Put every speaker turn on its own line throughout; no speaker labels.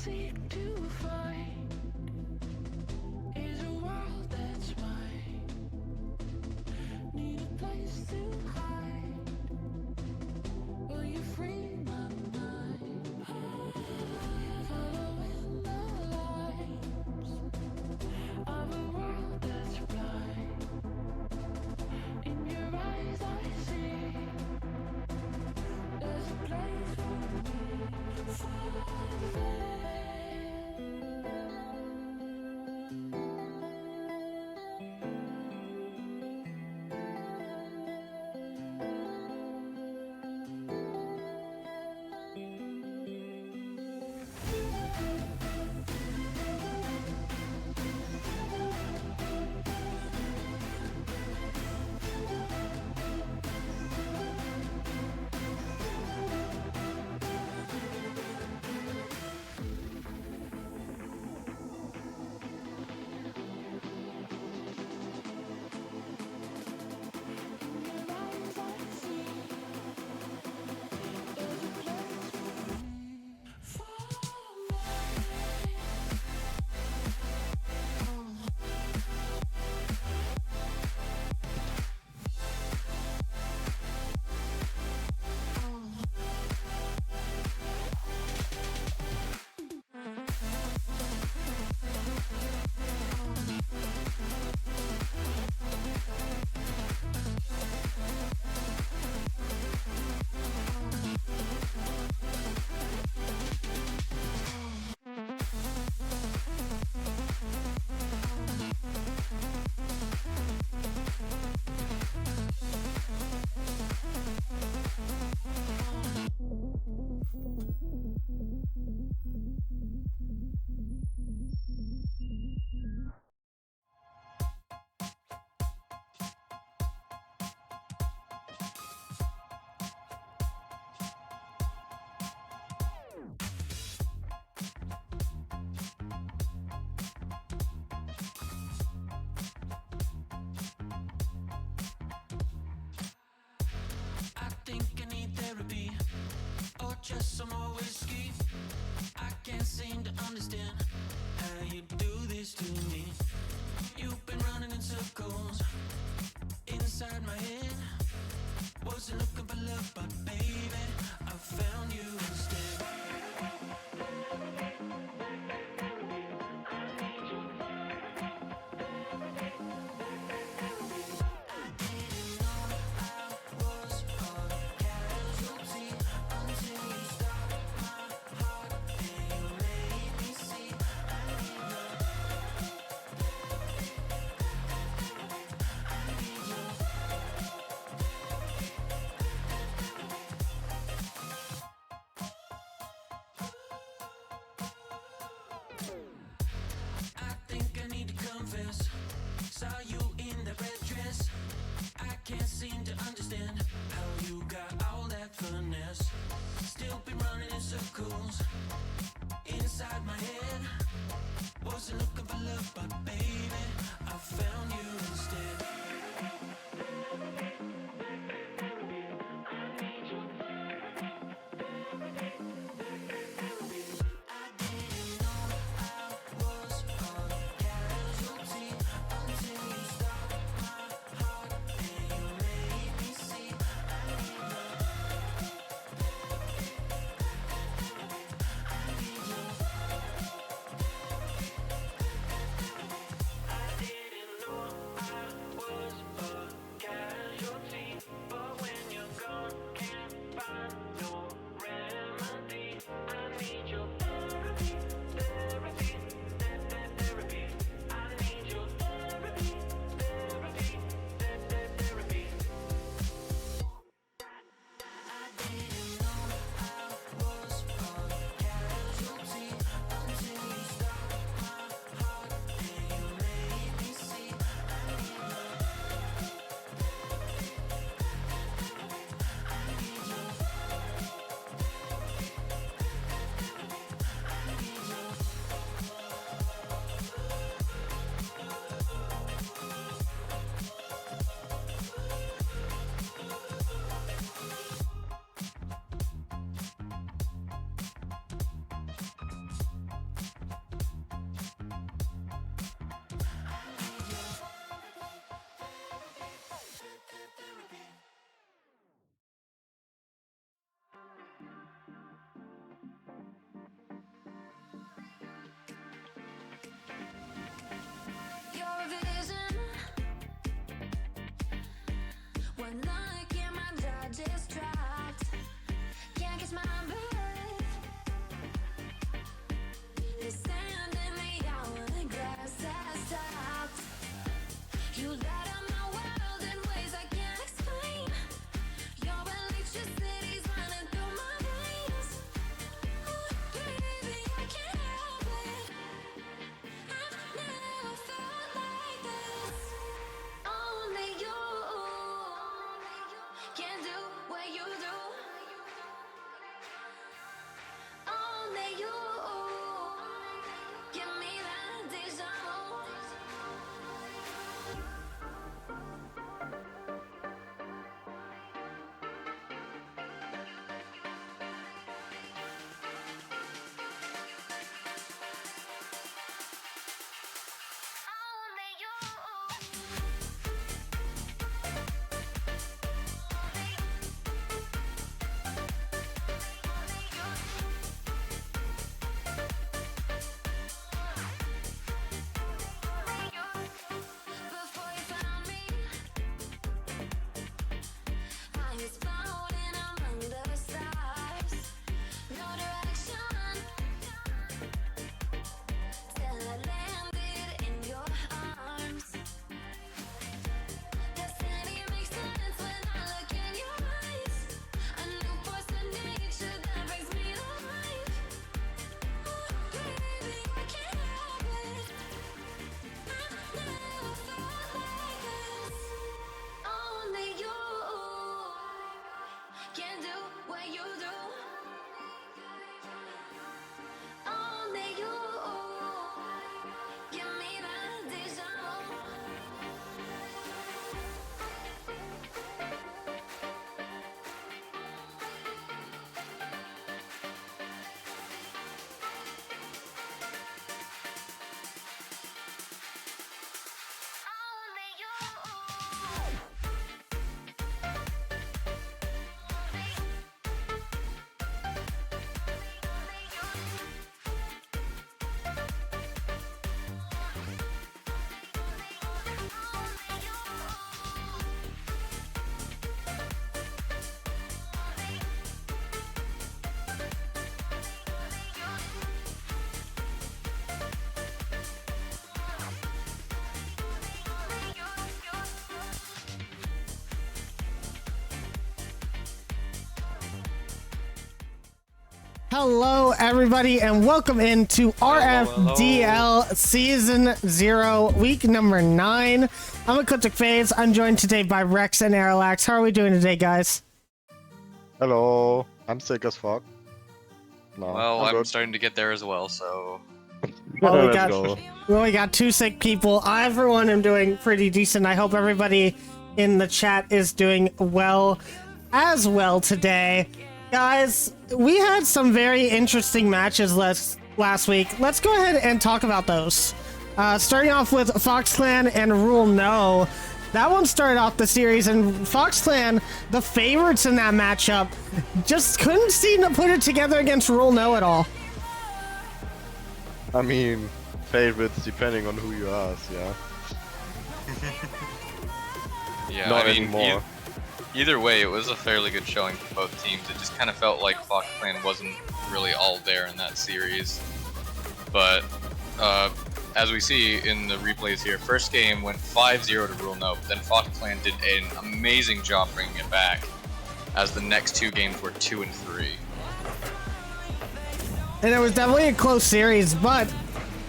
seek to find is a world that's mine. Need a place to hide. Will you free my mind? Following the lights of a world that's blind. In your eyes I see there's a place for me. Just some more whiskey. I can't seem to understand how you do this to me. You've been running in circles inside my head. Wasn't looking for love, but baby, I found you instead. what you do. Only you give me that deja vu. Only you.
Hello, everybody, and welcome into RFDL Season 0, week number 9. I'm Ecliptic Phase. I'm joined today by Rex and Airlax. How are we doing today, guys?
Hello, I'm sick as fuck. No,
Well, I'm
good.
starting to get there as well, so...
Well,
Let's go.
we only got 2 sick people. I, for one, am doing pretty decent. I hope everybody in the chat is doing well as well today. Guys, we had some very interesting matches last week. Let's go ahead and talk about those. Starting off with Fox Clan and Rule No. That one started off the series, and Fox Clan, the favorites in that matchup, just couldn't seem to put it together against Rule No at all.
I mean, favorites depending on who you ask, yeah.
Yeah,
Not
I mean,
anymore.
either way, it was a fairly good showing for both teams. It just kind of felt like Fox Clan wasn't really all there in that series. But, as we see in the replays here, first game went 5-0 to Rule No, but then Fox Clan did an amazing job bringing it back, as the next 2 games were 2 and 3.
And it was definitely a close series, but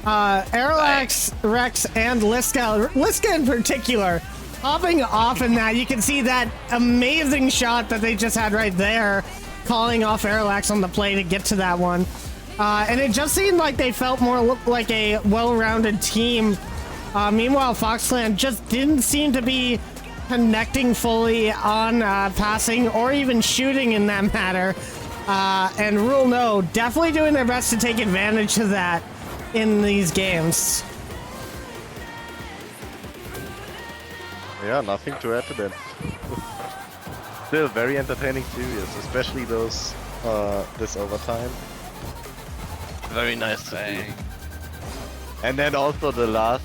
Airlax, Rex, and Liska in particular, hopping off in that. You can see that amazing shot that they just had right there, calling off Airlax on the play to get to that one. And it just seemed like they felt more like a well-rounded team. Meanwhile, Fox Clan just didn't seem to be connecting fully on passing or even shooting in that matter. And Rule No definitely doing their best to take advantage of that in these games.
Yeah, nothing to add to that. Still very entertaining series, especially those this overtime. Very nice to see. And then also the last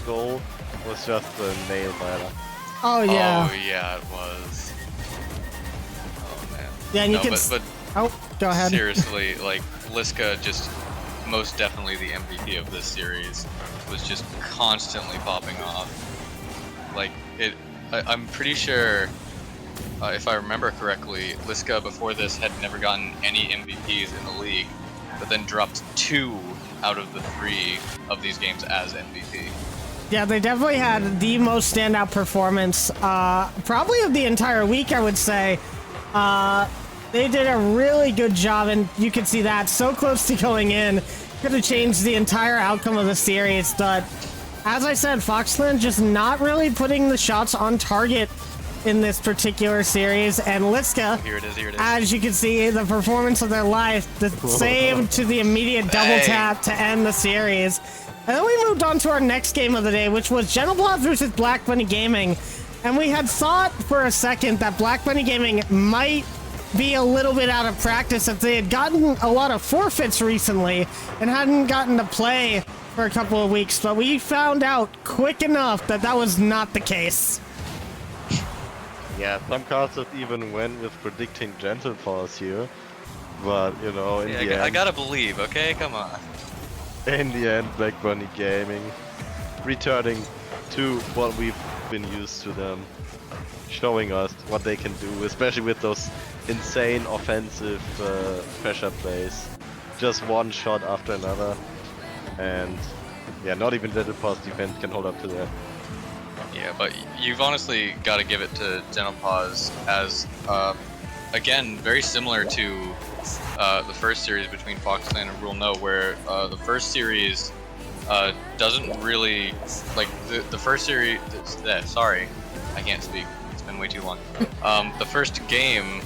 goal was just a nail biter.
Oh yeah.
Oh, yeah, it was. Oh, man.
Yeah, and you
No,
can.
but
Oh, go ahead.
seriously, like, Liska just most definitely the MVP of this series, was just constantly popping off. Like, I'm pretty sure, if I remember correctly, Liska before this had never gotten any MVPs in the league, but then dropped 2 out of the 3 of these games as MVP.
Yeah, they definitely had the most standout performance, probably of the entire week, I would say. They did a really good job, and you can see that so close to going in. Could have changed the entire outcome of the series, but as I said, Fox Clan just not really putting the shots on target in this particular series, and Liska,
Here it is.
as you can see, the performance of their life, the save to the immediate double tap to end the series. And then we moved on to our next game of the day, which was Genoblast versus Black Bunny Gaming. And we had thought for a second that Black Bunny Gaming might be a little bit out of practice if they had gotten a lot of forfeits recently and hadn't gotten to play for a couple of weeks, but we found out quick enough that that was not the case.
Yeah, some casters even went with predicting Gentle Force here, but you know, in the end,
I gotta believe, okay? Come on.
in the end, Black Bunny Gaming returning to what we've been used to them, showing us what they can do, especially with those insane offensive pressure plays. Just one shot after another, and yeah, not even Little Pass defense can hold up to that.
Yeah, but you've honestly got to give it to Genopause as again, very similar to the first series between Foxland and Rule No, where the first series doesn't really like the first series. Sorry, I can't speak. It's been way too long. The first game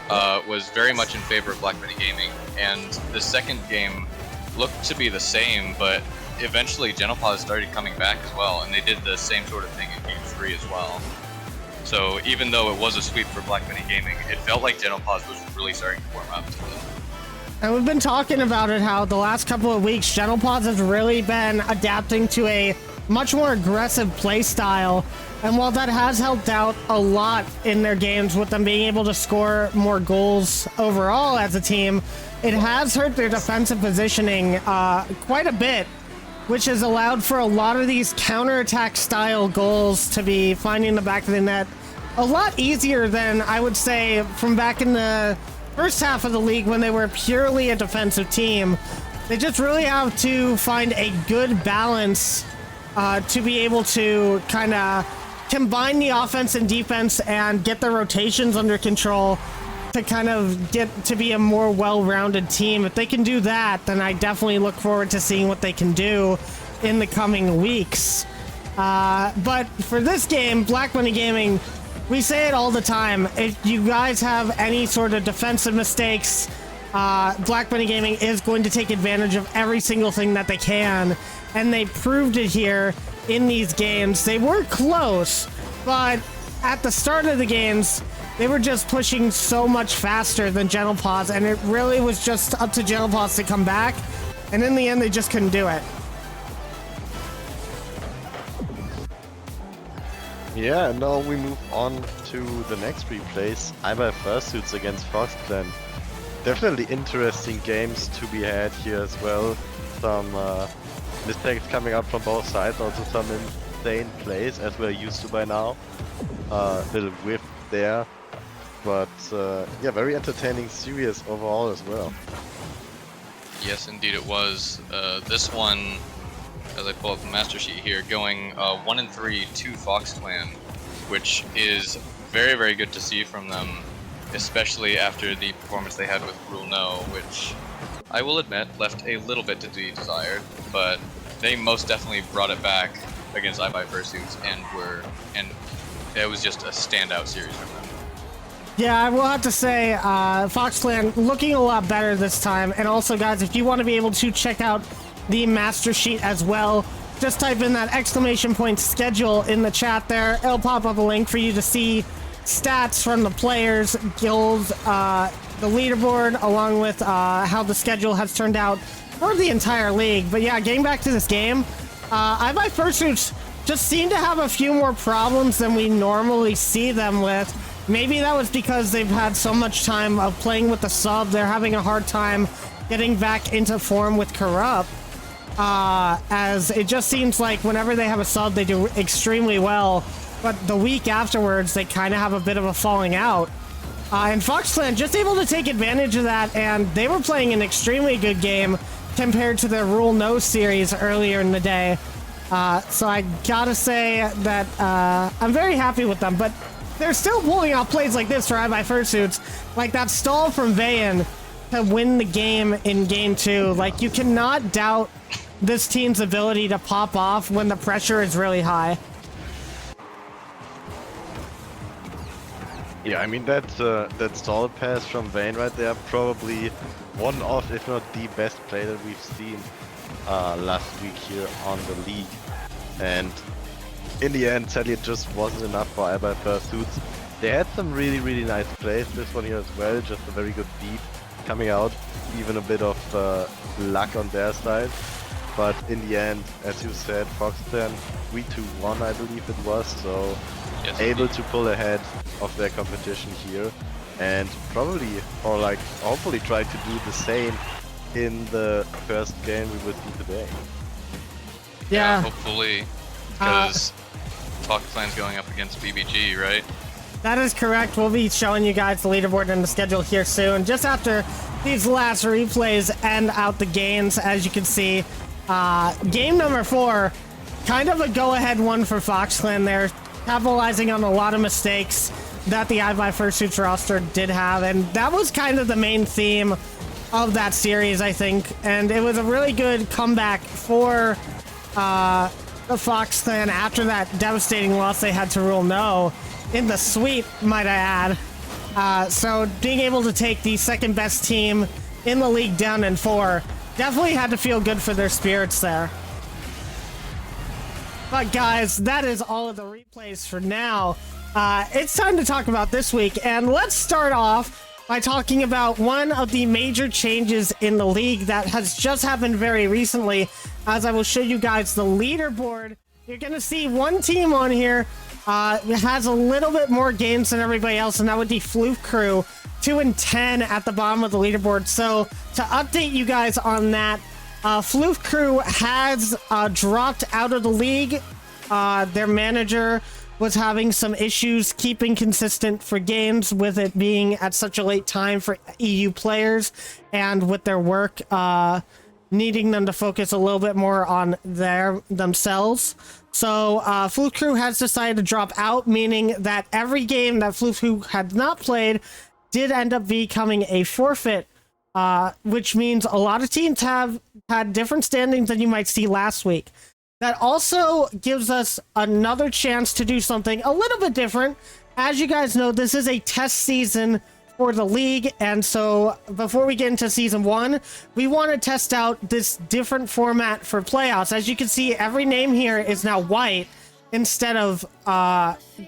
was very much in favor of Black Mini Gaming, and the second game looked to be the same, but eventually Genopause started coming back as well, and they did the same sort of thing in Game 3 as well. So even though it was a sweep for Black Mini Gaming, it felt like Genopause was really starting to warm up to it.
And we've been talking about it, how the last couple of weeks, Genopause has really been adapting to a much more aggressive play style. And while that has helped out a lot in their games with them being able to score more goals overall as a team, it has hurt their defensive positioning quite a bit, which has allowed for a lot of these counterattack style goals to be finding the back of the net a lot easier than, I would say, from back in the first half of the league when they were purely a defensive team. They just really have to find a good balance to be able to kind of combine the offense and defense and get the rotations under control to kind of get to be a more well-rounded team. If they can do that, then I definitely look forward to seeing what they can do in the coming weeks. But for this game, Black Money Gaming, we say it all the time. If you guys have any sort of defensive mistakes, Black Money Gaming is going to take advantage of every single thing that they can, and they proved it here in these games. They were close, but at the start of the games, they were just pushing so much faster than Genopause, and it really was just up to Genopause to come back, and in the end, they just couldn't do it.
Yeah, and now we move on to the next replays. iBuy Fursuits against Foxclan. Definitely interesting games to be had here as well. Some mistakes coming up from both sides, also some insane plays as we're used to by now. Little whiff there, but yeah, very entertaining series overall as well.
Yes, indeed it was. This one, as I pull up the master sheet here, going 1-3 to Foxclan, which is very, very good to see from them, especially after the performance they had with Rule No, which I will admit left a little bit to be desired, but they most definitely brought it back against iBuy Fursuits and it was just a standout series from them.
Yeah, I will have to say, Foxclan looking a lot better this time. And also, guys, if you want to be able to check out the master sheet as well, just type in that ! schedule in the chat there. It'll pop up a link for you to see stats from the players, guilds, the leaderboard, along with how the schedule has turned out for the entire league. But yeah, getting back to this game, iBuy Fursuits just seem to have a few more problems than we normally see them with. Maybe that was because they've had so much time of playing with the sub, they're having a hard time getting back into form with Corrupt. As it just seems like whenever they have a sub, they do extremely well, but the week afterwards, they kind of have a bit of a falling out. And Foxclan just able to take advantage of that, and they were playing an extremely good game compared to the Rule No series earlier in the day. So I gotta say that I'm very happy with them, but they're still pulling off plays like this for iBuy Fursuits, like that stall from Vayan to win the game in Game 2. Like, you cannot doubt this team's ability to pop off when the pressure is really high.
Yeah, I mean that stall pass from Vayne right there, probably one of, if not the best play that we've seen last week here on the league. And in the end, sadly, it just wasn't enough for iBuy Fursuits. They had some really, really nice plays. This one here as well, just a very good beat coming out. Even a bit of luck on their side. But in the end, as you said, Foxclan 3-1, I believe it was. So yes, able to pull ahead of their competition here. And probably, or like, hopefully try to do the same in the first game we will see today.
Yeah,
hopefully. Because Foxclan's going up against BBG, right?
that is correct. We'll be showing you guys the leaderboard and the schedule here soon. Just after these last replays end out the games, as you can see. Game number 4, kind of a go-ahead one for Foxclan there, capitalizing on a lot of mistakes. that the iBuy Fursuits roster did have, and that was kind of the main theme of that series, I think. And it was a really good comeback for the Fox Clan after that devastating loss they had to Rule No in the sweep, might I add. So being able to take the second best team in the league down in 4 definitely had to feel good for their spirits there. But guys, that is all of the replays for now. It's time to talk about this week, and let's start off by talking about one of the major changes in the league that has just happened very recently, as I will show you guys the leaderboard. You're going to see one team on here has a little bit more games than everybody else, and that would be Floof Crew, 2-10 at the bottom of the leaderboard. So to update you guys on that, Floof Crew has dropped out of the league. Their manager was having some issues keeping consistent for games, with it being at such a late time for EU players, and with their work needing them to focus a little bit more on themselves. So Floof Crew has decided to drop out, meaning that every game that Floof Crew had not played did end up becoming a forfeit, which means a lot of teams have had different standings than you might see last week. That also gives us another chance to do something a little bit different. As you guys know, this is a test season for the league, and so before we get into season 1, we want to test out this different format for playoffs. As you can see, every name here is now white instead of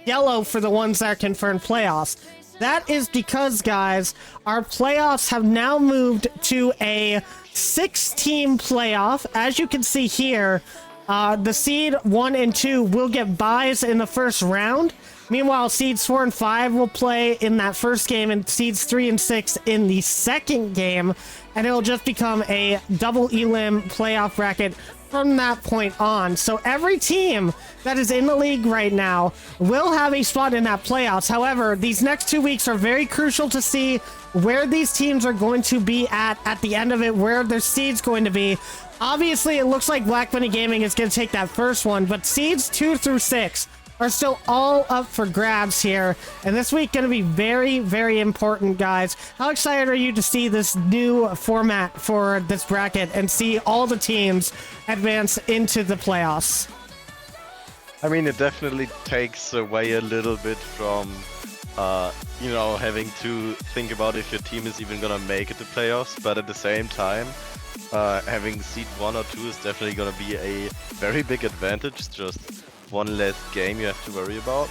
yellow for the ones that are confirmed playoffs. That is because, guys, our playoffs have now moved to a 6-team playoff. As you can see here, the seed 1 and 2 will get buys in the first round. Meanwhile, seeds 4 and 5 will play in that first game, and seeds 3 and 6 in the second game. And it'll just become a double elim playoff bracket from that point on. So every team that is in the league right now will have a spot in that playoffs. However, these next 2 weeks are very crucial to see where these teams are going to be at the end of it, where their seed's going to be. Obviously, it looks like Black Bunny Gaming is going to take that first one, but seeds 2 through 6 are still all up for grabs here, and this week going to be very, very important, guys. How excited are you to see this new format for this bracket and see all the teams advance into the playoffs?
I mean, it definitely takes away a little bit from, you know, having to think about if your team is even gonna make it to playoffs, but at the same time, having seed 1 or 2 is definitely gonna be a very big advantage. Just one less game you have to worry about.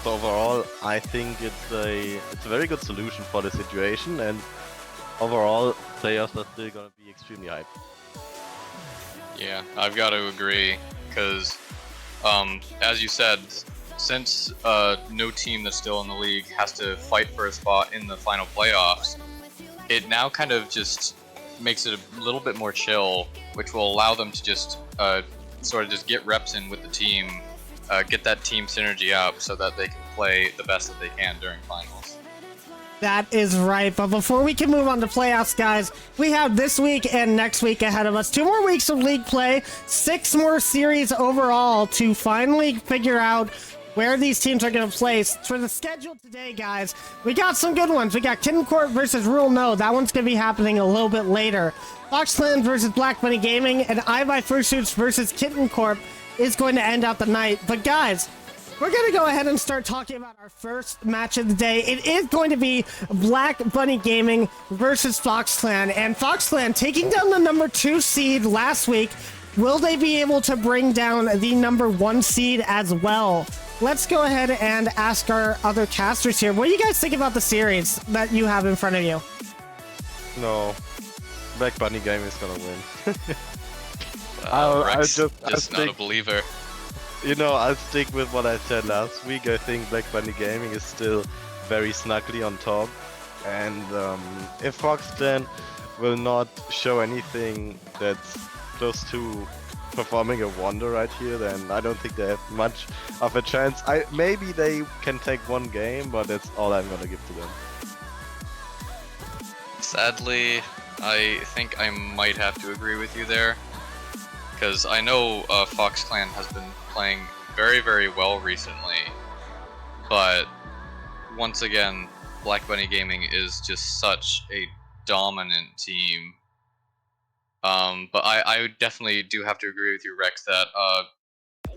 So overall, I think it's a very good solution for the situation, and overall, playoffs are still gonna be extremely hyped.
Yeah, I've got to agree, because as you said, since no team that's still in the league has to fight for a spot in the final playoffs, it now kind of just makes it a little bit more chill, which will allow them to just sort of just get reps in with the team, get that team synergy up so that they can play the best that they can during finals.
That is right, but before we can move on to playoffs, guys, we have this week and next week ahead of us. 2 more weeks of league play, 6 more series overall to finally figure out where these teams are going to place. For the schedule today, guys, we got some good ones. We got Kitten Corp versus Rule No. That one's going to be happening a little bit later. Fox Clan versus Black Bunny Gaming, and iBuy Fursuits versus Kitten Corp is going to end out the night. But guys, we're going to go ahead and start talking about our first match of the day. It is going to be Black Bunny Gaming versus Fox Clan, and Fox Clan taking down the number 2 seed last week. Will they be able to bring down the number 1 seed as well? Let's go ahead and ask our other casters here. What do you guys think about the series that you have in front of you?
No, Black Bunny Gaming is gonna win.
Rex, just not a believer.
You know, I'll stick with what I said last week. I think Black Bunny Gaming is still very snugly on top, and if Fox Clan will not show anything that's close to performing a wonder right here, then I don't think they have much of a chance. Maybe they can take 1 game, but that's all I'm gonna give to them.
Sadly, I think I might have to agree with you there, because I know Fox Clan has been playing very, very well recently, but once again, Black Bunny Gaming is just such a dominant team. But I definitely do have to agree with you, Rex, that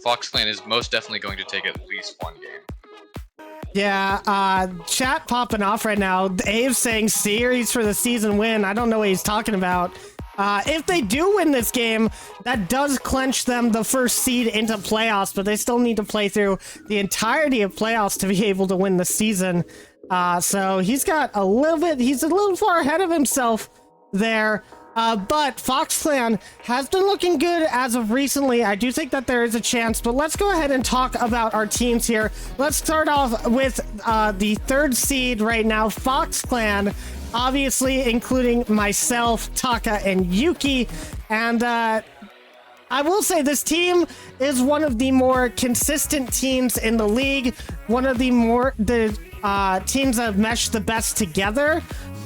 Fox Clan is most definitely going to take at least one game.
Yeah, chat popping off right now. Abe's saying series for the season win. I don't know what he's talking about. If they do win this game, that does clinch them the first seed into playoffs, but they still need to play through the entirety of playoffs to be able to win the season. So he's got a little bit, he's a little far ahead of himself there. But Fox Clan has been looking good as of recently. I do think that there is a chance, but let's go ahead and talk about our teams here. Let's start off with the third seed right now, Fox Clan, obviously including myself, Taka, and Yuki. And I will say this team is one of the more consistent teams in the league, one of the teams that mesh the best together.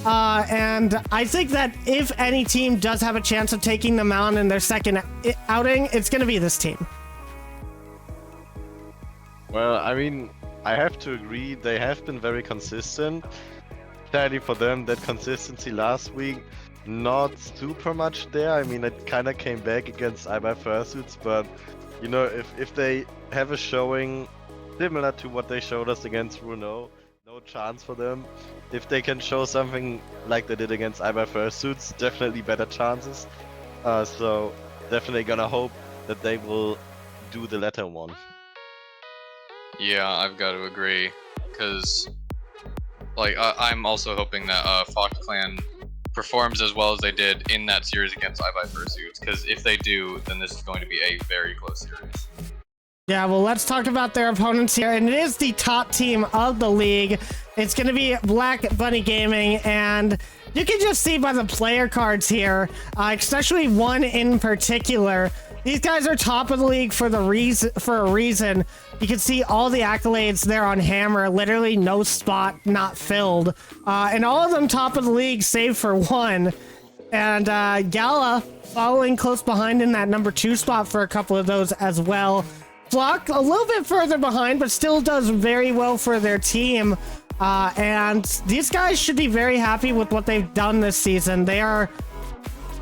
And I think that if any team does have a chance of taking them out in their second outing, it's going to be this team.
Well, I mean, I have to agree, they have been very consistent. Sadly for them, that consistency last week, not super much there. I mean, it kind of came back against iBuy Fursuits, but, you know, if they have a showing similar to what they showed us against Runo, no chance for them. If they can show something like they did against iBuy Fursuits, definitely better chances. So definitely gonna hope that they will do the latter one.
Yeah, I've got to agree, because like I'm also hoping that Fox Clan performs as well as they did in that series against iBuy Fursuits, because if they do, then this is going to be a very close series.
Yeah, well, let's talk about their opponents here, and it is the top team of the league. It's going to be Black Bunny Gaming, and you can just see by the player cards here, especially one in particular. These guys are top of the league for a reason. You can see all the accolades there on Hammer, literally no spot not filled, and all of them top of the league save for one. And Gala following close behind in that number 2 spot for a couple of those as well. Flock a little bit further behind, but still does very well for their team. And these guys should be very happy with what they've done this season. They are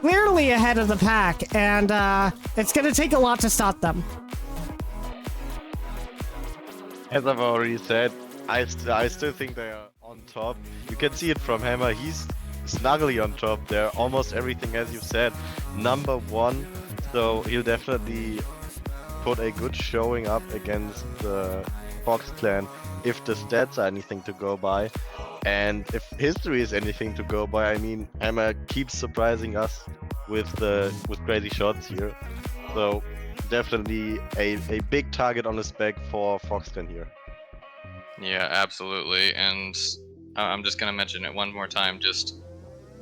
clearly ahead of the pack, and it's going to take a lot to stop them.
As I've already said, I still think they are on top. You can see it from Hammer. He's snugly on top there. Almost everything, as you said, number 1. So he'll definitely put a good showing up against the Fox Clan if the stats are anything to go by, and if history is anything to go by. I mean, Hammer keeps surprising us with crazy shots here, so definitely a big target on his back for Fox Clan here.
Yeah, absolutely, and I'm just gonna mention it one more time. Just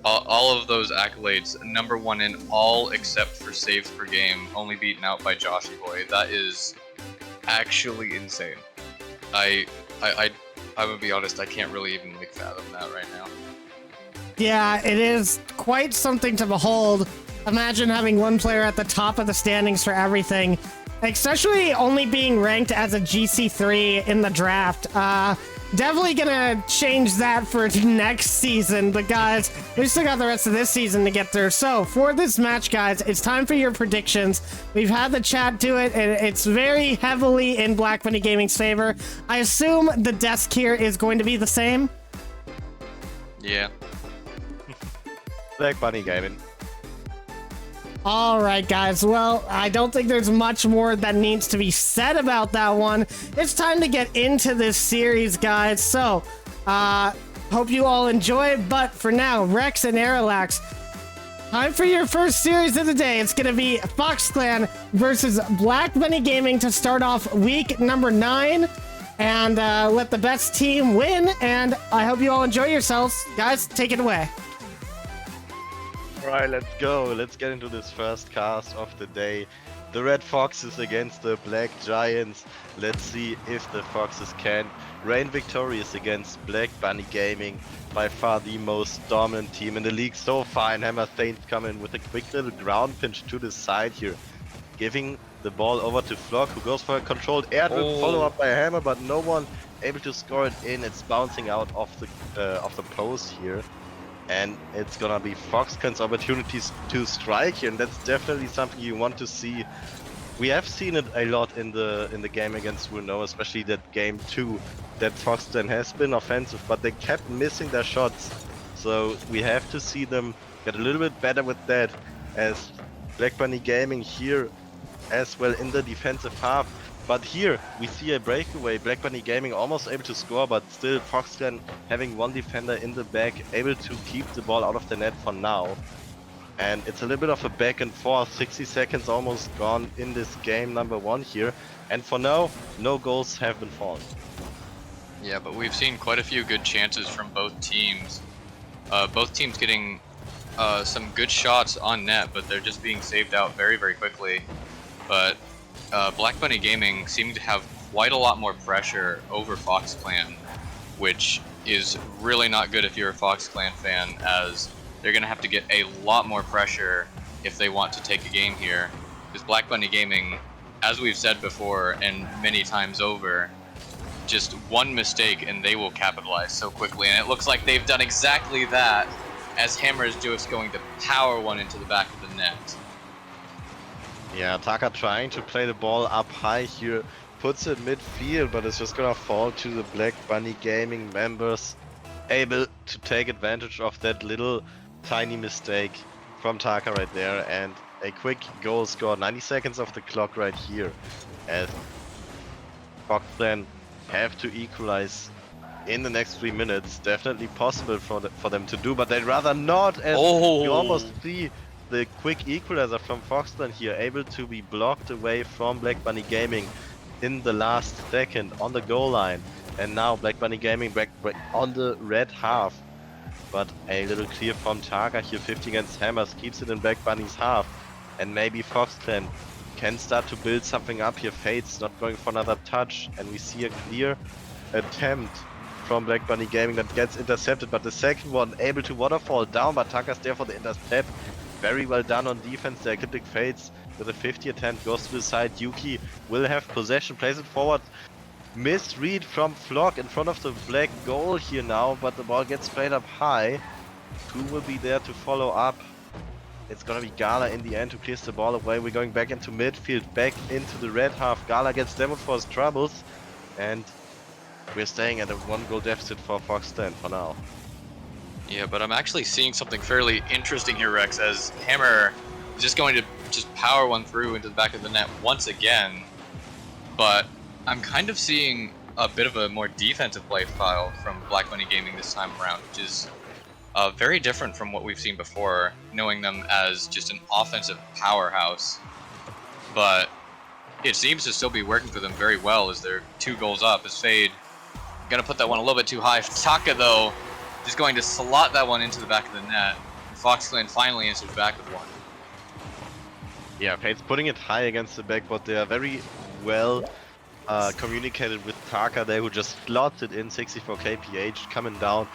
all of those accolades, number 1 in all except for saves per game, only beaten out by Joshy Boy. That is actually insane. I would be honest, I can't really even fathom that right now.
Yeah, it is quite something to behold. Imagine having one player at the top of the standings for everything, especially only being ranked as a GC3 in the draft. Definitely gonna change that for next season, but guys, we still got the rest of this season to get through. So for this match, guys, it's time for your predictions. We've had the chat do it, and it's very heavily in Black Bunny Gaming's favor. I assume the desk here is going to be the same.
Yeah.
Black Bunny Gaming.
All right, guys. Well, I don't think there's much more that needs to be said about that one. It's time to get into this series, guys. So, hope you all enjoy. But for now, Rex and Arilax, time for your first series of the day. It's going to be Fox Clan versus Black Bunny Gaming to start off week number 9. And let the best team win. And I hope you all enjoy yourselves. Guys, take it away.
Alright, let's go. Let's get into this first cast of the day. The Red Foxes against the Black Giants. Let's see if the Foxes can reign victorious against Black Bunny Gaming. By far the most dominant team in the league so far. And Hammer Saints come in with a quick little ground pinch to the side here, giving the ball over to Flock, who goes for a controlled air drift, follow up by Hammer, but no one able to score it in. It's bouncing out of the post here, and it's gonna be Foxconn's opportunities to strike here, and that's definitely something you want to see. We have seen it a lot in the game against Bruno, especially that game 2, that Foxton has been offensive, but they kept missing their shots. So we have to see them get a little bit better with that, as Black Bunny Gaming here as well in the defensive half. But here we see a breakaway, Black Bunny Gaming almost able to score, but still Foxton having one defender in the back, able to keep the ball out of the net for now. And it's a little bit of a back and forth, 60 seconds almost gone in this game number 1 here. And for now, no goals have been fallen.
Yeah, but we've seen quite a few good chances from both teams. Both teams getting some good shots on net, but they're just being saved out very, very quickly. But Black Bunny Gaming seem to have quite a lot more pressure over Fox Clan, which is really not good if you're a Fox Clan fan, as they're going to have to get a lot more pressure if they want to take a game here. Because Black Bunny Gaming, as we've said before and many times over, just one mistake and they will capitalize so quickly. And it looks like they've done exactly that, as Hammer is just going to power one into the back of the net.
Yeah, Taka trying to play the ball up high here, puts it midfield, but it's just gonna fall to the Black Bunny Gaming members, able to take advantage of that little tiny mistake from Taka right there, and a quick goal score, 90 seconds off the clock right here, as Foxland have to equalize in the next 3 minutes. Definitely possible for them to do, but they'd rather not, as you almost see the quick equalizer from Foxland here, able to be blocked away from Black Bunny Gaming in the last second on the goal line. And now Black Bunny Gaming back on the red half. But a little clear from Taka here, 50 against Hammers, keeps it in Black Bunny's half. And maybe Foxclan can start to build something up here. Fade's not going for another touch, and we see a clear attempt from Black Bunny Gaming that gets intercepted, but the second one able to waterfall down, but Taka's there for the intercept. Very well done on defense there. Ecliptic Fates with a 50 attempt goes to the side. Yuki will have possession, plays it forward. Misread from Flock in front of the black goal here now, but the ball gets played up high. Who will be there to follow up? It's gonna be Gala in the end who clears the ball away. We're going back into midfield, back into the red half. Gala gets demoed for his troubles, and we're staying at a 1-goal deficit for Foxton for now.
Yeah, but I'm actually seeing something fairly interesting here, Rex, as Hammer is just going to power one through into the back of the net once again. But I'm kind of seeing a bit of a more defensive play style from Black Bunny Gaming this time around, which is very different from what we've seen before, knowing them as just an offensive powerhouse. But it seems to still be working for them very well, as they're 2 goals up. As Fade gonna put that one a little bit too high. Taka, though, just going to slot that one into the back of the net. And Foxclan finally answers back with one.
Yeah, Fade's putting it high against the backboard. They are very well communicated with Taka there, who just slots it in. 64 kph coming down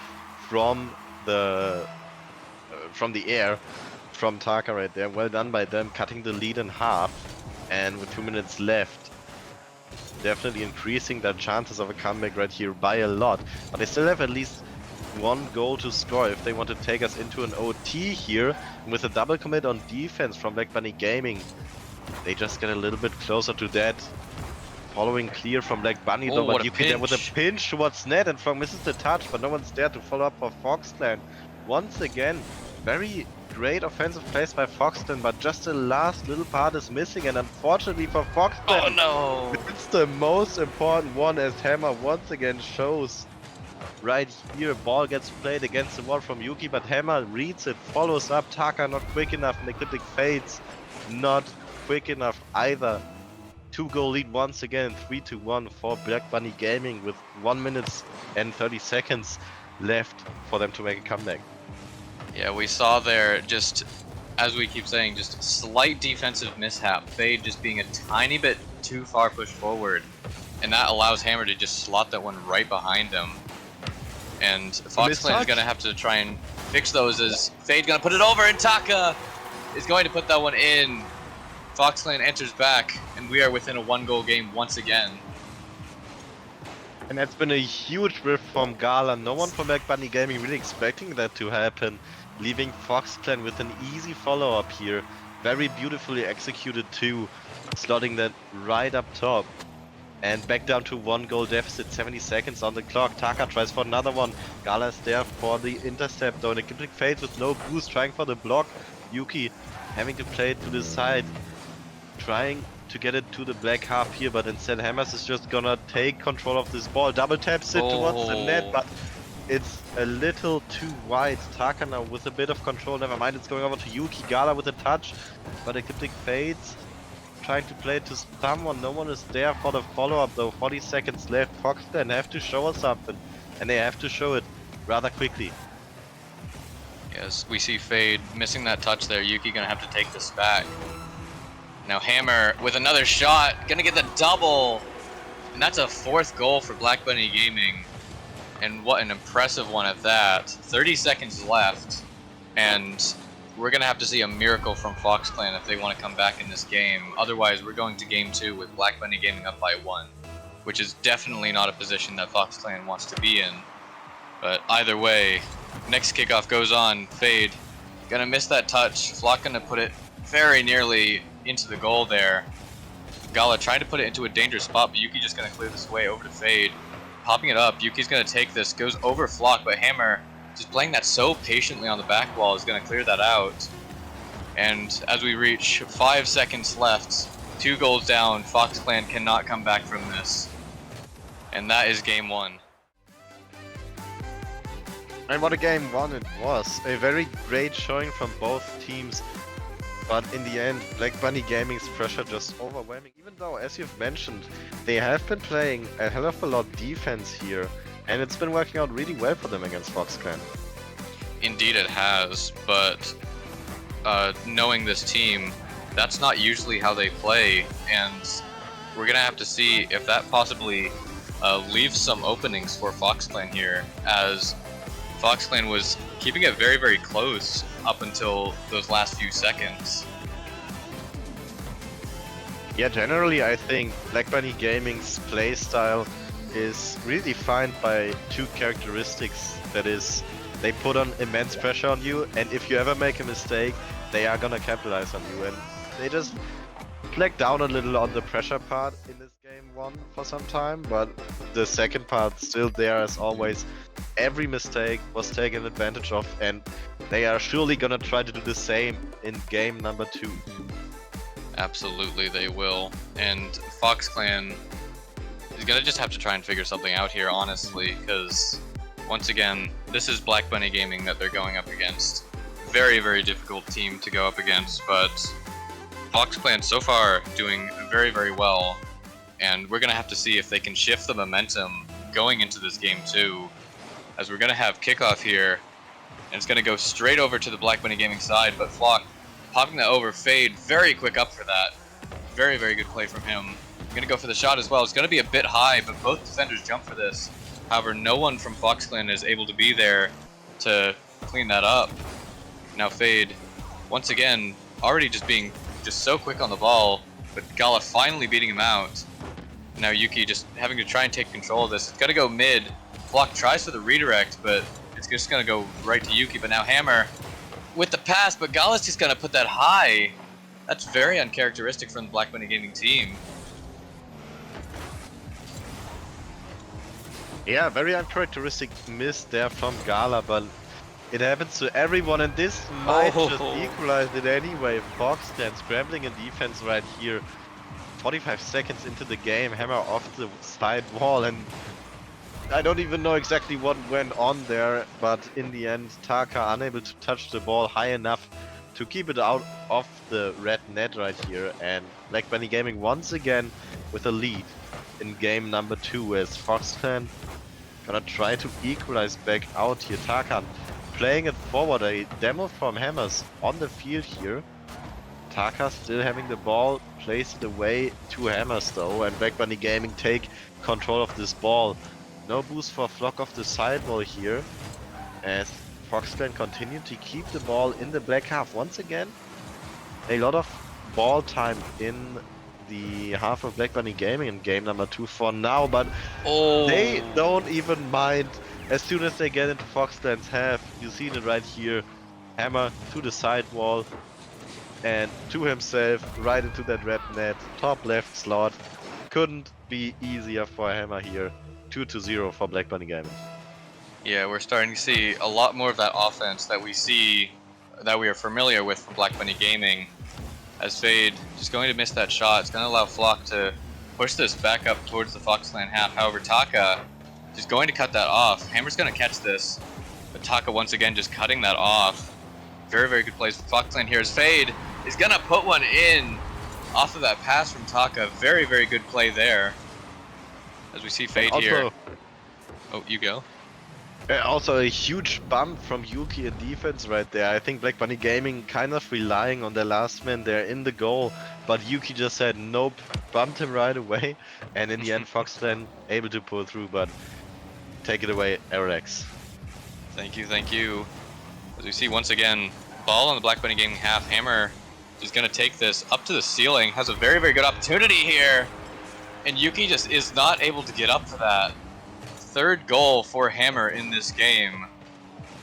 from the air from Taka right there. Well done by them, cutting the lead in half, and with 2 minutes left, definitely increasing their chances of a comeback right here by a lot. But they still have at least 1 goal to score if they want to take us into an OT here. And with a double commit on defense from Black Bunny Gaming, they just get a little bit closer to that. Following clear from Black Bunny, though, but Yuki there with a pinch towards net, and Frog misses the touch, but no one's there to follow up for Foxclan. Once again, very great offensive plays by Foxclan, but just the last little part is missing, and unfortunately for Foxclan,
oh no!
It's the most important one, as Hammer once again shows. Right here, ball gets played against the wall from Yuki, but Hammer reads it, follows up. Taka not quick enough, and Ecliptic Fates not quick enough either. 2-goal lead once again, 3-1 for Black Bunny Gaming, with 1 minute and 30 seconds left for them to make a comeback.
Yeah, we saw there, just as we keep saying, just slight defensive mishap. Fade just being a tiny bit too far pushed forward, and that allows Hammer to just slot that one right behind him. And Foxclan is going to have to try and fix those, as Fade's going to put it over, and Taka is going to put that one in. Foxclan enters back, and we are within a 1-goal game once again.
And that's been a huge rift from Gala. No one from Black Bunny Gaming really expecting that to happen, leaving Fox Clan with an easy follow-up here. Very beautifully executed too, slotting that right up top. And back down to 1 goal deficit, 70 seconds on the clock. Taka tries for another one. Gala is there for the intercept though. Ecliptic fades with no boost, trying for the block. Yuki having to play it to the side, trying to get it to the black half here, but instead Hammers is just gonna take control of this ball. Double taps it towards the net, but it's a little too wide. Taka now with a bit of control, never mind, it's going over to Yuki. Gala with a touch, but Ecliptic fades. Trying to play it to someone, no one is there for the follow-up though. 40 seconds left, Fox then have to show us something, and they have to show it rather quickly.
Yes, we see Fade missing that touch there. Yuki gonna have to take this back. Now Hammer with another shot, gonna get the double, and that's a 4th goal for Black Bunny Gaming, and what an impressive one at that. 30 seconds left, and we're gonna have to see a miracle from Fox Clan if they want to come back in this game. Otherwise, we're going to game 2 with Black Bunny Gaming up by 1, which is definitely not a position that Fox Clan wants to be in. But either way, next kickoff goes on. Fade gonna miss that touch. Flock gonna put it very nearly into the goal there. Gala trying to put it into a dangerous spot, but Yuki just gonna clear this away over to Fade. Popping it up, Yuki's gonna take this, goes over Flock, but Hammer just playing that so patiently on the back wall is gonna clear that out. And as we reach 5 seconds left, 2 goals down, Fox Clan cannot come back from this. And that is game 1.
And what a game 1 it was. A very great showing from both teams. But in the end, Black Bunny Gaming's pressure just overwhelming. Even though, as you've mentioned, they have been playing a hell of a lot defense here. And it's been working out really well for them against Fox Clan.
Indeed it has, but knowing this team, that's not usually how they play. And we're going to have to see if that possibly leaves some openings for Fox Clan here, as Fox Clan was keeping it very, very close up until those last few seconds.
Yeah, generally I think Black Bunny Gaming's playstyle is really defined by 2 characteristics. That is, they put on immense pressure on you, and if you ever make a mistake, they are gonna capitalize on you. And they just slacked down a little on the pressure part in this game 1 for some time, but the second part still there as always. Every mistake was taken advantage of, and they are surely gonna try to do the same in game number 2.
Absolutely they will. And Fox Clan is gonna just have to try and figure something out here, honestly, because once again, this is Black Bunny Gaming that they're going up against. Very, very difficult team to go up against, but Fox Clan so far doing very, very well, and we're gonna have to see if they can shift the momentum going into this game 2, as we're gonna have kickoff here, and it's gonna go straight over to the Black Bunny Gaming side, but Flock popping that over. Fade, very quick up for that. Very, very good play from him. Gonna go for the shot as well. It's gonna be a bit high, but both defenders jump for this. However, no one from Fox Clan is able to be there to clean that up. Now Fade, once again, already just being so quick on the ball, but Gala finally beating him out. Now Yuki just having to try and take control of this. It's gonna go mid. Flock tries for the redirect, but it's just gonna go right to Yuki. But now Hammer with the pass, but Gala's just gonna put that high. That's very uncharacteristic from the Black Bunny Gaming team.
Yeah, very uncharacteristic miss there from Gala, but it happens to everyone, and this might just equalize it anyway. Fox Clan scrambling in defense right here. 45 seconds into the game, Hammer off the side wall, and I don't even know exactly what went on there, but in the end, Taka unable to touch the ball high enough to keep it out of the red net right here, and Black Bunny Gaming once again with a lead in game number 2, as Fox Clan gonna try to equalize back out here. Taka playing it forward, a demo from Hammers on the field here. Taka still having the ball, plays it away to Hammers though, and Black Bunny Gaming take control of this ball. No boost for Flock off the sidewall here, as Fox Clan continue to keep the ball in the black half. Once again, a lot of ball time in the half of Black Bunny Gaming in game number 2 for now, but
Oh.
they don't even mind. As soon as they get into Foxland's half, you've seen it right here. Hammer to the sidewall and to himself right into that red net, top left slot. Couldn't be easier for Hammer here. 2-0 for Black Bunny Gaming.
Yeah, we're starting to see a lot more of that offense that we are familiar with from Black Bunny Gaming. As Fade just going to miss that shot, it's going to allow Flock to push this back up towards the Foxland half. However, Taka just going to cut that off. Hammer's going to catch this, but Taka once again just cutting that off. Very, very good plays for Foxland here as Fade is going to put one in off of that pass from Taka. Very, very good play there. As we see Fade here. Oh, you go.
Also a huge bump from Yuki in defense right there. I think Black Bunny Gaming kind of relying on their last man there in the goal, but Yuki just said nope, bumped him right away, and in the end Foxland able to pull through, but take it away, Arex.
Thank you, thank you. As we see once again, ball on the Black Bunny Gaming half. Hammer is going to take this up to the ceiling, has a very, very good opportunity here, and Yuki just is not able to get up for that. Third goal for Hammer in this game,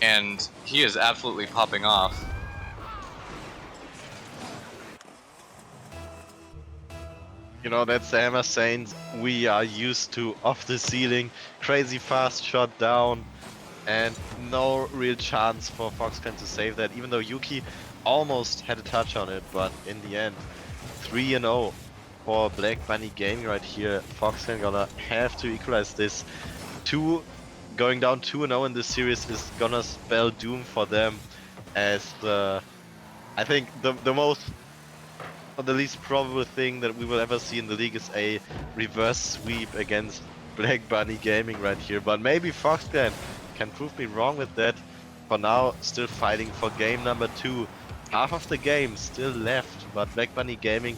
and he is absolutely popping off.
You know, that's the Hammer Saints we are used to. Off the ceiling, crazy fast shot down, and no real chance for Foxclan to save that, even though Yuki almost had a touch on it, but in the end, 3-0 for Black Bunny Gaming right here. Foxclan gonna have to equalize this. Going down 2-0 in this series is gonna spell doom for them, as I think the most, or the least probable thing that we will ever see in the league is a reverse sweep against Black Bunny Gaming right here. But maybe Foxclan can prove me wrong with that. For now, still fighting for game number 2. Half of the game still left, but Black Bunny Gaming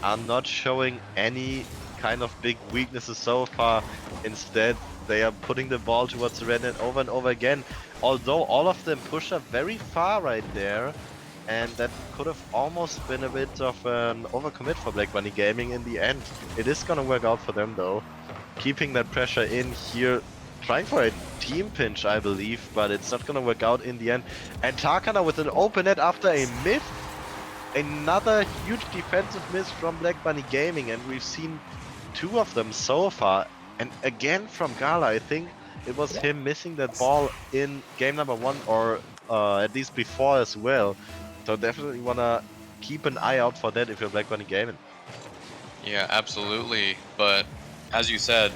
are not showing any kind of big weaknesses so far. Instead, they are putting the ball towards the red net over and over again, although all of them push up very far right there, and that could have almost been a bit of an overcommit for Black Bunny Gaming in the end. It is gonna work out for them though, keeping that pressure in here, trying for a team pinch I believe, but it's not gonna work out in the end. And Takana with an open net after a miss, another huge defensive miss from Black Bunny Gaming, and we've seen 2 of them so far. And again from Gala, I think it was him missing that ball in game number 1, or at least before as well. So definitely wanna keep an eye out for that if you're Black Bunny Gaming.
Yeah, absolutely. But as you said,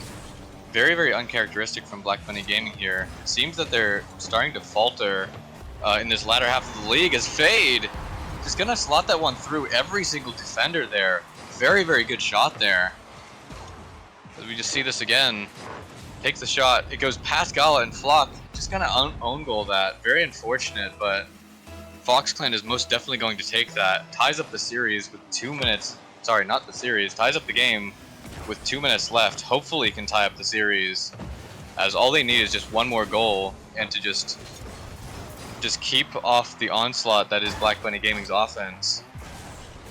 very, very uncharacteristic from Black Bunny Gaming here. It seems that they're starting to falter in this latter half of the league as Fade is gonna slot that one through every single defender there. Very, very good shot there. As we just see this again, takes the shot, it goes past Gala, and Flock just gonna own goal that. Very unfortunate, but Foxclan is most definitely going to take that. Ties up the series with 2 minutes, sorry, not the series, ties up the game with 2 minutes left. Hopefully can tie up the series, as all they need is just one more goal, and to just keep off the onslaught that is Black Bunny Gaming's offense.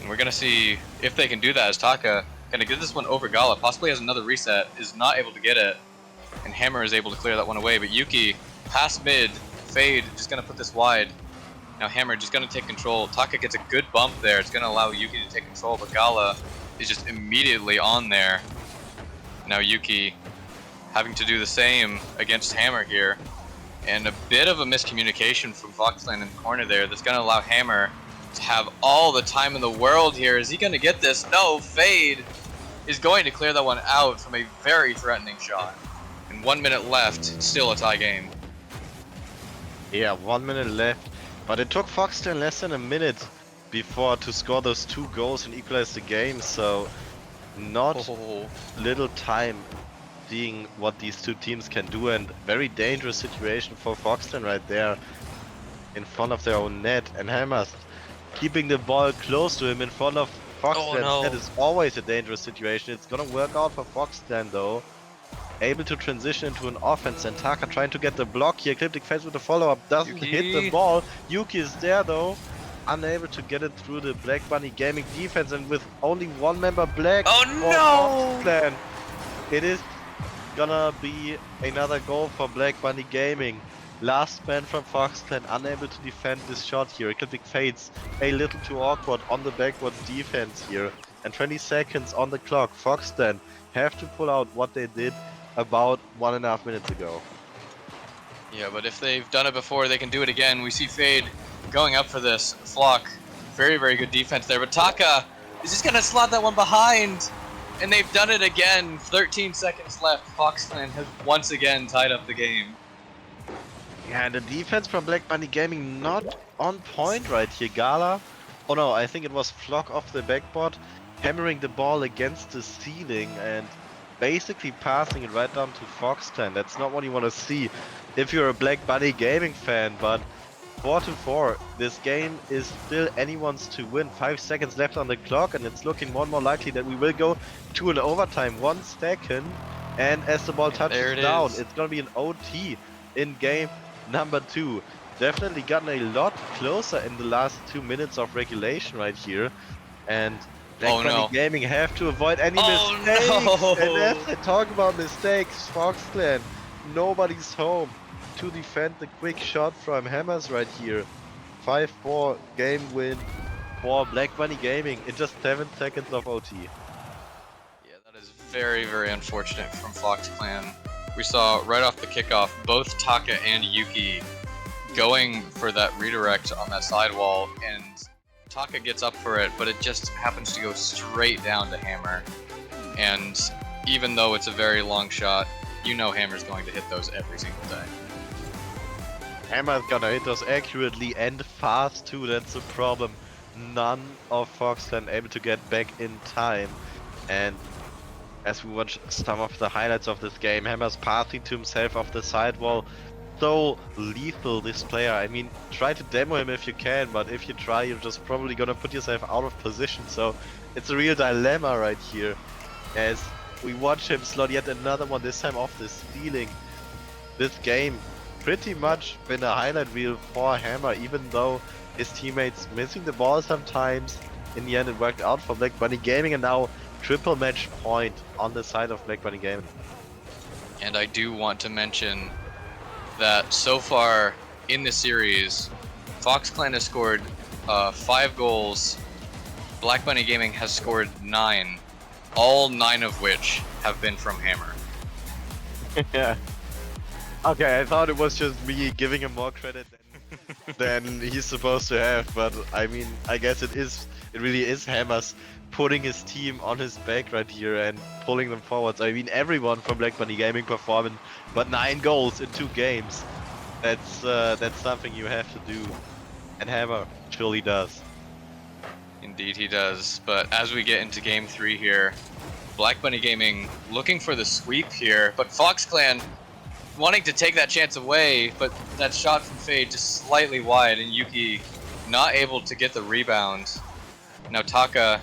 And we're gonna see if they can do that, as Taka gonna get this one over Gala, possibly has another reset, is not able to get it, and Hammer is able to clear that one away, but Yuki, past mid, Fade, just gonna put this wide. Now Hammer just gonna take control. Taka gets a good bump there, it's gonna allow Yuki to take control, but Gala is just immediately on there. Now Yuki having to do the same against Hammer here, and a bit of a miscommunication from Foxland in the corner there that's gonna allow Hammer to have all the time in the world here. Is he gonna get this? No, Fade is going to clear that one out from a very threatening shot. And 1 minute left, still a tie game.
Yeah, 1 minute left, but it took Foxton less than a minute before to score those 2 goals and equalize the game, so not little time seeing what these 2 teams can do, and very dangerous situation for Foxton right there in front of their own net, and Hammers keeping the ball close to him in front of Foxland. That is always a dangerous situation. It's gonna work out for Foxland though. Able to transition into an offense, and Taka trying to get the block here. Ecliptic face with the follow-up, doesn't hit the ball. Yuki is there though. unable to get it through the Black Bunny Gaming defense, and with only one member Black
Oh,
for
no!
Fox Clan, it is gonna be another goal for Black Bunny Gaming. Last man from Fox Clan unable to defend this shot here. Ecliptic Fates a little too awkward on the backward defense here. And 20 seconds on the clock. Fox Clan have to pull out what they did about 1.5 minutes ago.
Yeah, but if they've done it before, they can do it again. We see Fade going up for this. Flock, very, very good defense there. But Taka is just going to slot that one behind. And they've done it again. 13 seconds left. Fox Clan has once again tied up the game.
Yeah, the defense from Black Bunny Gaming not on point right here. Gala, oh no, I think it was Flock off the backboard, hammering the ball against the ceiling and basically passing it right down to Fox Clan. That's not what you want to see if you're a Black Bunny Gaming fan, but 4-4, this game is still anyone's to win. 5 seconds left on the clock, and it's looking more and more likely that we will go to an overtime. 1 second, and as the ball touches down, it's gonna be an OT in game number 2. Definitely gotten a lot closer in the last 2 minutes of regulation right here, and Black Bunny Gaming have to avoid any mistakes.
No.
And as I talk about mistakes, Fox Clan, nobody's home to defend the quick shot from Hammers right here. 5-4 game win for Black Bunny Gaming in just 7 seconds of OT.
Yeah, that is very, very unfortunate from Fox Clan. We saw right off the kickoff both Taka and Yuki going for that redirect on that sidewall, and Taka gets up for it, but it just happens to go straight down to Hammer. And even though it's a very long shot, you know Hammer's going to hit those every single day.
Hammer's gonna hit those accurately and fast too, that's the problem. None of Fox Clan able to get back in time. And as we watch some of the highlights of this game, Hammer's passing to himself off the sidewall. So lethal, this player. I mean, try to demo him if you can, but if you try, you're just probably gonna put yourself out of position. So it's a real dilemma right here, as we watch him slot yet another one, this time off the ceiling. This game pretty much been a highlight reel for Hammer, even though his teammates missing the ball sometimes. In the end, it worked out for Black Bunny Gaming, and now triple match point on the side of Black Bunny Gaming.
And I do want to mention that so far in the series, Fox Clan has scored 5 goals, Black Bunny Gaming has scored 9, all 9 of which have been from Hammer.
Yeah. Okay, I thought it was just me giving him more credit than he's supposed to have, but I mean, I guess it really is Hammer's putting his team on his back right here and pulling them forwards. I mean, everyone from Black Bunny Gaming performing, but 9 goals in 2 games. That's something you have to do, and Hammer surely does.
Indeed he does, but as we get into game 3 here, Black Bunny Gaming looking for the sweep here, but Fox Clan wanting to take that chance away, but that shot from Fade just slightly wide, and Yuki not able to get the rebound. Now Taka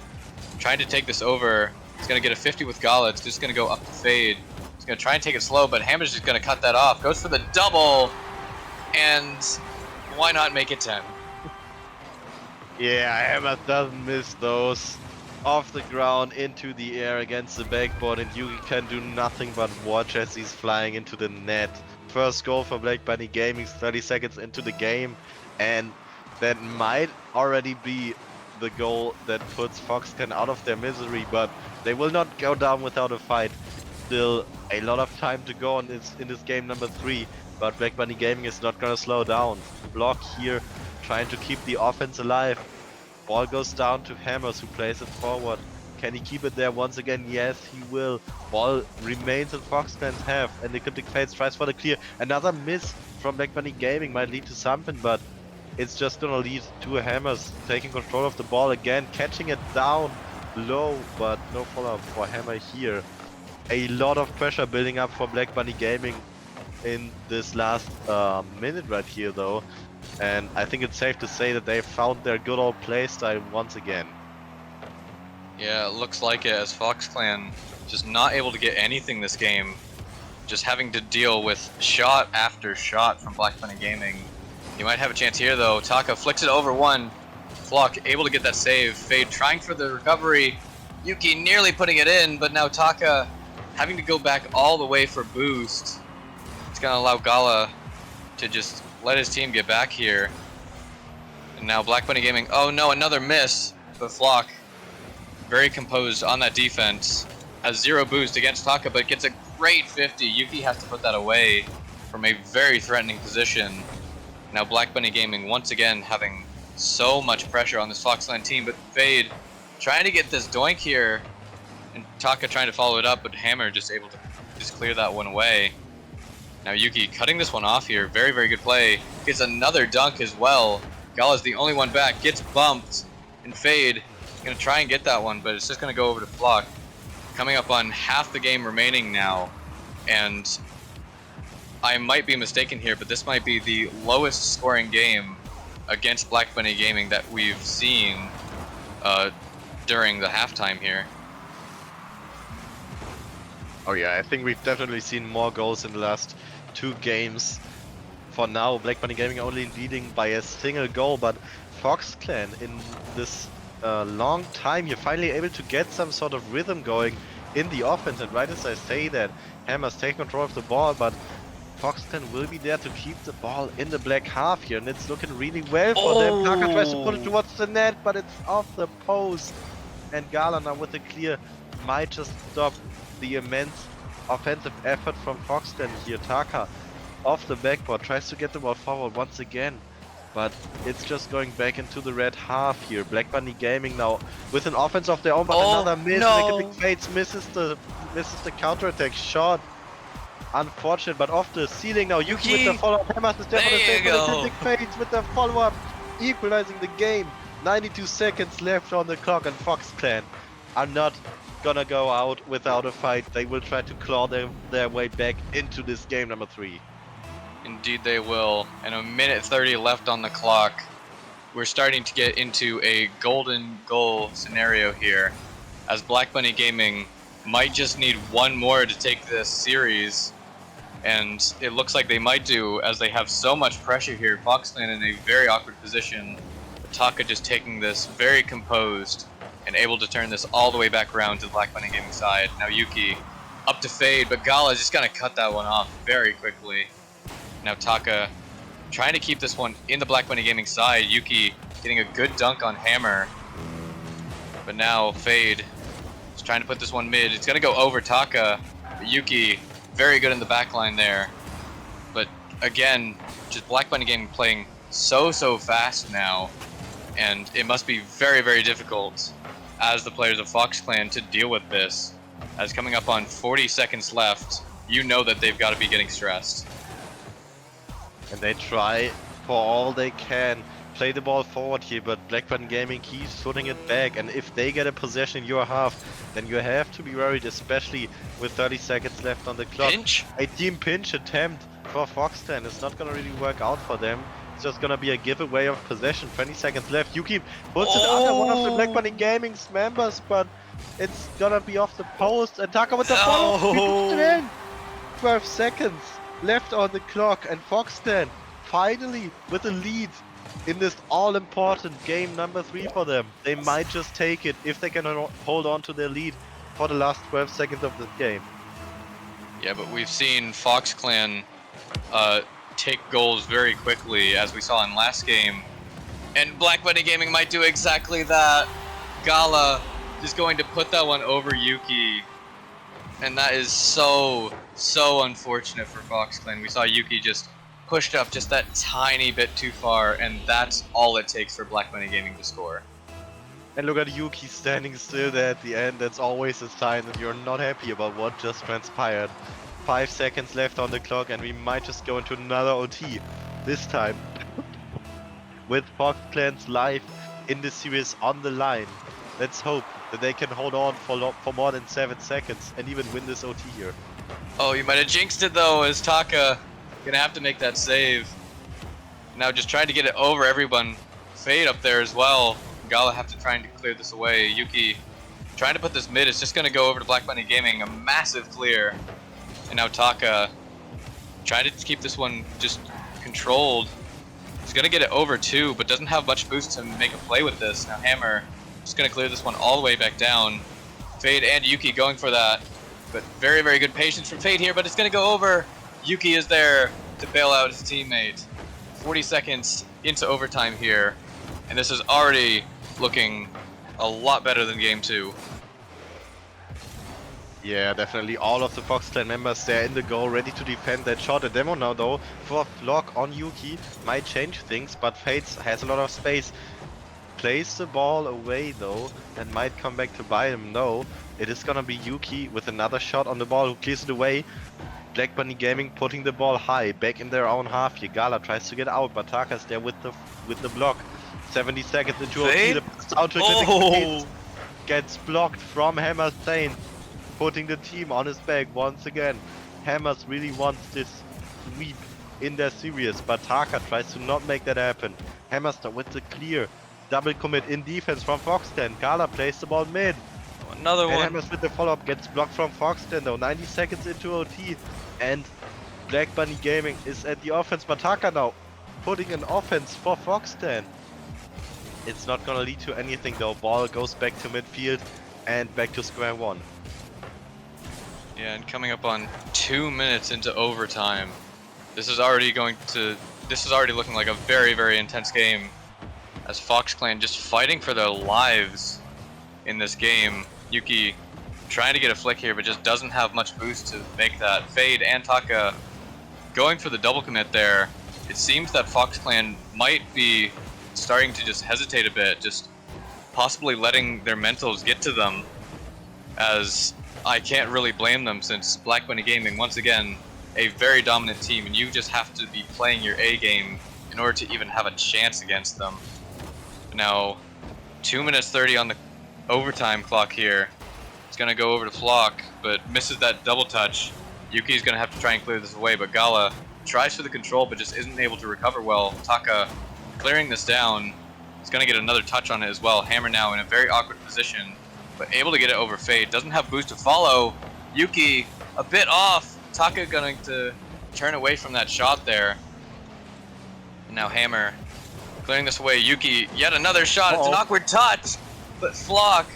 trying to take this over. He's going to get a 50 with Gala. It's just going to go up to Fade. He's going to try and take it slow, but Hammer's just going to cut that off. Goes for the double, and why not make it 10?
Yeah, Hammer doesn't miss those. Off the ground, into the air against the backboard, and Yuki can do nothing but watch as he's flying into the net. First goal for Black Bunny Gaming, 30 seconds into the game, and that might already be the goal that puts Fox Clan out of their misery, but they will not go down without a fight. Still a lot of time to go in this game number 3, but Black Bunny Gaming is not gonna slow down. Block here, trying to keep the offense alive. Ball goes down to Hammers, who plays it forward. Can he keep it there once again? Yes, he will. Ball remains in Fox Clan's half, and the Ecliptic Fates tries for the clear. Another miss from Black Bunny Gaming might lead to something, but it's just gonna lead to Hammers taking control of the ball again, catching it down low, but no follow-up for Hammer here. A lot of pressure building up for Black Bunny Gaming in this last minute right here, though. And I think it's safe to say that they found their good old playstyle once again.
Yeah, it looks like it, as Fox Clan just not able to get anything this game. Just having to deal with shot after shot from Black Bunny Gaming. He might have a chance here though. Taka flicks it over one. Flock able to get that save. Fade trying for the recovery. Yuki nearly putting it in, but now Taka having to go back all the way for boost. It's going to allow Gala to just let his team get back here. And now Black Bunny Gaming, oh no, another miss. But Flock, very composed on that defense, has 0 boost against Taka, but gets a great 50. Yuki has to put that away from a very threatening position. Now Black Bunny Gaming once again having so much pressure on this Foxland team, but Fade trying to get this doink here, and Taka trying to follow it up, but Hammer just able to just clear that one away. Now Yuki cutting this one off here, very, very good play. Gets another dunk as well. Gala's the only one back, gets bumped, and Fade gonna try and get that one, but it's just gonna go over to Flock. Coming up on half the game remaining now, and I might be mistaken here, but this might be the lowest scoring game against Black Bunny Gaming that we've seen during the halftime here.
Oh yeah, I think we've definitely seen more goals in the last 2 games. For now, Black Bunny Gaming only leading by a single goal, but Fox Clan in this long time, you're finally able to get some sort of rhythm going in the offense. And right as I say that, Hammer's taking control of the ball, but Fox Clan will be there to keep the ball in the black half here, and it's looking really well for them. Taka tries to put it towards the net, but it's off the post. And Gala now with a clear might just stop the immense offensive effort from Fox Clan here. Taka off the backboard tries to get the ball forward once again, but it's just going back into the red half here. Black Bunny Gaming now with an offense of their own, but another miss. Negative Fates misses the counter-attack shot. Unfortunate, but off the ceiling now. Yuki with the follow-up. Hammers is there for the save, but Negative Fates with the follow-up, equalizing the game. 92 seconds left on the clock, and Fox Clan are not gonna go out without a fight. They will try to claw their way back into this game number 3.
Indeed they will. And a minute 30 left on the clock. We're starting to get into a golden goal scenario here, as Black Bunny Gaming might just need one more to take this series, and it looks like they might do, as they have so much pressure here. Fox Clan in a very awkward position. Taka just taking this very composed and able to turn this all the way back around to the Black Bunny Gaming side. Now Yuki up to Fade, but Gala just gonna cut that one off very quickly. Now Taka trying to keep this one in the Black Bunny Gaming side. Yuki getting a good dunk on Hammer, but now Fade is trying to put this one mid. It's gonna go over Taka, but Yuki very good in the back line there. But again, just Black Bunny Gaming playing so fast now, and it must be very, very difficult as the players of Fox Clan to deal with this, as coming up on 40 seconds left, you know that they've got to be getting stressed.
And they try for all they can, play the ball forward here, but Black Bunny Gaming keeps putting it back, and if they get a possession in your half, then you have to be worried, especially with 30 seconds left on the clock.
Pinch?
A team pinch attempt for Fox Clan is not gonna really work out for them. It's just gonna be a giveaway of possession. 20 seconds left. Yuki puts it under one of the Black Bunny Gaming's members, but it's gonna be off the post. And Taka with the follow. He puts it in. 12 seconds left on the clock, and Fox Clan finally with a lead in this all-important game number 3 for them. They might just take it if they can hold on to their lead for the last 12 seconds of this game.
Yeah, but we've seen Fox Clan take goals very quickly, as we saw in last game. And Black Bunny Gaming might do exactly that. Gala is going to put that one over Yuki. And that is so unfortunate for Fox Clan. We saw Yuki just pushed up just that tiny bit too far, and that's all it takes for Black Bunny Gaming to score.
And look at Yuki standing still there at the end. That's always a sign that you're not happy about what just transpired. 5 seconds left on the clock, and we might just go into another OT. This time with Fox Clan's life in this series on the line. Let's hope that they can hold on for more than 7 seconds and even win this OT here.
Oh, you might have jinxed it though, as Taka gonna have to make that save. Now just trying to get it over everyone. Fade up there as well. Gala have to try and clear this away. Yuki trying to put this mid. It's just gonna go over to Black Bunny Gaming. A massive clear. And now Taka trying to keep this one just controlled. He's gonna get it over too, but doesn't have much boost to make a play with this. Now Hammer just gonna clear this one all the way back down. Fade and Yuki going for that, but very, very good patience from Fade here, but it's gonna go over. Yuki is there to bail out his teammate. 40 seconds into overtime here, and this is already looking a lot better than game 2.
Yeah, definitely all of the Fox Clan members there in the goal, ready to defend that shot. A demo now though, for block on Yuki might change things, but Fates has a lot of space. Plays the ball away though, and might come back to buy him. No, it is gonna be Yuki with another shot on the ball who clears it away. Black Bunny Gaming putting the ball high, back in their own half here. Gala tries to get out, but Taka's there with the block. 70 seconds into OT, the pass out to Fade gets blocked from Hammer Thane, putting the team on his back once again. Hammers really wants this sweep in their series, but Taka tries to not make that happen. Hammers with the clear double commit in defense from Foxten. Gala plays the ball mid.
Another
And
one.
Hammers with the follow-up gets blocked from Foxten though. 90 seconds into OT, and Black Bunny Gaming is at the offense, but Taka now putting an offense for Foxten. It's not gonna lead to anything though. Ball goes back to midfield and back to square one.
Yeah, and coming up on 2 minutes into overtime, this is already looking like a very, very intense game, as Fox Clan just fighting for their lives in this game. Yuki trying to get a flick here, but just doesn't have much boost to make that. Fade and Taka going for the double commit there. It seems that Fox Clan might be starting to just hesitate a bit, just possibly letting their mentals get to them, as I can't really blame them, since Black Bunny Gaming, once again, a very dominant team, and you just have to be playing your A game in order to even have a chance against them. Now, 2 minutes 30 on the overtime clock here. It's gonna go over to Flock, but misses that double touch. Yuki's gonna have to try and clear this away, but Gala tries for the control, but just isn't able to recover well. Taka clearing this down. He's gonna get another touch on it as well. Hammer now in a very awkward position, but able to get it over Fade. Doesn't have boost to follow. Yuki a bit off. Taka going to turn away from that shot there. And now Hammer clearing this away. Yuki, yet another shot. It's an awkward touch, but Flock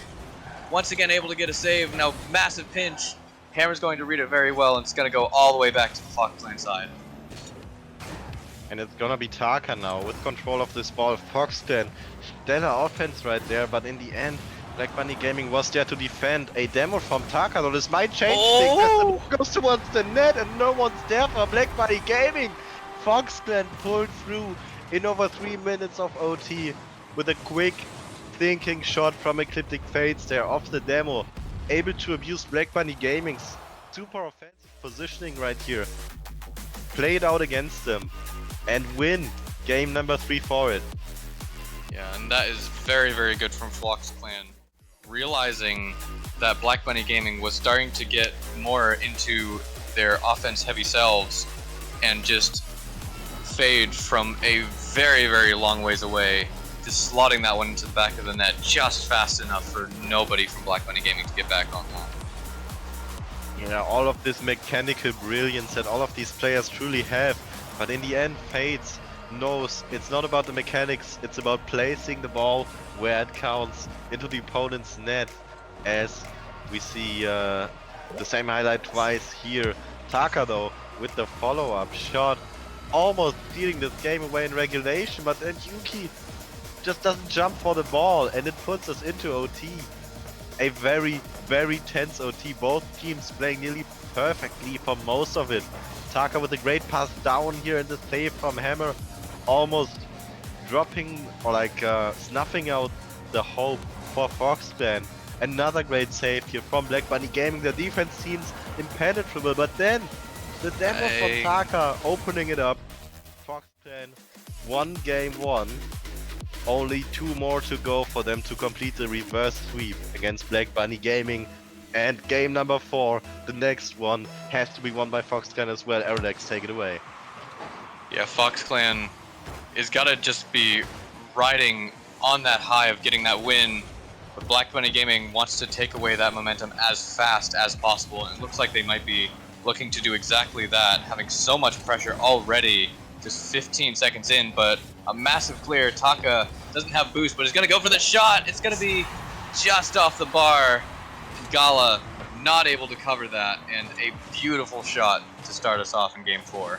once again able to get a save. Now massive pinch. Hammer's going to read it very well, and it's going to go all the way back to the Fox Clan side.
And it's gonna be Taka now with control of this ball. Foxten, stellar offense right there, but in the end, Black Bunny Gaming was there to defend. A demo from Taka, though this might change things as the ball goes towards the net and no one's there for Black Bunny Gaming. Foxten pulled through in over 3 minutes of OT with a quick thinking shot from Ecliptic Fates there off the demo. Able to abuse Black Bunny Gaming's super offensive positioning right here. Play it out against them and win game number 3 for it.
Yeah, and that is very, very good from Fox Clan. Realizing that Black Bunny Gaming was starting to get more into their offense-heavy selves and just Fade from a very, very long ways away, just slotting that one into the back of the net just fast enough for nobody from Black Bunny Gaming to get back on that.
Yeah, all of this mechanical brilliance that all of these players truly have, but in the end, Fates knows it's not about the mechanics, it's about placing the ball where it counts into the opponent's net, as we see the same highlight twice here. Taka though with the follow-up shot, almost stealing this game away in regulation, but then Yuki just doesn't jump for the ball and it puts us into OT. A very, very tense OT. Both teams playing nearly perfectly for most of it. Taka with a great pass down here in the save from Hammer, almost dropping or like snuffing out the hope for Foxclan. Another great save here from Black Bunny Gaming. The defense seems impenetrable, but then the demo from Taka opening it up. Foxclan won game 1. Only 2 more to go for them to complete the reverse sweep against Black Bunny Gaming. And game number 4, the next one, has to be won by Foxclan as well. Aerodex, take it away.
Yeah, Fox Clan is gotta just be riding on that high of getting that win, but Black Bunny Gaming wants to take away that momentum as fast as possible, and it looks like they might be looking to do exactly that, having so much pressure already just 15 seconds in, but a massive clear. Taka doesn't have boost, but is going to go for the shot. It's going to be just off the bar. Gala not able to cover that, and a beautiful shot to start us off in game 4.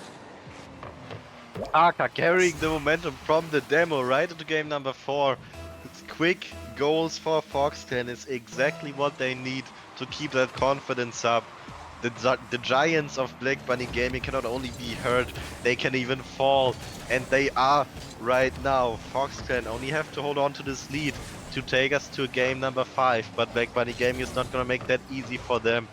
Taka carrying the momentum from the demo right into game number 4. It's quick goals for Foxten is exactly what they need to keep that confidence up. The giants of Black Bunny Gaming cannot only be hurt, they can even fall. And they are right now. Foxten only have to hold on to this lead to take us to game number 5. But Black Bunny Gaming is not gonna make that easy for them,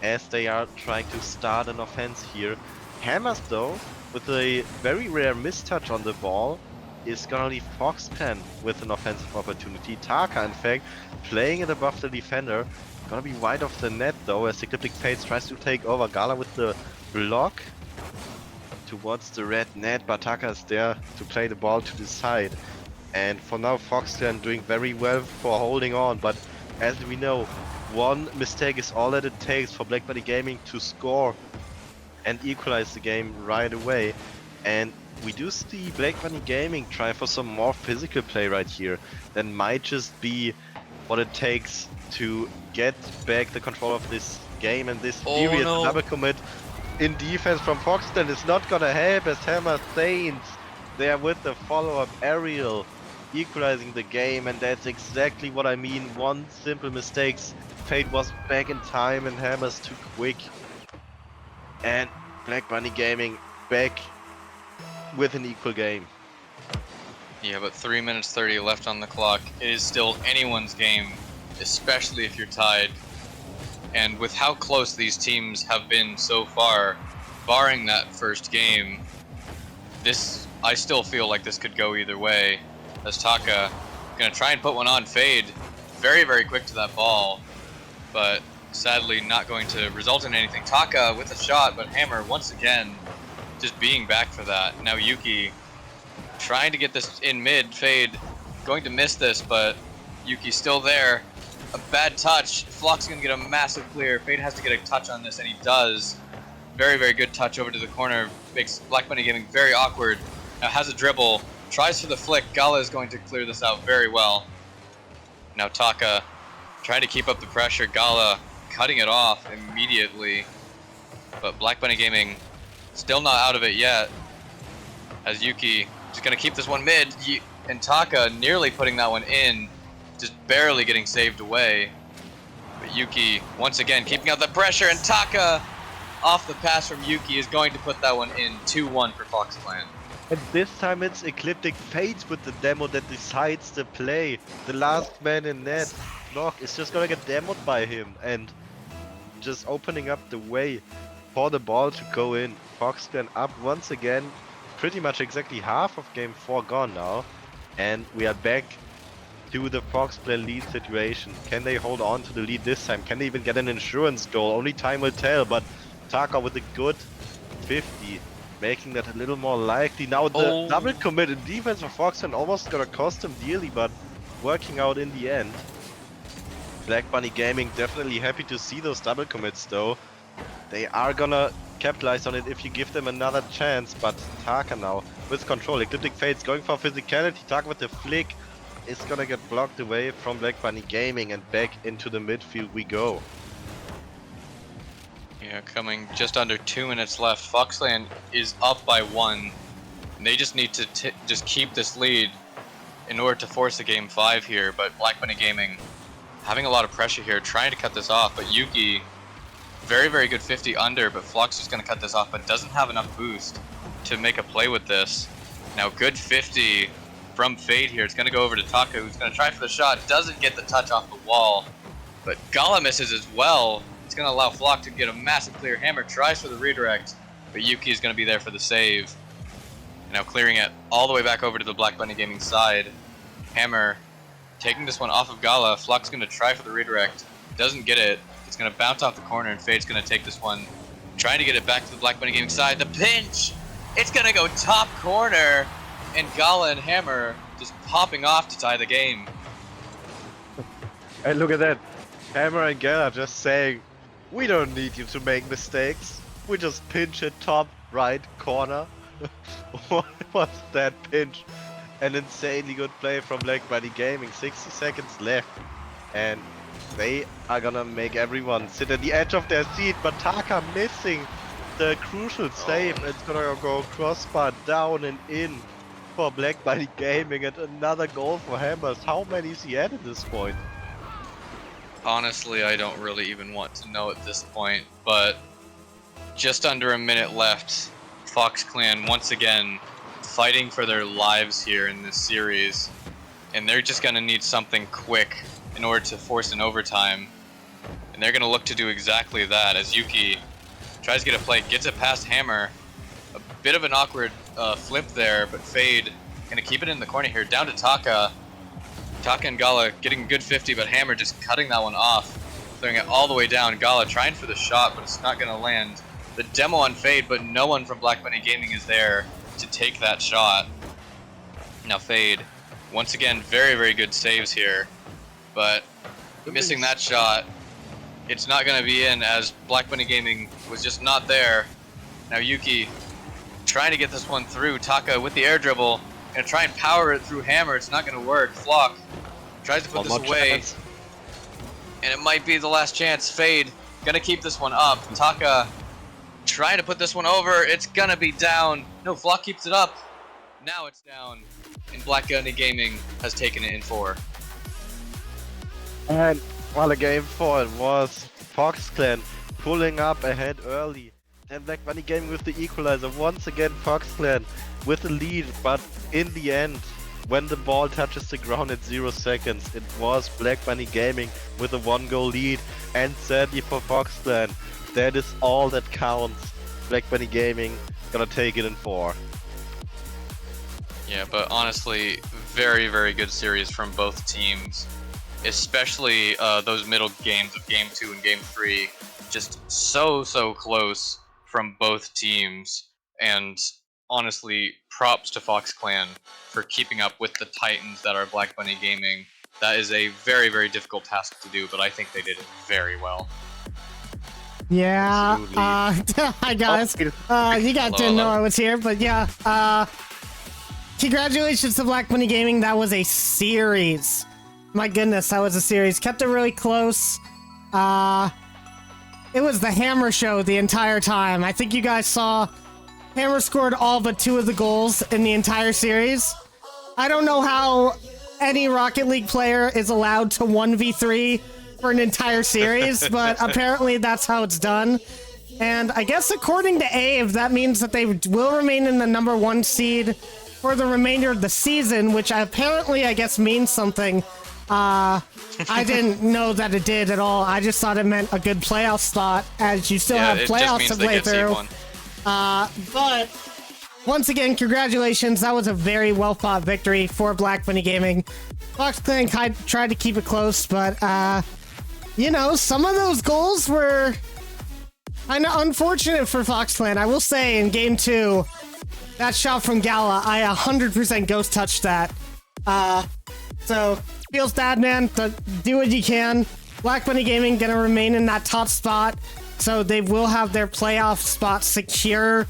as they are trying to start an offense here. Hammers though, with a very rare mistouch on the ball, is gonna leave Foxten with an offensive opportunity. Taka, in fact, playing it above the defender. Gonna be wide of the net though, as Ecliptic Fates tries to take over. Gala with the block towards the red net, but Taka is there to play the ball to the side. And for now, Foxten doing very well for holding on, but as we know, one mistake is all that it takes for Black Bunny Gaming to score and equalize the game right away. And we do see Black Bunny Gaming try for some more physical play right here. That might just be what it takes to get back the control of this game, and this serious double commit in defense from Foxten is not gonna help, as Hammer Saints there with the follow-up aerial equalizing the game. And that's exactly what I mean. One simple mistake, Fate was back in time and Hammer's too quick. And Black Bunny Gaming back with an equal game.
Yeah, but 3 minutes 30 left on the clock. It is still anyone's game, especially if you're tied. And with how close these teams have been so far, barring that first game, I still feel like this could go either way. As Taka gonna try and put one on Fade, very, very quick to that ball, but sadly not going to result in anything. Taka with a shot, but Hammer once again just being back for that. Now Yuki trying to get this in mid. Fade going to miss this, but Yuki's still there. A bad touch. Flock's gonna get a massive clear. Fade has to get a touch on this, and he does. Very, very good touch over to the corner. Makes Black Bunny Gaming very awkward. Now has a dribble. Tries for the flick. Gala is going to clear this out very well. Now Taka trying to keep up the pressure. Gala cutting it off immediately. But Black Bunny Gaming still not out of it yet. As Yuki just going to keep this one mid. And Taka nearly putting that one in. Just barely getting saved away. But Yuki once again keeping out the pressure. And Taka off the pass from Yuki is going to put that one in. 2-1 for Fox Clan.
And this time it's Ecliptic Fates with the demo that decides the play. The last man in net, Flock, is just gonna get demoed by him and just opening up the way for the ball to go in. Fox Clan up once again, pretty much exactly half of game 4 gone now. And we are back to the Fox Clan lead situation. Can they hold on to the lead this time? Can they even get an insurance goal? Only time will tell, but Taka with a good 50. Making that a little more likely. Now the double commit in defense for Foxten almost gonna cost him dearly, but working out in the end. Black Bunny Gaming definitely happy to see those double commits though. They are gonna capitalize on it if you give them another chance, but Taka now with control. Ecliptic Fates going for physicality. Taka with the flick is gonna get blocked away from Black Bunny Gaming, and back into the midfield we go.
Yeah, coming just under 2 minutes left. Foxland is up by 1. And they just need to just keep this lead in order to force a game 5 here. But Black Bunny Gaming having a lot of pressure here, trying to cut this off. But Yuki, very, very good 50 under, but Flock's just going to cut this off, but doesn't have enough boost to make a play with this. Now, good 50 from Fade here. It's going to go over to Taka, who's going to try for the shot. Doesn't get the touch off the wall, but Gala misses as well. It's going to allow Flock to get a massive clear. Hammer tries for the redirect, but Yuki is going to be there for the save. Now clearing it all the way back over to the Black Bunny Gaming side. Hammer taking this one off of Gala. Flock's going to try for the redirect. Doesn't get it. It's going to bounce off the corner, and Fade's going to take this one. Trying to get it back to the Black Bunny Gaming side. The pinch! It's going to go top corner, and Gala and Hammer just popping off to tie the game.
Hey, look at that. Hammer and Gala just saying, we don't need you to make mistakes. We just pinch it top right corner. What was that pinch? An insanely good play from Black Bunny Gaming. 60 seconds left. And they are gonna make everyone sit at the edge of their seat. But Taka missing the crucial save. It's gonna go crossbar down and in for Black Bunny Gaming. And another goal for Hammers. How many is he at this point?
Honestly, I don't really even want to know at this point, but just under a minute left. Fox Clan once again fighting for their lives here in this series, and they're just gonna need something quick in order to force an overtime, and they're gonna look to do exactly that as Yuki tries to get a play, gets it past Hammer. A bit of an awkward flip there, but Fade gonna keep it in the corner here, down to Taka. Taka and Gala getting a good 50, but Hammer just cutting that one off, clearing it all the way down. Gala trying for the shot, but it's not gonna land. The demo on Fade, but no one from Black Bunny Gaming is there to take that shot. Now Fade, once again, very, very good saves here, but missing that shot, it's not going to be in as Black Bunny Gaming was just not there. Now Yuki trying to get this one through. Taka with the air dribble, gonna try and power it through Hammer. It's not going to work. Flock tries to put this away, and it might be the last chance. Fade gonna keep this one up. Taka trying to put this one over. It's gonna be down. No, Flock keeps it up. Now it's down, and Black Bunny Gaming has taken it in 4.
And while the game 4 it was Fox Clan pulling up ahead early. Then Black Bunny Gaming with the equalizer. Once again Fox Clan with the lead, but in the end, when the ball touches the ground at 0 seconds, it was Black Bunny Gaming with a 1-goal lead. And sadly for Fox Clan, that is all that counts. Black Bunny Gaming gonna take it in 4.
Yeah, but honestly, very, very good series from both teams. Especially those middle games of Game 2 and Game 3. Just so close from both teams. And honestly, props to Fox Clan for keeping up with the Titans that are Black Bunny Gaming. That is a very, very difficult task to do, but I think they did it very well.
Yeah, hi guys. You guys didn't know I was here, but yeah, congratulations to Black Bunny Gaming. That was a series. My goodness, that was a series. Kept it really close. It was the Hammer show the entire time. I think you guys saw Hammer scored all but 2 of the goals in the entire series. I don't know how any Rocket League player is allowed to 1v3 for an entire series, but apparently that's how it's done. And I guess according to AVE, that means that they will remain in the #1 seed for the remainder of the season, which apparently I guess means something. I didn't know that it did at all. I just thought it meant a good playoff spot, as you still have playoffs to play through. But once again, congratulations. That was a very well-fought victory for Black Bunny Gaming. Fox Clan tried to keep it close, but you know, some of those goals were kind of unfortunate for Fox Clan. I will say, in Game 2, that shot from Gala, I 100% ghost touched that. So, feels bad, man, but do what you can. Black Bunny Gaming gonna remain in that top spot, so they will have their playoff spot secure,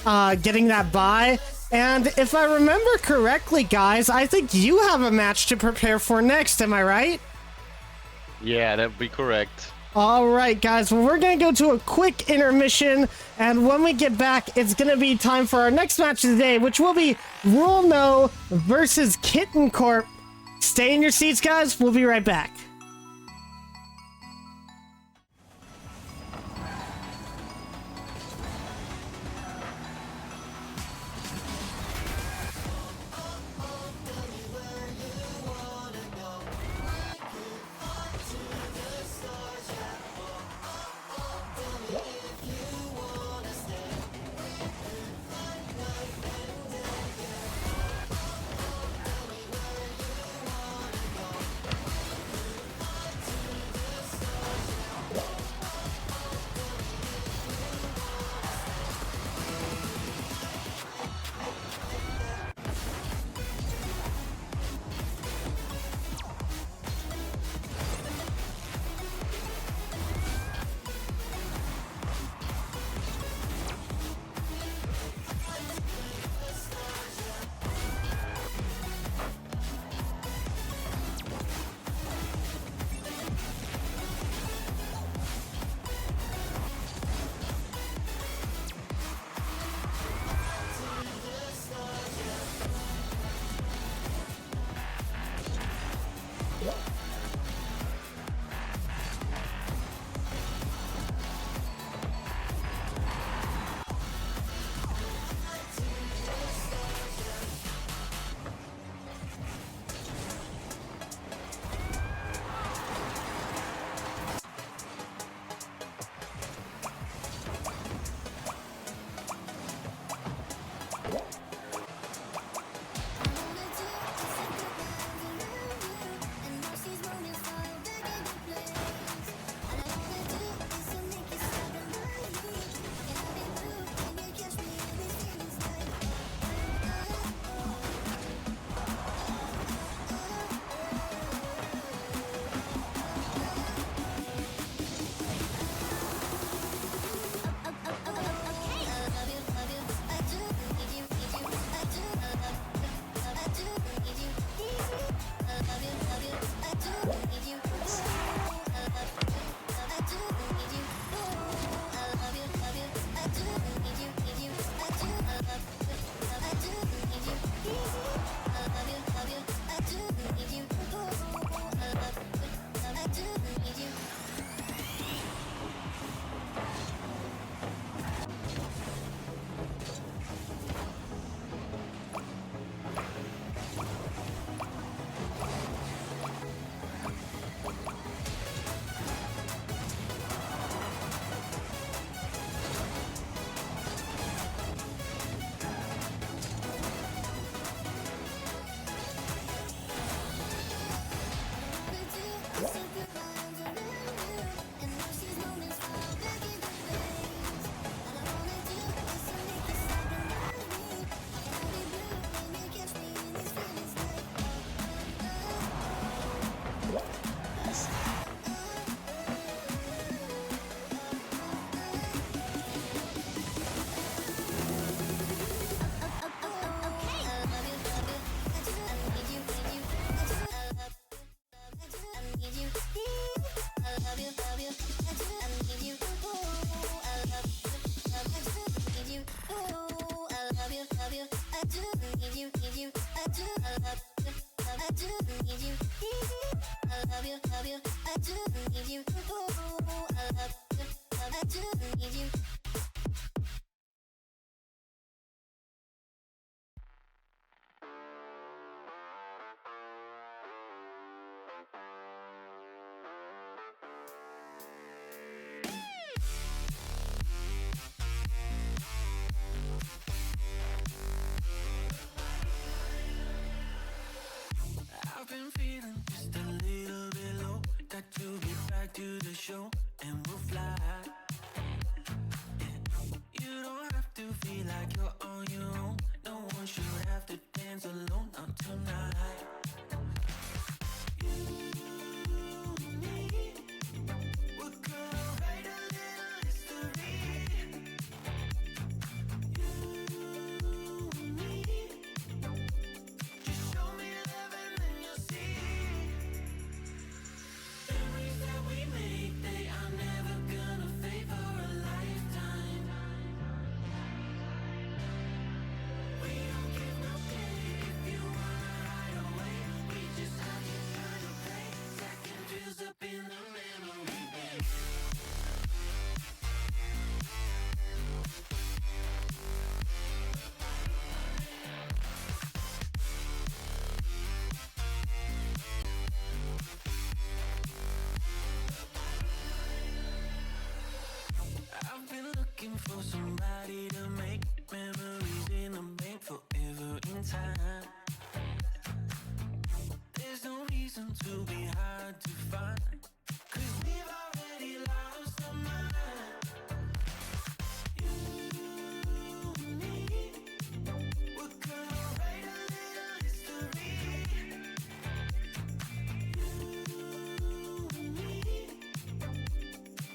getting that bye. And if I remember correctly, guys, I think you have a match to prepare for next, am I right?
Yeah, that would be correct.
All right, guys. Well, we're going to go to a quick intermission, and when we get back, it's going to be time for our next match of the day, which will be Rule No versus Kitten Corp. Stay in your seats, guys. We'll be right back.
need you. I love you, I do need you. Ooh, I love you, I do need you. I've been feeling just a little bit low. Got to get back to the show and we'll fly. Yeah. You don't have to feel like you're on your own. No one should have to dance alone, not tonight. You and me, we're gonna write a little history. You and me, just show me love and then you'll see. Memories that we make, they are never gonna fade for a lifetime. We don't give no shit if you wanna hide away. We just have you trying to play second feels up in the memory bank. I've been looking for somebody to make memories in the bank forever in time. There's no reason to be hard to find, 'cause we've already lost our mind. You and me, we're gonna write a little history. You and me,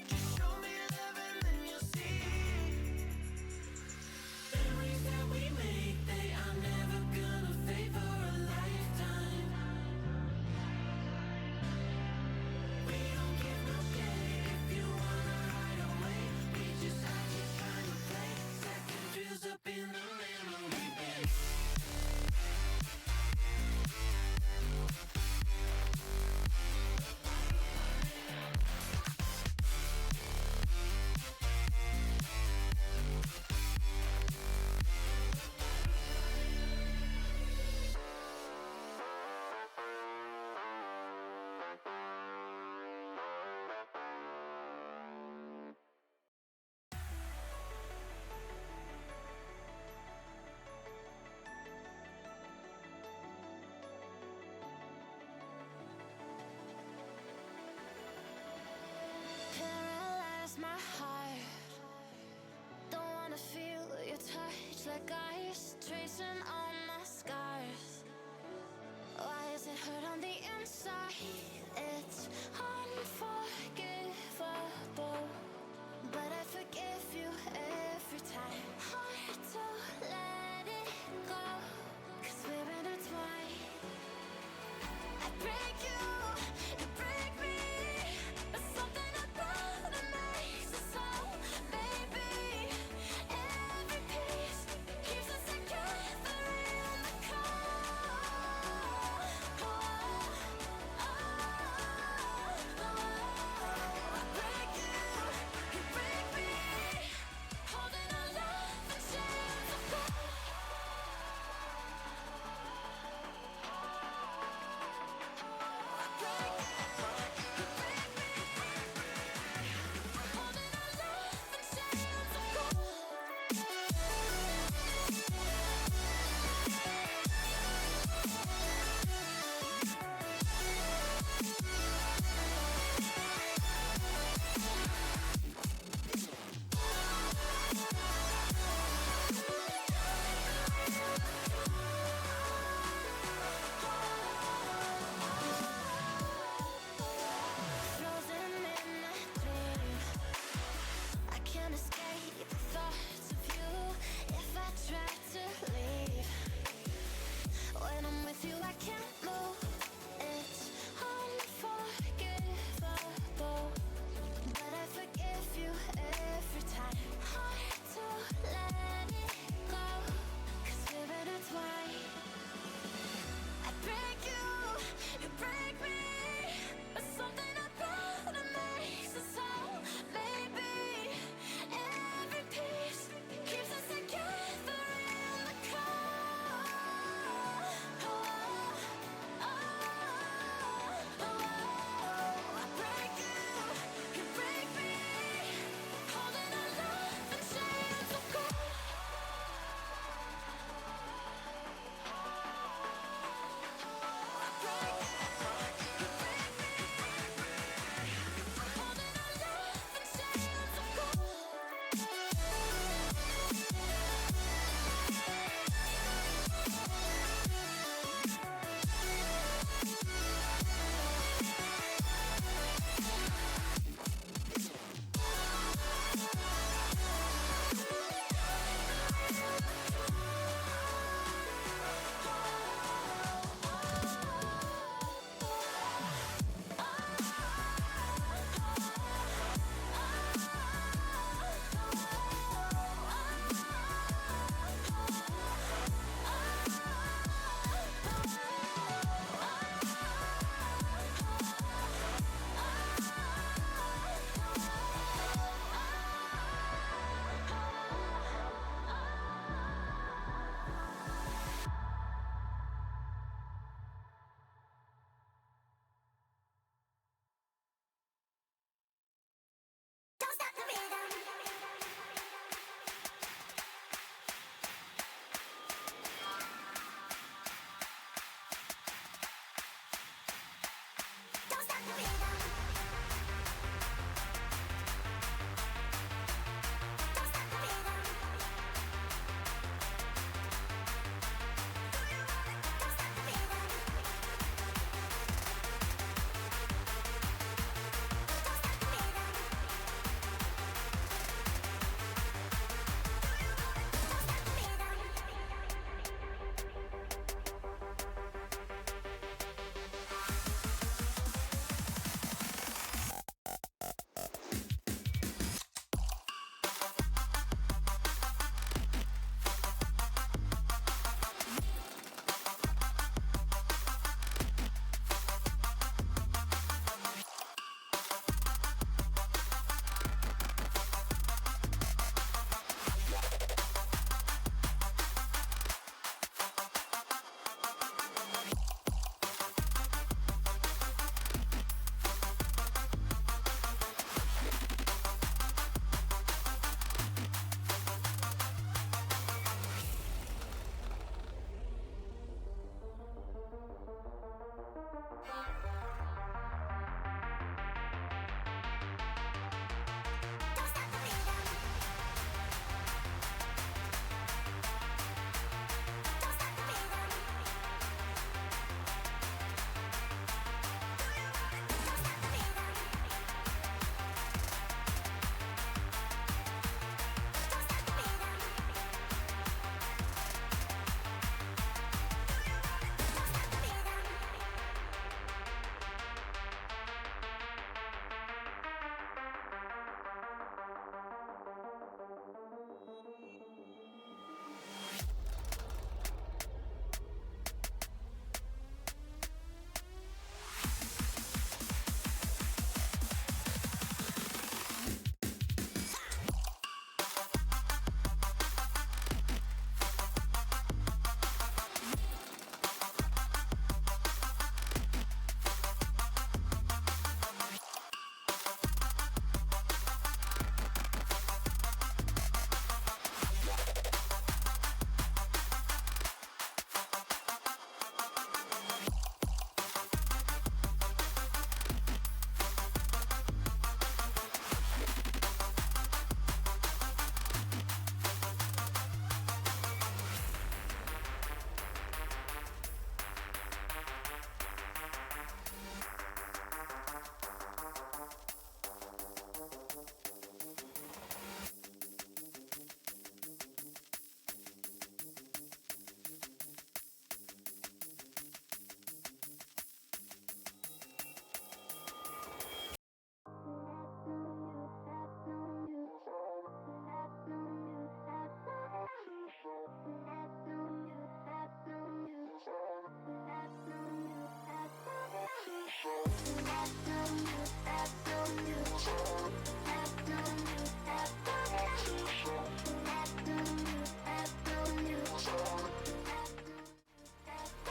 just show me love and then you'll see. Memories that we make, they are never gonna fade for a lifetime. We don't give no shit if you wanna hide away. We just have you trying to play second feels up in the memory bank.
Paralyze my heart. Don't wanna feel your touch like ice, tracing all my scars. Why is it hurt on the inside? It's unforgivable, but I forgive you every time. Hard to let it go, 'cause we're intertwined. I break you, you break me, but something about it makes us so, baby. Every piece keeps us together in the core. I break you, you break me, holding our love in chains of gold.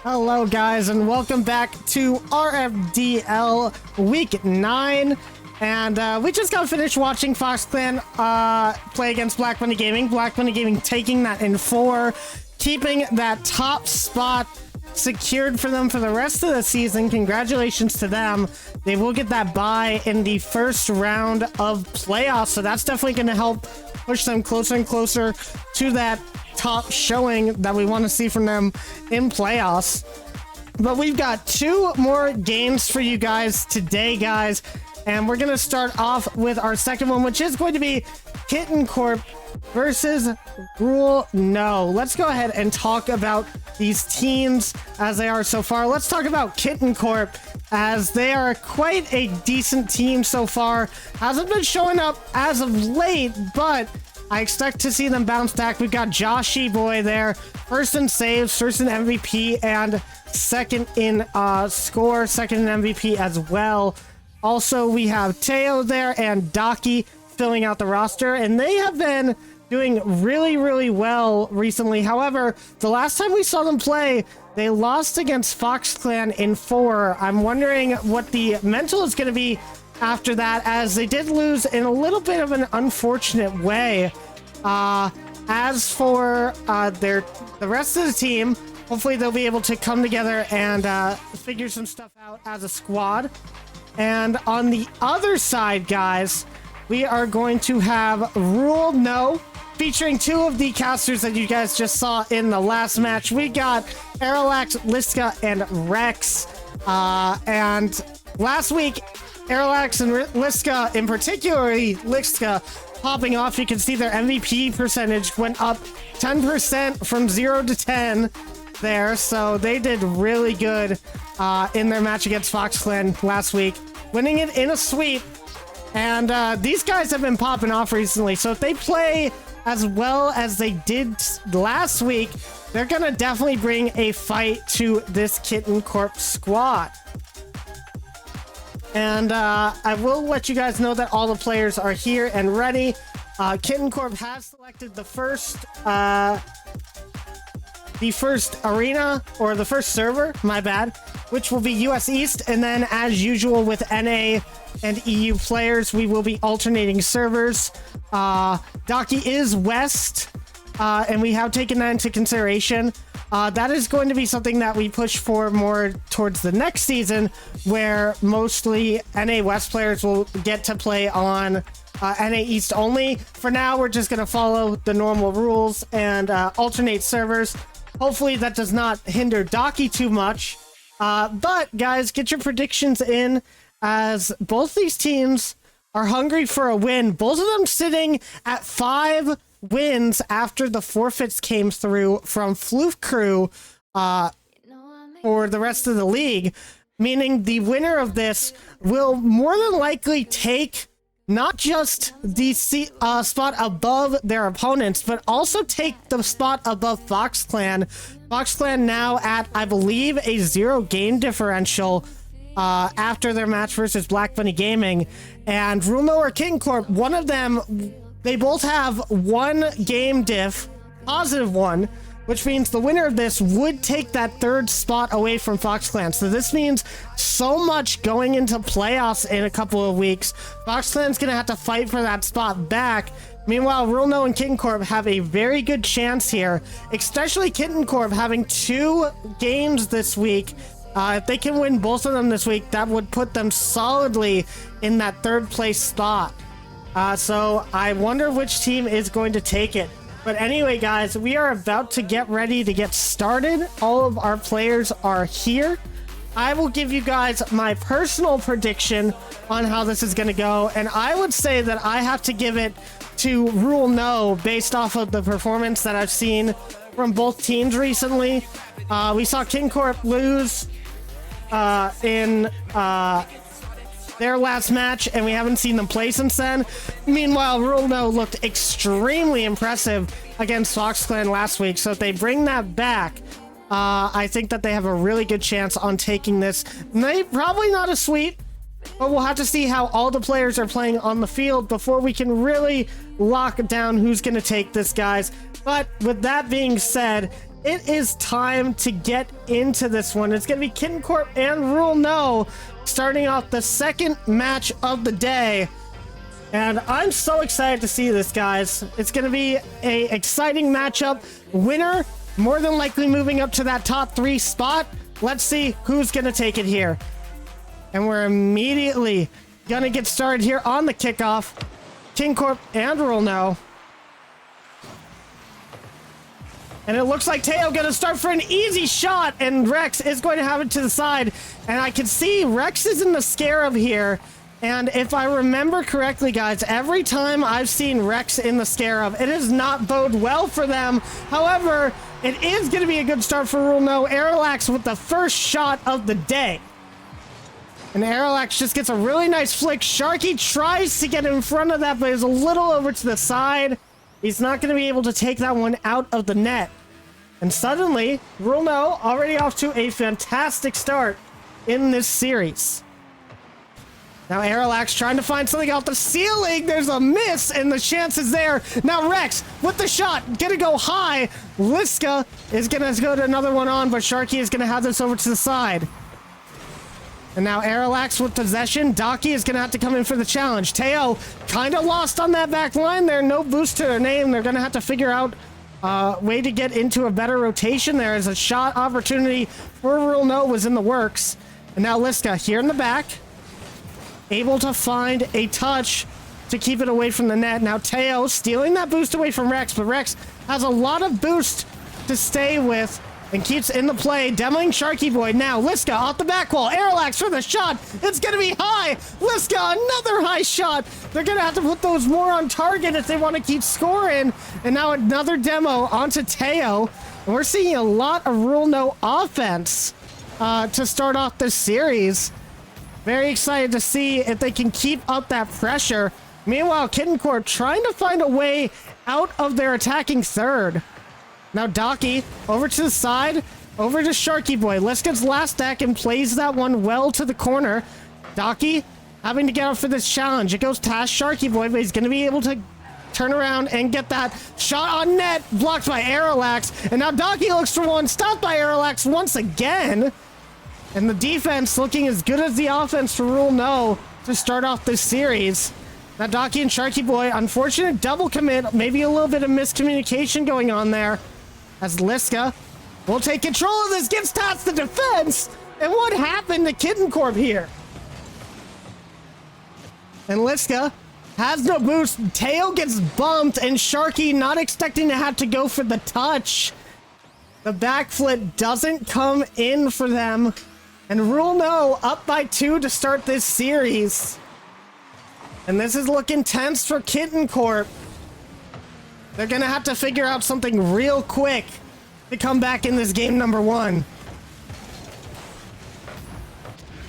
Hello guys, and welcome back to RFDL Week 9. And we just got finished watching Fox Clan play against Black Bunny Gaming. Black Bunny Gaming taking that in 4, keeping that top spot secured for them for the rest of the season. Congratulations to them. They will get that bye in the first round of playoffs, so that's definitely going to help push them closer and closer to that top showing that we want to see from them in playoffs. But we've got 2 more games for you guys today, guys, and we're going to start off with our second one, which is going to be Kitten Corp versus Rule No. Let's go ahead and talk about these teams as they are so far. Let's talk about Kitten Corp, as they are quite a decent team so far. Hasn't been showing up as of late, but I expect to see them bounce back. We've got Joshy Boy there, first in saves, first in MVP, and second in score, second in MVP as well. Also, we have Teo there and Daki filling out the roster, and they have been doing really, really well recently. However, the last time we saw them play, they lost against Fox Clan in 4. I'm wondering what the mental is going to be after that, as they did lose in a little bit of an unfortunate way. As for the rest of the team, hopefully they'll be able to come together and figure some stuff out as a squad. And on the other side, guys, we are going to have Rule No, featuring 2 of the casters that you guys just saw in the last match. We got Arilax, Liska, and Rex. And last week, Arilax and Liska, in particular, Liska, popping off. You can see their MVP percentage went up 10% from 0 to 10 there. So they did really good in their match against Fox Clan last week, winning it in a sweep. And these guys have been popping off recently. So if they play as well as they did last week, they're going to definitely bring a fight to this Kitten Corp squad. And I will let you guys know that all the players are here and ready. Kitten Corp has selected the first arena, or the first server, my bad, which will be US East. And then, as usual with NA and EU players, we will be alternating servers. Daki is West, and we have taken that into consideration. That is going to be something that we push for more towards the next season, where mostly NA West players will get to play on NA East only. For now, we're just going to follow the normal rules and alternate servers. Hopefully that does not hinder Daki too much. But guys, get your predictions in, as both these teams are hungry for a win. Both of them sitting at 5 wins after the forfeits came through from Floof Crew for the rest of the league, meaning the winner of this will more than likely take not just the spot above their opponents, but also take the spot above Fox Clan. Fox Clan now at, I believe, a 0 game differential after their match versus Black Bunny Gaming. And Rumo or King Corp, one of them, they both have 1 game diff, positive 1, which means the winner of this would take that 3rd spot away from Fox Clan. So this means so much going into playoffs in a couple of weeks. Fox Clan's going to have to fight for that spot back. Meanwhile, Rulno and Kitten Corp have a very good chance here, especially Kitten Corp having 2 games this week. If they can win both of them this week, that would put them solidly in that 3rd place spot. So I wonder which team is going to take it. But anyway, guys, we are about to get ready to get started. All of our players are here. I will give you guys my personal prediction on how this is going to go. And I would say that I have to give it to Rule No based off of the performance that I've seen from both teams recently. We saw King Corp lose in their last match, and we haven't seen them play since then. Meanwhile, Rule No looked extremely impressive against Fox Clan last week, so if they bring that back, I think that they have a really good chance on taking this. Probably not a sweep, but we'll have to see how all the players are playing on the field before we can really lock down who's going to take this, guys. But with that being said, it is time to get into this one. It's going to be Kitten Corp and Rule No starting off the second match of the day. And I'm so excited to see this, guys. It's going to be a exciting matchup. Winner more than likely moving up to that top 3 spot. Let's see who's going to take it here. And we're immediately going to get started here on the kickoff. Kitten Corp and Rule No. And it looks like Teo going to start for an easy shot, and Rex is going to have it to the side. And I can see Rex is in the scarab here. And if I remember correctly, guys, every time I've seen Rex in the scarab, it does not bode well for them. However, it is going to be a good start for Rule No. Aerolax with the first shot of the day. And Aerolax just gets a really nice flick. Sharky tries to get in front of that, but is a little over to the side. He's not going to be able to take that one out of the net. And suddenly, Rule No already off to a fantastic start in this series. Now Aerolax trying to find something out the ceiling. There's a miss, and the chance is there. Now Rex with the shot, gonna go high. Liska is gonna go to another one on, but Sharky is gonna have this over to the side. And now Aerolax with possession. Daki is gonna have to come in for the challenge. Teo kind of lost on that back line there. No boost to their name. They're gonna have to figure out a way to get into a better rotation there, as a shot opportunity for Rule No was in the works. And now Liska here in the back, able to find a touch to keep it away from the net. Now Teo stealing that boost away from Rex, but Rex has a lot of boost to stay with and keeps in the play, demoing Sharky Boy. Now Liska off the back wall. Aerolax for the shot. It's going to be high. Liska, another high shot. They're going to have to put those more on target if they want to keep scoring. And now another demo onto Teo. And we're seeing a lot of Rule No offense to start off this series. Very excited to see if they can keep up that pressure. Meanwhile, Kitten Corp trying to find a way out of their attacking third. Now Daki over to the side, over to Sharky Boy. Liska's last deck and plays that one well to the corner. Daki having to get out for this challenge. It goes past Sharky Boy, but he's going to be able to turn around and get that shot on net, blocked by Aerolax. And now Daki looks for one, stopped by Aerolax once again. And the defense looking as good as the offense for Rule No to start off this series. Now Daki and Sharky Boy, unfortunate double commit, maybe a little bit of miscommunication going on there. As Liska will take control of this, gets past the defense. And what happened to Kitten Corp here? And Liska has no boost. Teo gets bumped, and Sharky not expecting to have to go for the touch. The backflip doesn't come in for them. And Rule No up by 2 to start this series. And this is looking tense for Kitten Corp. They're going to have to figure out something real quick to come back in this game number 1.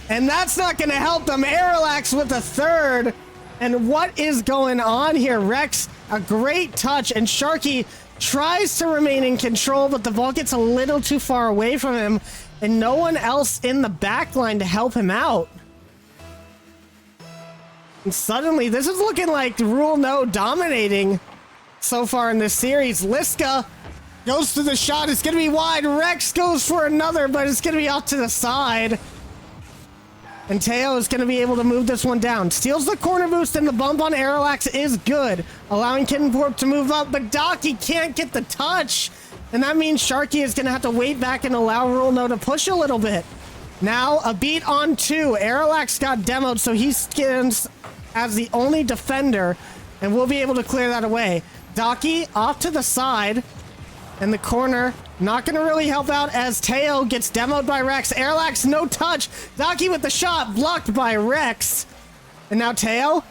And that's not going to help them. Aerolax with a third. And what is going on here? Rex, a great touch. And Sharky tries to remain in control, but the ball gets a little too far away from him. And no one else in the back line to help him out. And suddenly, this is looking like Rule No dominating so far in this series. Liska goes to the shot. It's going to be wide. Rex goes for another, but it's going to be off to the side. And Teo is going to be able to move this one down. Steals the corner boost, and the bump on Aerolax is good, allowing Kitten Corp to move up, but Daki can't get the touch. And that means Sharky is going to have to wait back and allow Rule No to push a little bit. Now, a beat on 2. Aerolax got demoed, so he skins as the only defender, and we'll be able to clear that away. Daki off to the side, and the corner not going to really help out as Teo gets demoed by Rex. Aerolax, no touch. Daki with the shot, blocked by Rex. And now Teo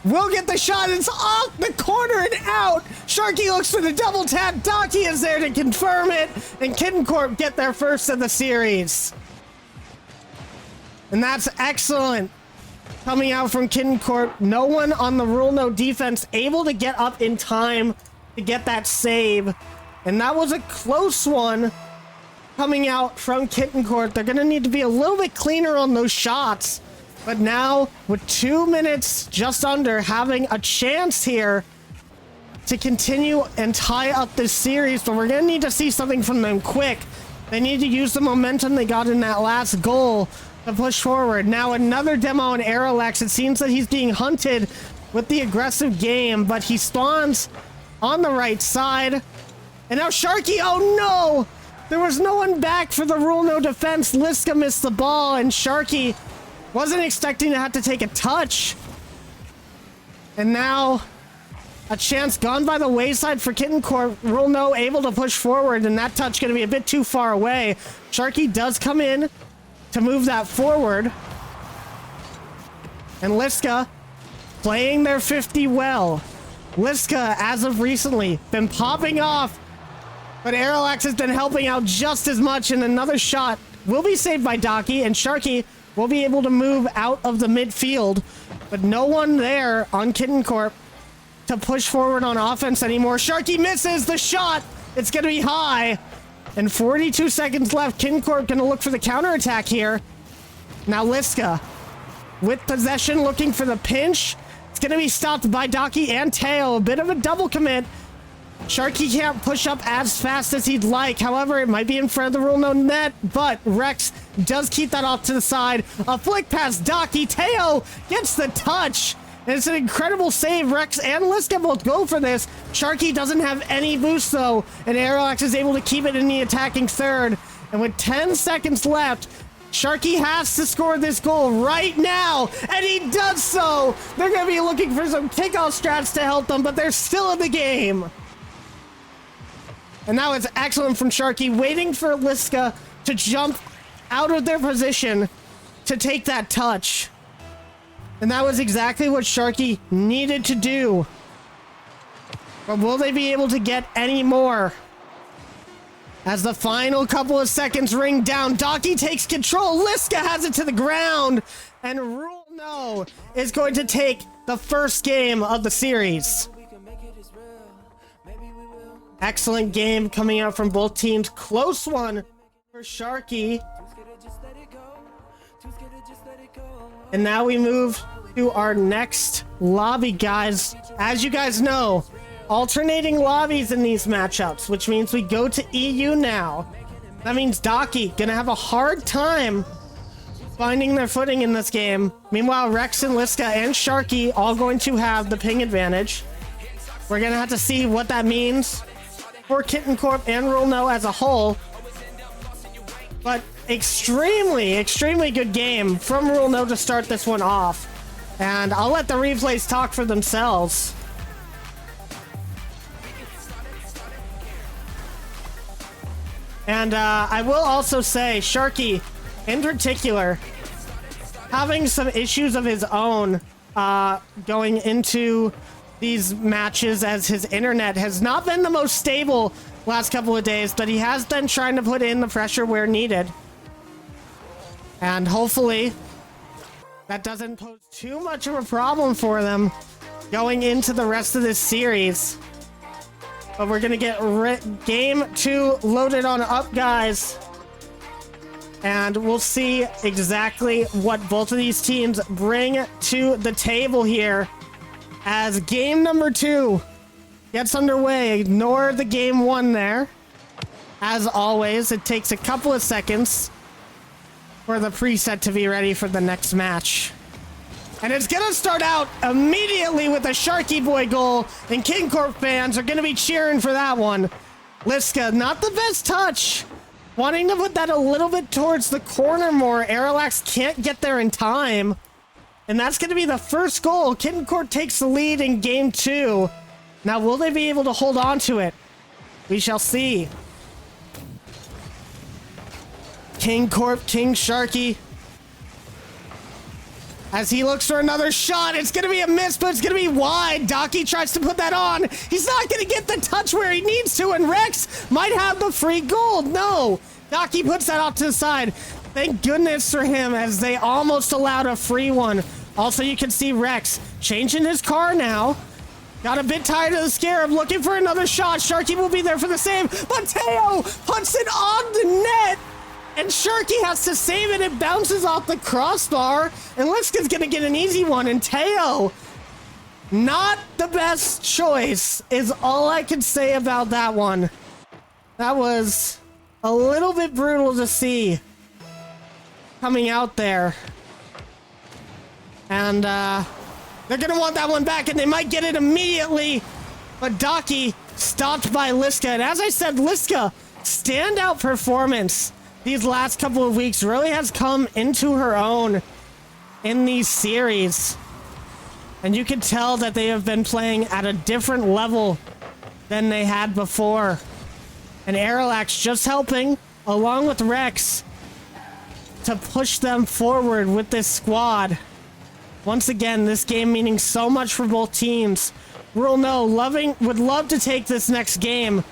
will get the shot. It's off the corner and out. Sharky looks for the double tap. Daki is there to confirm it. And Kitten Corp get their first of the series. And that's excellent. Coming out from Kitten Corp. No one on the Rule No defense able to get up in time to get that save. And that was a close one. coming out from Kitten Court. They're going to need to be a little bit cleaner on those shots. But now, with 2 minutes just under, having a chance here to continue and tie up this series, but we're going to need to see something from them quick. They need to use the momentum they got in that last goal to push forward. Now another demo on Aerolex. It seems that he's being hunted with the aggressive game, but he spawns on the right side. And now Sharky, oh no! There was no one back for the rule no defense. Liska missed the ball, and Sharky wasn't expecting to have to take a touch. And now a chance gone by the wayside for Kitten Corp. Rule no able to push forward, and that touch going to be a bit too far away. Sharky does come in to move that forward. And Liska playing their 50 well. Liska, as of recently, been popping off, but Aerolex has been helping out just as much, and another shot will be saved by Daki, and Sharky will be able to move out of the midfield, but no one there on Kitten Corp to push forward on offense anymore. Sharky misses the shot. It's going to be high. And 42 seconds left. Kitten Corp going to look for the counterattack here. Now Liska with possession looking for the pinch. It's going to be stopped by Daki and Teo. A bit of a double commit. Sharky can't push up as fast as he'd like. However, it might be in front of the rule no net, but Rex does keep that off to the side. A flick past Daki. Teo gets the touch. And it's an incredible save. Rex and Liska both go for this. Sharky doesn't have any boost though, and Aerolex is able to keep it in the attacking third. And with 10 seconds left, Sharky has to score this goal right now, and he does so. They're going to be looking for some kickoff strats to help them, but they're still in the game. And now it's excellent from Sharky, waiting for Liska to jump out of their position to take that touch. And that was exactly what Sharky needed to do. But will they be able to get any more? As the final couple of seconds ring down, Daki takes control. Liska has it to the ground. And Rule No is going to take the first game of the series. Excellent game coming out from both teams. Close one for Sharky. And now we move to our next lobby, guys. As you guys know, alternating lobbies in these matchups, which means we go to EU now. That means Daki gonna have a hard time finding their footing in this game. Meanwhile, Rex and Liska and Sharky all going to have the ping advantage. We're gonna have to see what that means for Kitten Corp and Rule No as a whole. But extremely good game from Rule No to start this one off. And I'll let the replays talk for themselves. And I will also say, Sharky, in particular, having some issues of his own going into these matches, as his internet has not been the most stable last couple of days, but he has been trying to put in the pressure where needed. And hopefully that doesn't pose too much of a problem for them going into the rest of this series. But we're going to get game 2 loaded on up, guys. And we'll see exactly what both of these teams bring to the table here as game number 2 gets underway. Ignore the game 1 there. As always, it takes a couple of seconds for the preset to be ready for the next match. And it's gonna start out immediately with a Sharky Boy goal, and King Corp fans are gonna be cheering for that one. Liska, not the best touch. Wanting to put that a little bit towards the corner more. Aerolex can't get there in time. And that's gonna be the first goal. Kitten Corp takes the lead in game 2. Now, will they be able to hold on to it? We shall see. King Corp, King Sharky. As he looks for another shot, it's going to be a miss, but it's going to be wide. Daki tries to put that on. He's not going to get the touch where he needs to, and Rex might have the free goal. No, Daki puts that off to the side. Thank goodness for him, as they almost allowed a free one. Also, you can see Rex changing his car now. Got a bit tired of the scarab, looking for another shot. Sharky will be there for the save, but Teo puts it on the net, and Sharky has to save it. It bounces off the crossbar, and Liska's gonna get an easy one, and Teo, not the best choice, is all I can say about that one. That was a little bit brutal to see coming out there. And, they're gonna want that one back, and they might get it immediately. But Daki stopped by Liska. And as I said, Liska, standout performance these last couple of weeks, really has come into her own in these series. And you can tell that they have been playing at a different level than they had before. And Arilax just helping, along with Rex, to push them forward with this squad. Once again, this game meaning so much for both teams. Rule No would love to take this next game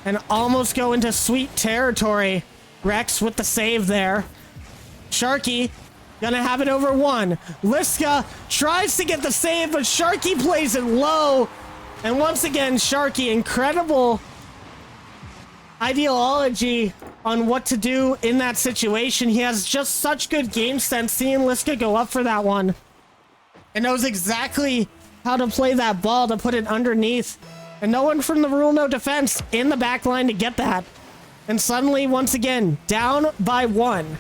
and almost go into sweet territory. Rex with the save there. Sharky gonna have it over one. Liska tries to get the save, but Sharky plays it low. And once again, Sharky, incredible ideology on what to do in that situation. He has just such good game sense, seeing Liska go up for that one. And knows exactly how to play that ball to put it underneath. And no one from the Rule No defense in the back line to get that. And suddenly, once again, down by one.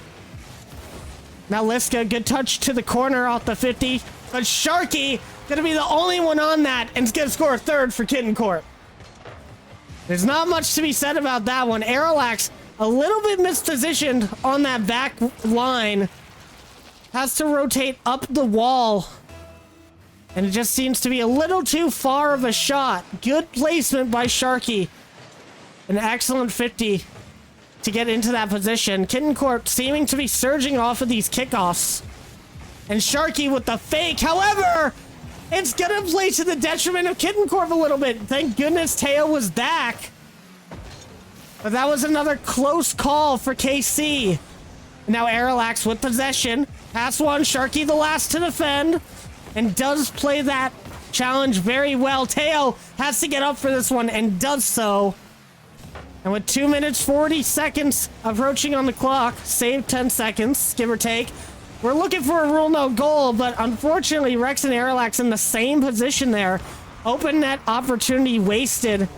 Now Liska, good touch to the corner off the 50. But Sharky gonna be the only one on that, and is gonna score a third for Kitten Corp. There's not much to be said about that one. Arilax, a little bit mispositioned on that back line. Has to rotate up the wall. And it just seems to be a little too far of a shot. Good placement by Sharky. An excellent 50 to get into that position. Kitten Corp seeming to be surging off of these kickoffs. And Sharky with the fake. However, it's gonna play to the detriment of Kitten Corp a little bit. Thank goodness Teo was back. But that was another close call for KC. Now Arilax with possession. Pass one, Sharky the last to defend. And does play that challenge very well. Teo has to get up for this one and does so. And with 2 minutes 40 seconds approaching on the clock, save 10 seconds, give or take. We're looking for a Rule No goal, but unfortunately Rex and Arilax in the same position there. Open net opportunity wasted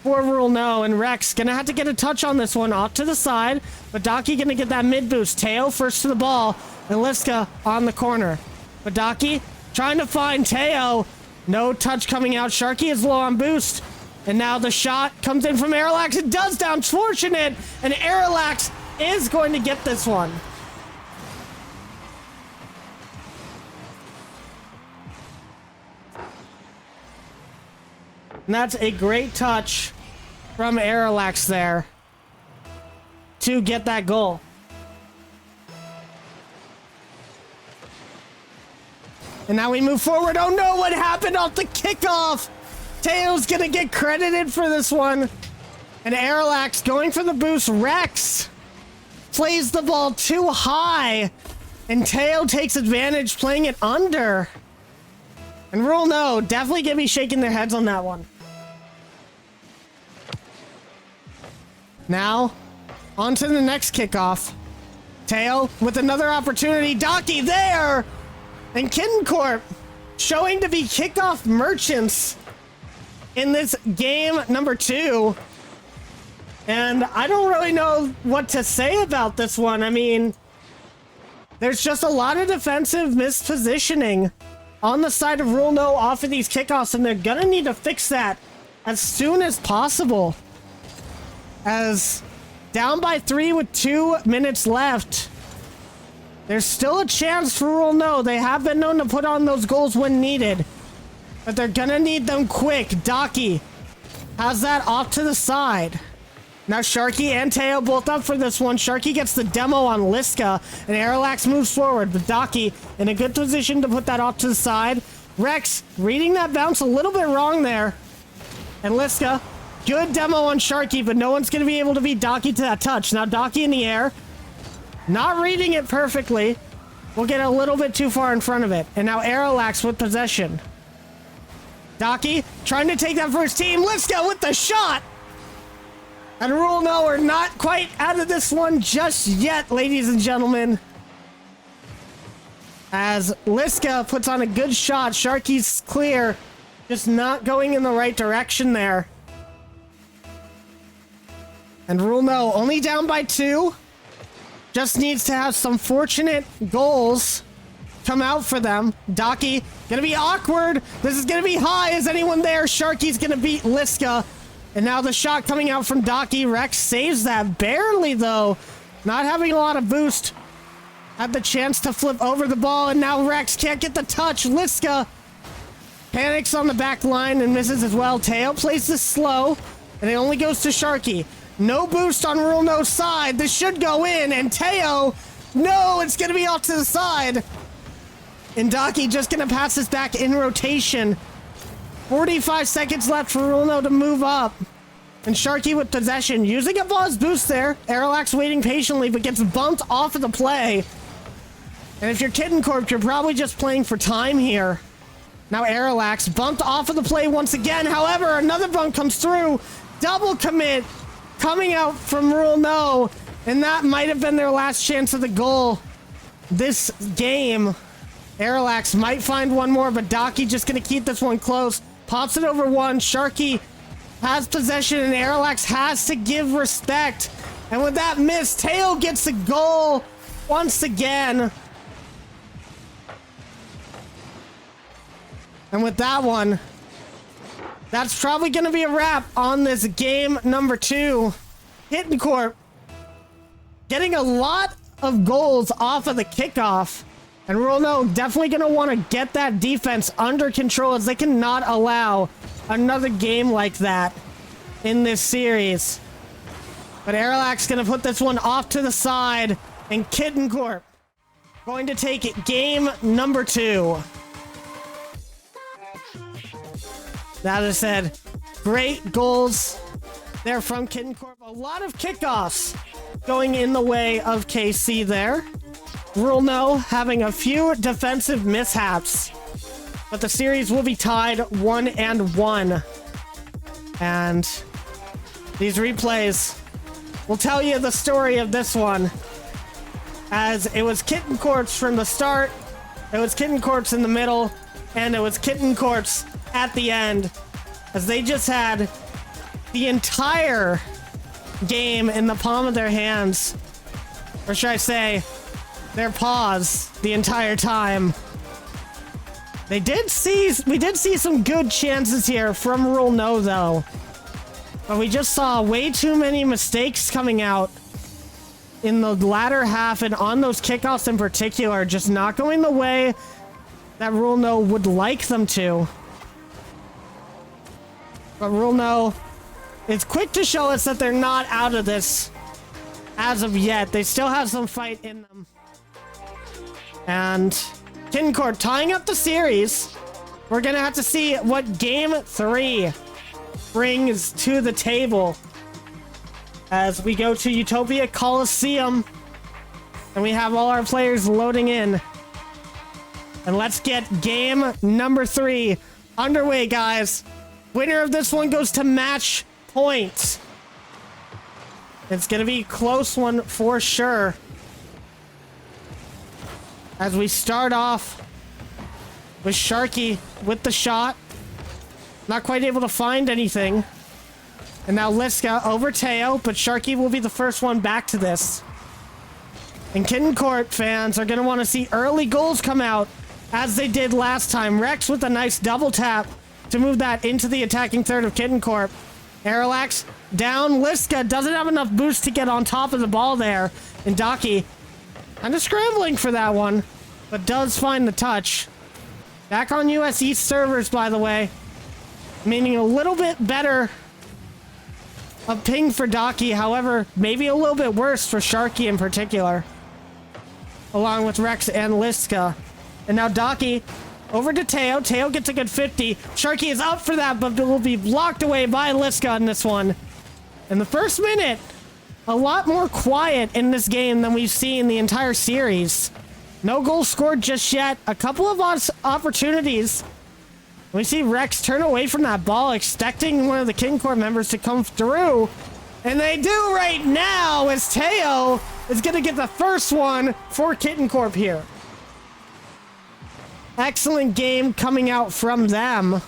for Rule No, and Rex gonna have to get a touch on this one off to the side, but Daki gonna get that mid boost. Teo first to the ball, and Liska on the corner. But Daki trying to find Teo. No touch coming out. Sharky is low on boost. And now the shot comes in from Arilax. It does down Fortunate, and Arilax is going to get this one. And that's a great touch from Arilax there to get that goal. And now we move forward. Oh no, what happened off the kickoff? Teo's gonna get credited for this one. And Arilax going for the boost. Rex plays the ball too high. And Teo takes advantage playing it under. And Rule No definitely gonna be shaking their heads on that one. Now, on to the next kickoff. Teo with another opportunity. Daki there! And Kitten Corp showing to be kickoff merchants in this game number 2. And I don't really know what to say about this one. I mean, there's just a lot of defensive mispositioning on the side of Rule No off of these kickoffs, and they're gonna need to fix that as soon as possible. As down by 3 with 2 minutes left, there's still a chance for Rule No. They have been known to put on those goals when needed, but they're gonna need them quick. Daki has that off to the side. Now Sharky and Teo both up for this one. Sharky gets the demo on Liska, and Arilax moves forward, but Daki in a good position to put that off to the side. Rex reading that bounce a little bit wrong there. And Liska, good demo on Sharky, but no one's going to be able to beat Daki to that touch. Now Daki in the air, not reading it perfectly. We'll get a little bit too far in front of it. And now Arilax with possession. Daki trying to take that first team. Liska with the shot. And Rule No are not quite out of this one just yet, ladies and gentlemen. As Liska puts on a good shot, Sharky's clear. Just not going in the right direction there. And Rule No only down by 2. Just needs to have some fortunate goals come out for them. Daki gonna be awkward. This is gonna be high. Is anyone there? Sharky's gonna beat Liska. And now the shot coming out from Daki. Rex saves that barely though. Not having a lot of boost. Had the chance to flip over the ball, and now Rex can't get the touch. Liska panics on the back line and misses as well. Teo plays this slow, and it only goes to Sharky. No boost on Rule No's side. This should go in, and Teo, no, it's going to be off to the side. And Daki just going to pass this back in rotation. 45 seconds left for Rule No to move up. And Sharky with possession, using up all his boost there. Aerolax waiting patiently, but gets bumped off of the play. And if you're Kitten Corp, you're probably just playing for time here. Now Aerolax bumped off of the play once again. However, another bump comes through. Double commit coming out from Rule No. And that might have been their last chance of the goal this game. Aerolax might find one more, but Daki just going to keep this one close. Pops it over one. Sharky has possession, and Aerolax has to give respect. And with that miss, Teo gets the goal once again. And with that one, that's probably going to be a wrap on this game number 2. Kitten Corp getting a lot of goals off of the kickoff. And Rule No definitely going to want to get that defense under control, as they cannot allow another game like that in this series. But Aerolax going to put this one off to the side, and Kitten Corp going to take it game number 2. That is said, great goals there from Kitten Corp. A lot of kickoffs going in the way of KC there. Rule No having a few defensive mishaps, but the series will be tied 1-1. And these replays will tell you the story of this one, as it was Kitten Corpse from the start, it was Kitten Corpse in the middle, and it was Kitten Corpse at the end, as they just had the entire game in the palm of their hands, or should I say their paws, the entire time. We did see some good chances here from Rule No though, but we just saw way too many mistakes coming out in the latter half, and on those kickoffs in particular, just not going the way that Rule No would like them to. But Rule No is quick to show us that they're not out of this as of yet. They still have some fight in them. And Kitten Corp tying up the series. We're going to have to see what Game 3 brings to the table as we go to Utopia Coliseum. And we have all our players loading in. And let's get game number 3 underway, guys. Winner of this one goes to match point. It's going to be a close one for sure. As we start off with Sharky with the shot. Not quite able to find anything. And now Liska over Teo, but Sharky will be the first one back to this. And Kitten Corp fans are going to want to see early goals come out, as they did last time. Rex with a nice double tap to move that into the attacking third of Kitten Corp. Aerolax down. Liska doesn't have enough boost to get on top of the ball there. And Daki kind of scrambling for that one, but does find the touch. Back on US East servers, by the way. Meaning a little bit better of ping for Daki, however, maybe a little bit worse for Sharky in particular. Along with Rex and Liska. And now Daki over to Teo. Teo gets a good 50. Sharky is up for that, but will be blocked away by Liska in this one. In the first minute, a lot more quiet in this game than we've seen the entire series. No goals scored just yet. A couple of opportunities We see Rex turn away from that ball, expecting one of the Kitten Corp members to come through. And they do right now, as Teo is going to get the first one for Kitten Corp here. Excellent game coming out from them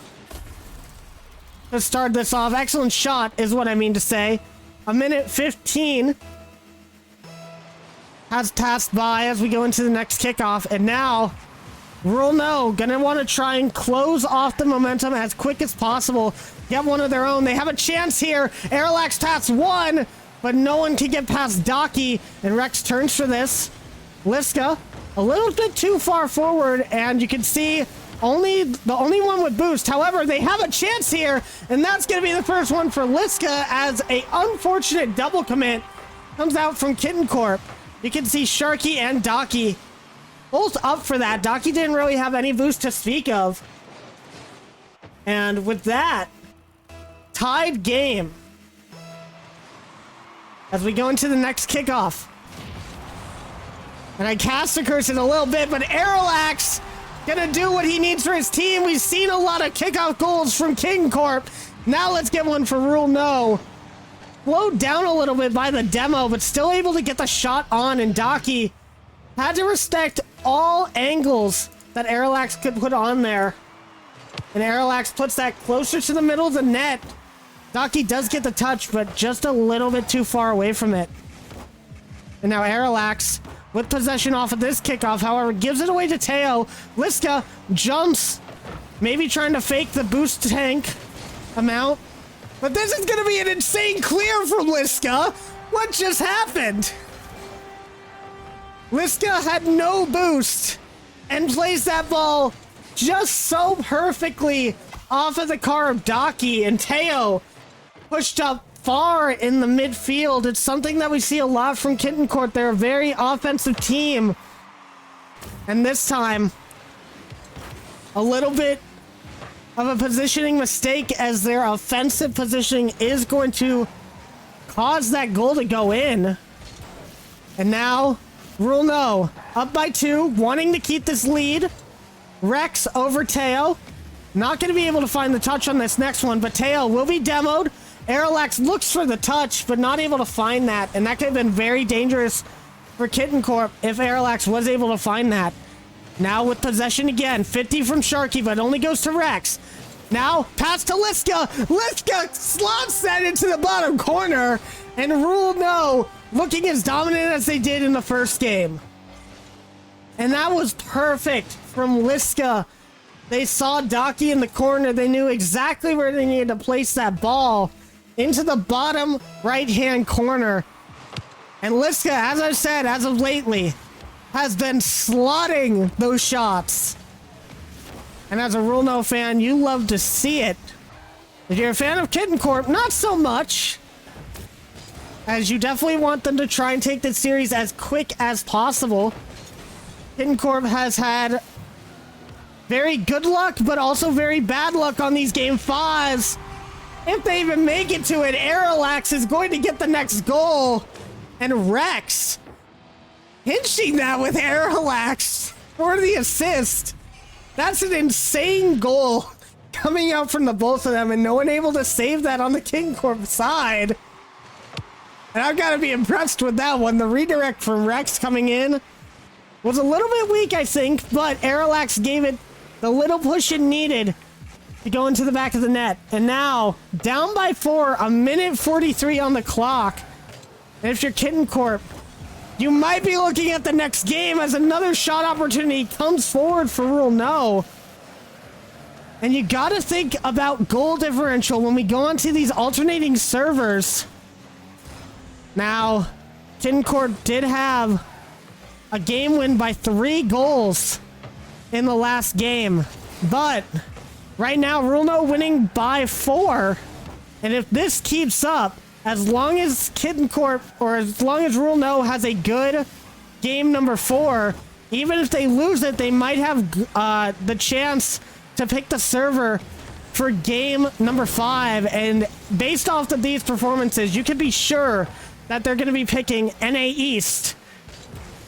to start this off. Excellent shot is what I mean to say. 1:15 has passed by as we go into the next kickoff. And now, Rule No gonna want to try and close off the momentum as quick as possible. Get one of their own. They have a chance here. Airlax taps one, but no one can get past Daki. And Rex turns for this. Liska, a little bit too far forward, and you can see the only one with boost. However, they have a chance here, and that's going to be the first one for Liska as a unfortunate double commit comes out from Kitten Corp. You can see Sharky and Daki both up for that. Daki didn't really have any boost to speak of. And with that, tied game as we go into the next kickoff. And I cast a curse in a little bit, but Aeroax gonna do what he needs for his team. We've seen a lot of kickoff goals from King Corp. Now let's get one for Rule No. Slowed down a little bit by the demo, but still able to get the shot on, and Daki had to respect all angles that Aeroax could put on there. And Aeroax puts that closer to the middle of the net. Daki does get the touch, but just a little bit too far away from it. And now Aeroax with possession off of this kickoff, however, gives it away to Teo. Liska jumps, maybe trying to fake the boost tank amount. But this is going to be an insane clear from Liska. What just happened? Liska had no boost and plays that ball just so perfectly off of the car of Daki, and Teo pushed up far in the midfield. It's something that we see a lot from Kitten Corp. They're a very offensive team. And this time, a little bit of a positioning mistake as their offensive positioning is going to cause that goal to go in. And now, Rule No, up by 2, wanting to keep this lead. Rex over Teo. Not going to be able to find the touch on this next one, but Teo will be demoed. Aeroax looks for the touch, but not able to find that, and that could have been very dangerous for Kitten Corp if Aeroax was able to find that. Now with possession again, 50 from Sharky, but only goes to Rex. Now, pass to Liska. Liska slots that into the bottom corner, and Rule No looking as dominant as they did in the first game. And that was perfect from Liska. They saw Daki in the corner. They knew exactly where they needed to place that ball. Into the bottom right-hand corner. And Liska, as I've said, as of lately, has been slotting those shots. And as a Rule No fan, you love to see it. If you're a fan of Kitten Corp, not so much. As you definitely want them to try and take this series as quick as possible. Kitten Corp has had very good luck, but also very bad luck on these Game 5s. If they even make it to it, Aeroax is going to get the next goal. And Rex hinching that with Aeroax for the assist. That's an insane goal coming out from the both of them, and no one able to save that on the King Corp side. And I've got to be impressed with that one. The redirect from Rex coming in was a little bit weak, I think, but Aeroax gave it the little push it needed to go into the back of the net. And now, down by 4, 1:43 on the clock. And if you're Kitten Corp, you might be looking at the next game as another shot opportunity comes forward for Rule No. And you gotta think about goal differential when we go onto these alternating servers. Now, Kitten Corp did have a game win by 3 goals in the last game. But right now, Rule No winning by 4. And if this keeps up, as long as Kitten Corp, or as long as Rule No has a good game number 4, even if they lose it, they might have the chance to pick the server for game number 5. And based off of these performances, you can be sure that they're going to be picking NA East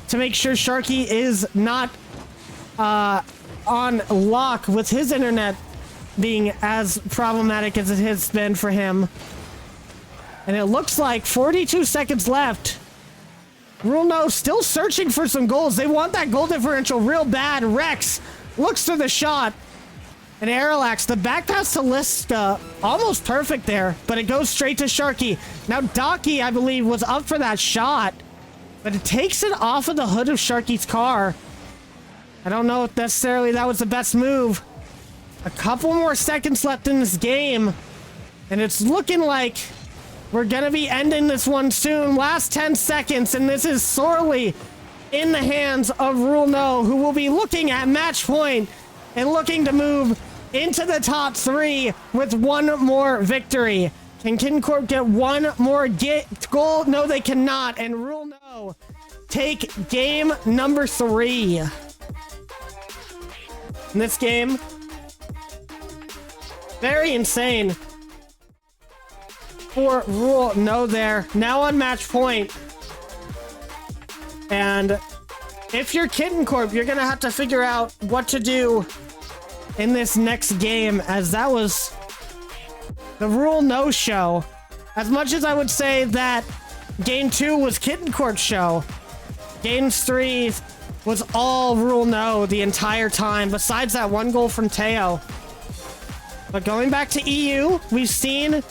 to make sure Sharky is not on lock with his internet being as problematic as it has been for him. And it looks like 42 seconds left. Rule No still searching for some goals. They want that goal differential real bad. Rex looks for the shot. And Arilax, the back pass to Liska, almost perfect there, but it goes straight to Sharky. Now Daki, I believe, was up for that shot, but it takes it off of the hood of Sharky's car. I don't know if necessarily that was the best move. A couple more seconds left in this game, and it's looking like we're gonna be ending this one soon. Last 10 seconds, and this is sorely in the hands of Rule No, who will be looking at match point and looking to move into the top 3 with one more victory. Can Kitten Corp get one more goal? No, they cannot. And Rule No take game number 3. In this game, very insane for Rule No there. Now on match point. And if you're Kitten Corp, you're going to have to figure out what to do in this next game, as that was the Rule No show. As much as I would say that game 2 was Kitten Corp's show, games 3 was all Rule No the entire time, besides that one goal from Teo. But going back to EU, we've seen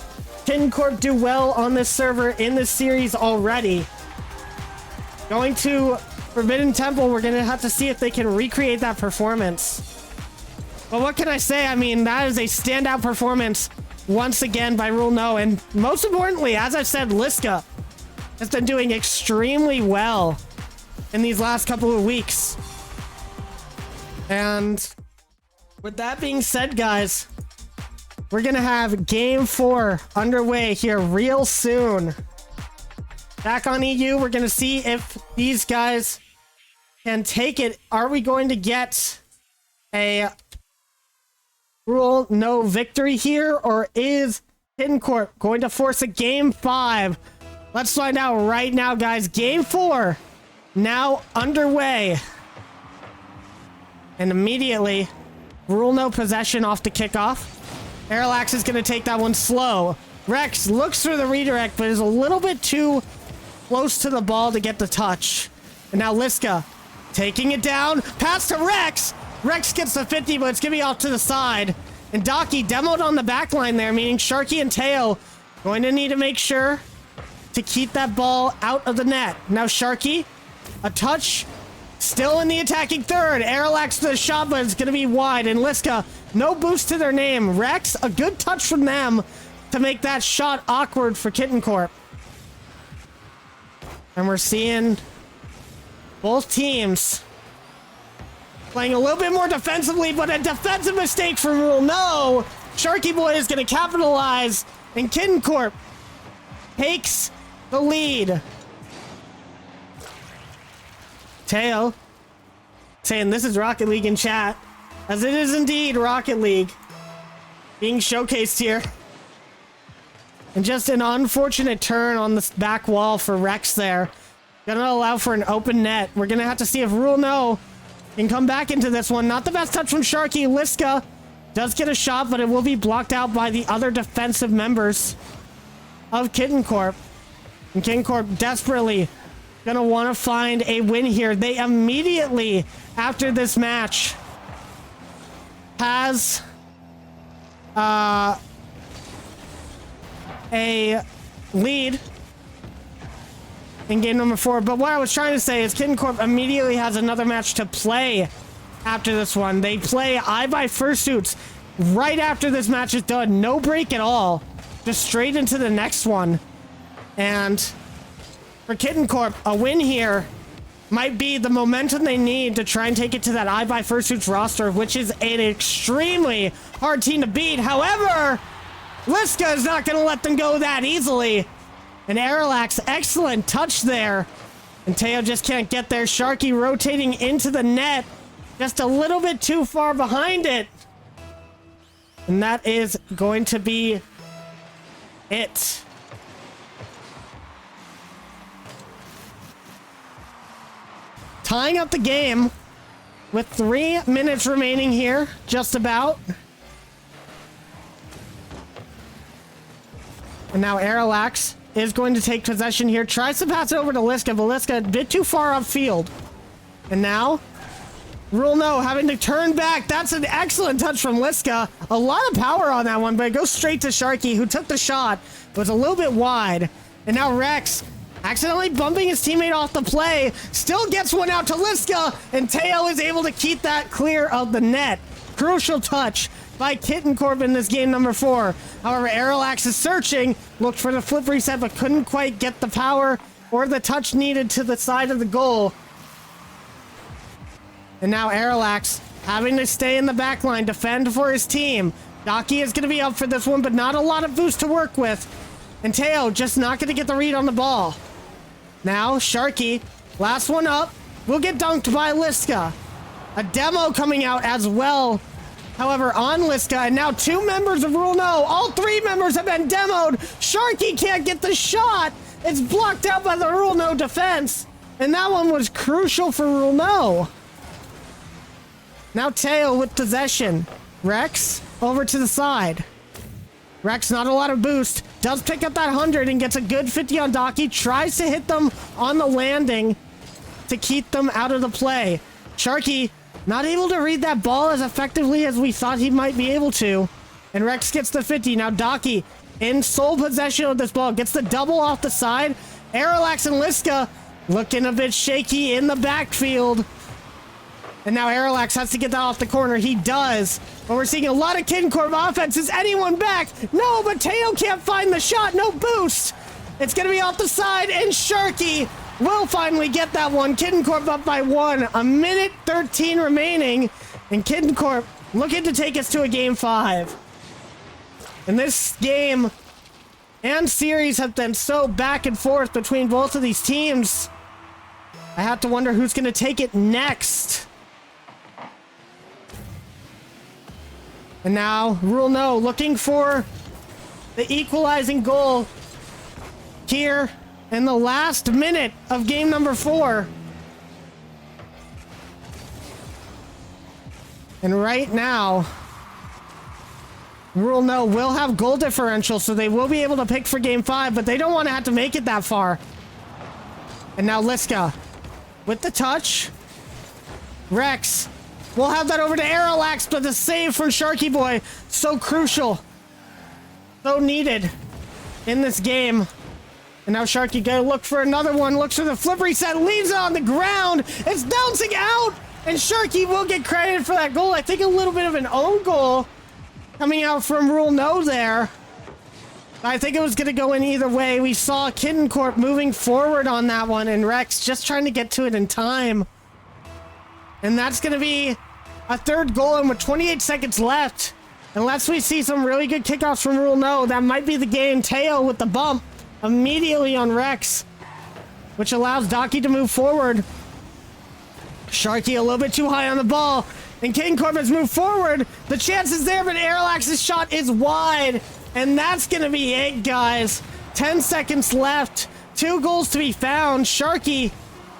Kitten Corp do well on this server in this series already. Going to Forbidden Temple, we're going to have to see if they can recreate that performance. But what can I say? I mean, that is a standout performance once again by Rule No. And most importantly, as I said, Liska has been doing extremely well in these last couple of weeks. And with that being said, guys, we're going to have game 4 underway here real soon. Back on EU, we're going to see if these guys can take it. Are we going to get a Rule No victory here, or is Kitten Corp going to force a game 5? Let's find out right now, guys. Game 4 now underway. And immediately, Rule No possession off the kickoff. Arilax is going to take that one slow. Rex looks for the redirect, but is a little bit too close to the ball to get the touch. And now Liska taking it down. Pass to Rex. Rex gets the 50, but it's going to be off to the side. And Daki demoed on the back line there, meaning Sharky and Teo going to need to make sure to keep that ball out of the net. Now Sharky, a touch, still in the attacking third. Arilax to the shot, but it's going to be wide. And Liska, no boost to their name. Rex, a good touch from them to make that shot awkward for Kitten Corp. And we're seeing both teams playing a little bit more defensively, but a defensive mistake from Rule No. Sharky Boy is going to capitalize, and Kitten Corp takes the lead. Teo saying this is Rocket League in chat, as it is indeed Rocket League being showcased here. And just an unfortunate turn on the back wall for Rex there. Gonna allow for an open net. We're gonna have to see if Rule No can come back into this one. Not the best touch from Sharky. Liska does get a shot, but it will be blocked out by the other defensive members of Kitten Corp. And Kitten Corp desperately gonna want to find a win here. They immediately, after this match, has a lead in game number 4. But what I was trying to say is Kitten Corp immediately has another match to play after this one. They play I-Buy Fursuits right after this match is done. No break at all. Just straight into the next one. And for Kitten Corp, a win here might be the momentum they need to try and take it to that I-Buy Fursuits roster, which is an extremely hard team to beat. However, Liska is not going to let them go that easily. And Arilax, excellent touch there. And Teo just can't get there. Sharky rotating into the net. Just a little bit too far behind it. And that is going to be it. Tying up the game with 3 minutes remaining here, just about. And now Arilax is going to take possession here. Tries to pass it over to Liska, but Liska a bit too far upfield. And now, Rule No having to turn back. That's an excellent touch from Liska. A lot of power on that one, but it goes straight to Sharky, who took the shot. It was a little bit wide. And now Rex, accidentally bumping his teammate off the play, still gets one out to Liska, and Teo is able to keep that clear of the net. Crucial touch by Kitten Corp in this game number 4. However, Arilax is searching, looked for the flip reset, but couldn't quite get the power or the touch needed to the side of the goal. And now Arilax having to stay in the back line, defend for his team. Daki is going to be up for this one, but not a lot of boost to work with. And Teo just not going to get the read on the ball. Now, Sharky, last one up, will get dunked by Liska. A demo coming out as well. However, on Liska, and now 2 members of Rule No. All 3 members have been demoed. Sharky can't get the shot. It's blocked out by the Rule No defense. And that one was crucial for Rule No. Now Teo with possession. Rex over to the side. Rex, not a lot of boost. Does pick up that 100 and gets a good 50 on Daki. Tries to hit them on the landing to keep them out of the play. Sharky not able to read that ball as effectively as we thought he might be able to. And Rex gets the 50. Now Daki in sole possession of this ball. Gets the double off the side. Arilax and Liska looking a bit shaky in the backfield. And now Arilax has to get that off the corner. He does. But we're seeing a lot of Kitten Corp offense. Is anyone back? No, but Teo can't find the shot. No boost. It's going to be off the side. And Sharky will finally get that one. Kitten Corp up by 1. A minute 13 remaining. And Kitten Corp looking to take us to a game 5. And this game and series have been so back and forth between both of these teams. I have to wonder who's going to take it next. And now, Rule No looking for the equalizing goal here in the last minute of game number 4. And right now, Rule No will have goal differential, so they will be able to pick for game 5, but they don't want to have to make it that far. And now Liska with the touch. Rex we'll have that over to Arilax, but the save from Sharky Boy, so crucial. So needed in this game. And now Sharky gotta look for another one, looks for the flip reset, leaves it on the ground. It's bouncing out, and Sharky will get credited for that goal. I think a little bit of an own goal coming out from Rule No there. I think it was gonna go in either way. We saw Kitten Corp moving forward on that one, and Rex just trying to get to it in time. And that's going to be a third goal, and with 28 seconds left, unless we see some really good kickoffs from Rule No, that might be the game. Teo with the bump immediately on Rex, which allows Daki to move forward. Sharky a little bit too high on the ball, and King Corp has moved forward. The chance is there, but Arilax's shot is wide, and that's going to be it, guys. 10 seconds left. 2 goals to be found. Sharky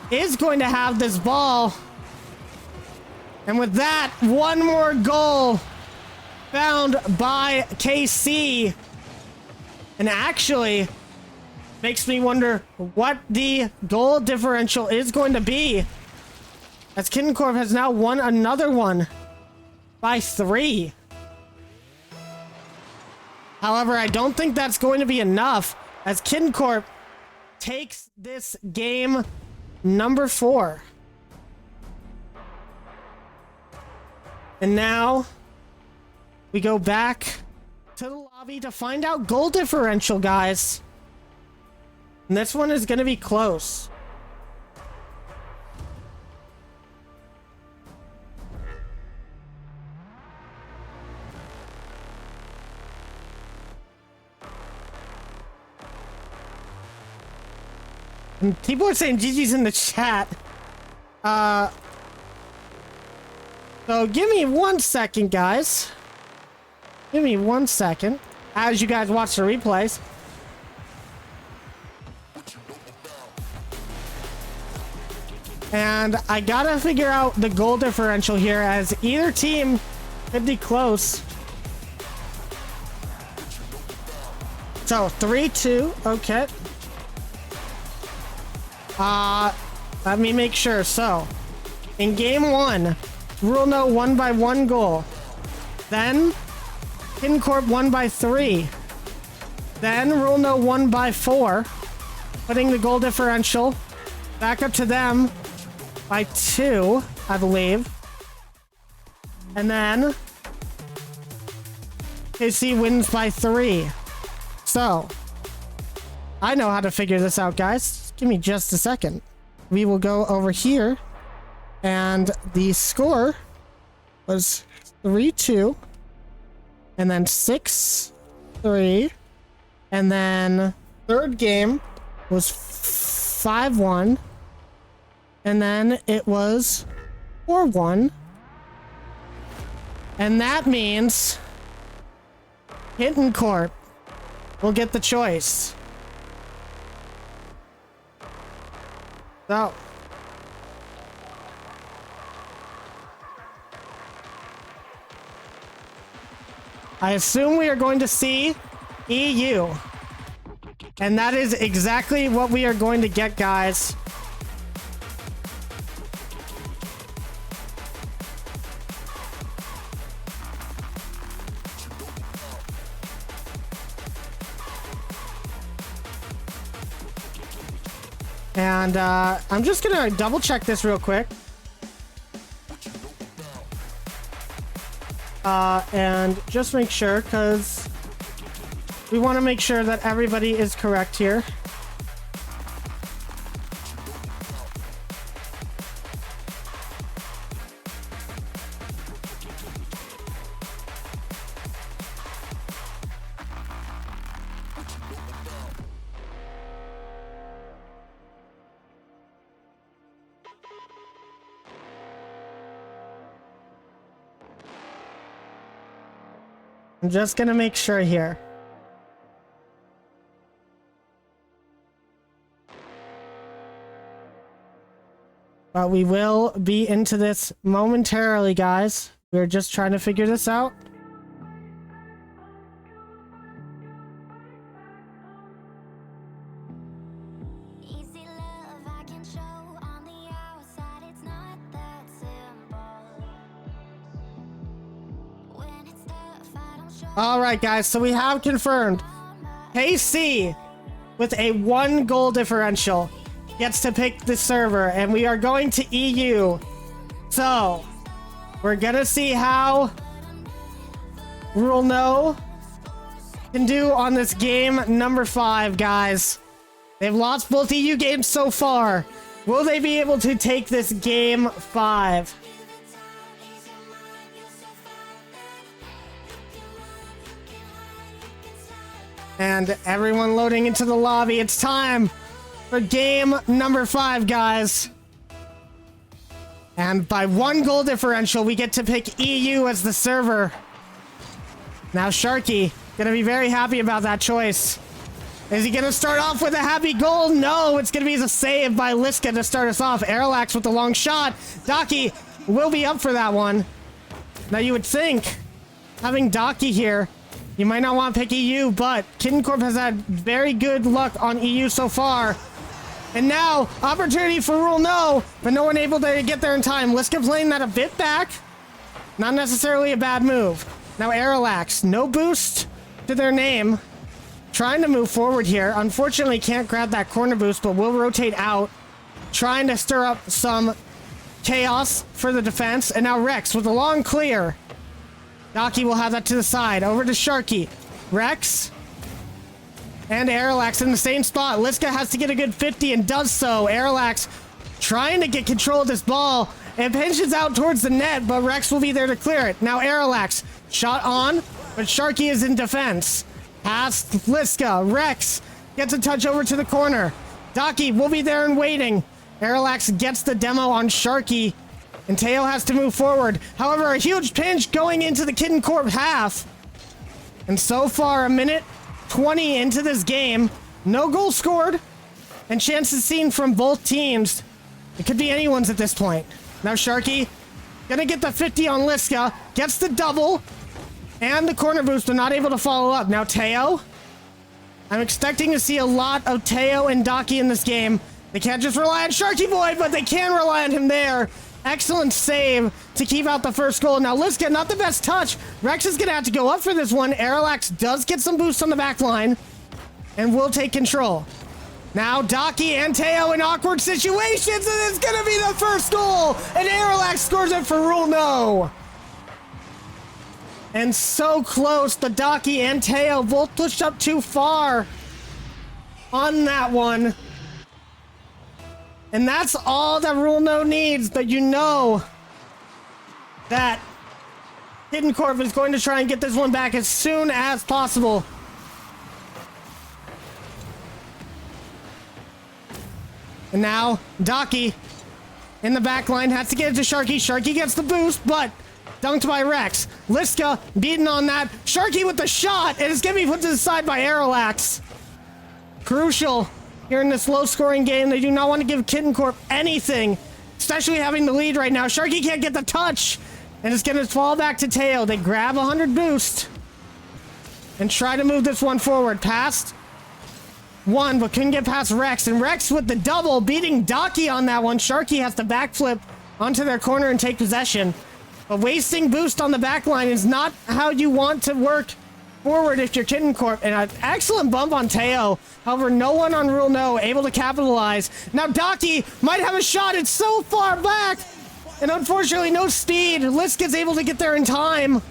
is going to have this ball. And with that, 1 more goal found by KC. And actually makes me wonder what the goal differential is going to be, as Kitten Corp has now won another one by 3. However, I don't think that's going to be enough, as Kitten Corp takes this game number 4. And now we go back to the lobby to find out goal differential, guys. And this one is going to be close. And people are saying GG's in the chat. So give me 1 second, guys. Give me 1 second as you guys watch the replays. And I gotta figure out the goal differential here, as either team could be close. So 3-2. Okay. Let me make sure. So in game 1, Rule No won by 1 goal. Then Hidden Corp won by 3. Then Rule No won by 4, putting the goal differential back up to them by 2, I believe. And then KC wins by 3. So I know how to figure this out, guys. Give me just a second. We will go over here, and the score was 3-2, and then 6-3, and then third game was 5-1, and then it was 4-1, and that means Hidden Corp will get the choice. So I assume we are going to see EU. And that is exactly what we are going to get, guys. And I'm just gonna double check this real quick. And just make sure, because we want to make sure that everybody is correct here. I'm just gonna make sure here. But we will be into this momentarily, guys. We're just trying to figure this out.
Easy love I can show on the outside, it's not that simple. When it's tough, I don't show.
All right, guys. So we have confirmed KC with a 1 goal differential gets to pick the server, and we are going to EU. So we're gonna see how Rule No can do on this game number 5, guys. They've lost both EU games so far. Will they be able to take this game 5? And everyone loading into the lobby. It's time for game number 5, guys. And by 1 goal differential, we get to pick EU as the server. Now Sharky, gonna be very happy about that choice. Is he gonna start off with a happy goal? No, it's gonna be a save by Liska to start us off. Aerolax with the long shot. Daki will be up for that one. Now you would think, having Daki here, you might not want to pick EU, but Kitten Corp has had very good luck on EU so far. And now, opportunity for Rule No, but no one able to get there in time. Liska playing that a bit back. Not necessarily a bad move. Now Aerolax, no boost to their name. Trying to move forward here. Unfortunately, can't grab that corner boost, but will rotate out. Trying to stir up some chaos for the defense. And now Rex with a long clear. Daki will have that to the side. Over to Sharky. Rex. And Aerolax in the same spot. Liska has to get a good 50 and does so. Aerolax trying to get control of this ball. It pinches out towards the net, but Rex will be there to clear it. Now Aerolax. Shot on, but Sharky is in defense. Past Liska. Rex gets a touch over to the corner. Daki will be there and waiting. Aerolax gets the demo on Sharky. And Teo has to move forward. However, a huge pinch going into the Kitten Corp half. And so far, 1:20 into this game. No goal scored. And chances seen from both teams. It could be anyone's at this point. Now Sharky gonna get the 50 on Liska. Gets the double. And the corner boost, but not able to follow up. Now Teo I'm expecting to see a lot of Teo and Daki in this game. They can't just rely on Sharky Boy, but they can rely on him there. Excellent save to keep out the first goal. Now, Liska, not the best touch. Rex is going to have to go up for this one. Aerolax does get some boost on the back line and will take control. Now, Daki and Teo in awkward situations, and it's going to be the first goal. And Aerolax scores it for Rule No. And so close, the Daki and Teo both pushed up too far on that one. And that's all that Rule No needs, that you know that Hidden Corp is going to try and get this one back as soon as possible. And now, Daki in the back line has to get it to Sharky. Sharky gets the boost, but dunked by Rex. Liska beaten on that. Sharky with the shot, and it's going to be put to the side by Aerolax. Crucial here in this low-scoring game. They do not want to give Kitten Corp anything, especially having the lead right now. Sharky can't get the touch, and it's going to fall back to Teo. They grab 100 boost and try to move this one forward. Past one, but couldn't get past Rex, and Rex with the double, beating Daki on that one. Sharky has to backflip onto their corner and take possession. But wasting boost on the back line is not how you want to work forward if you're Kitten Corp. And an excellent bump on Teo. However, no one on Rule No able to capitalize. Now Daki might have a shot. It's so far back. And unfortunately, no speed. Liska's able to get there in time.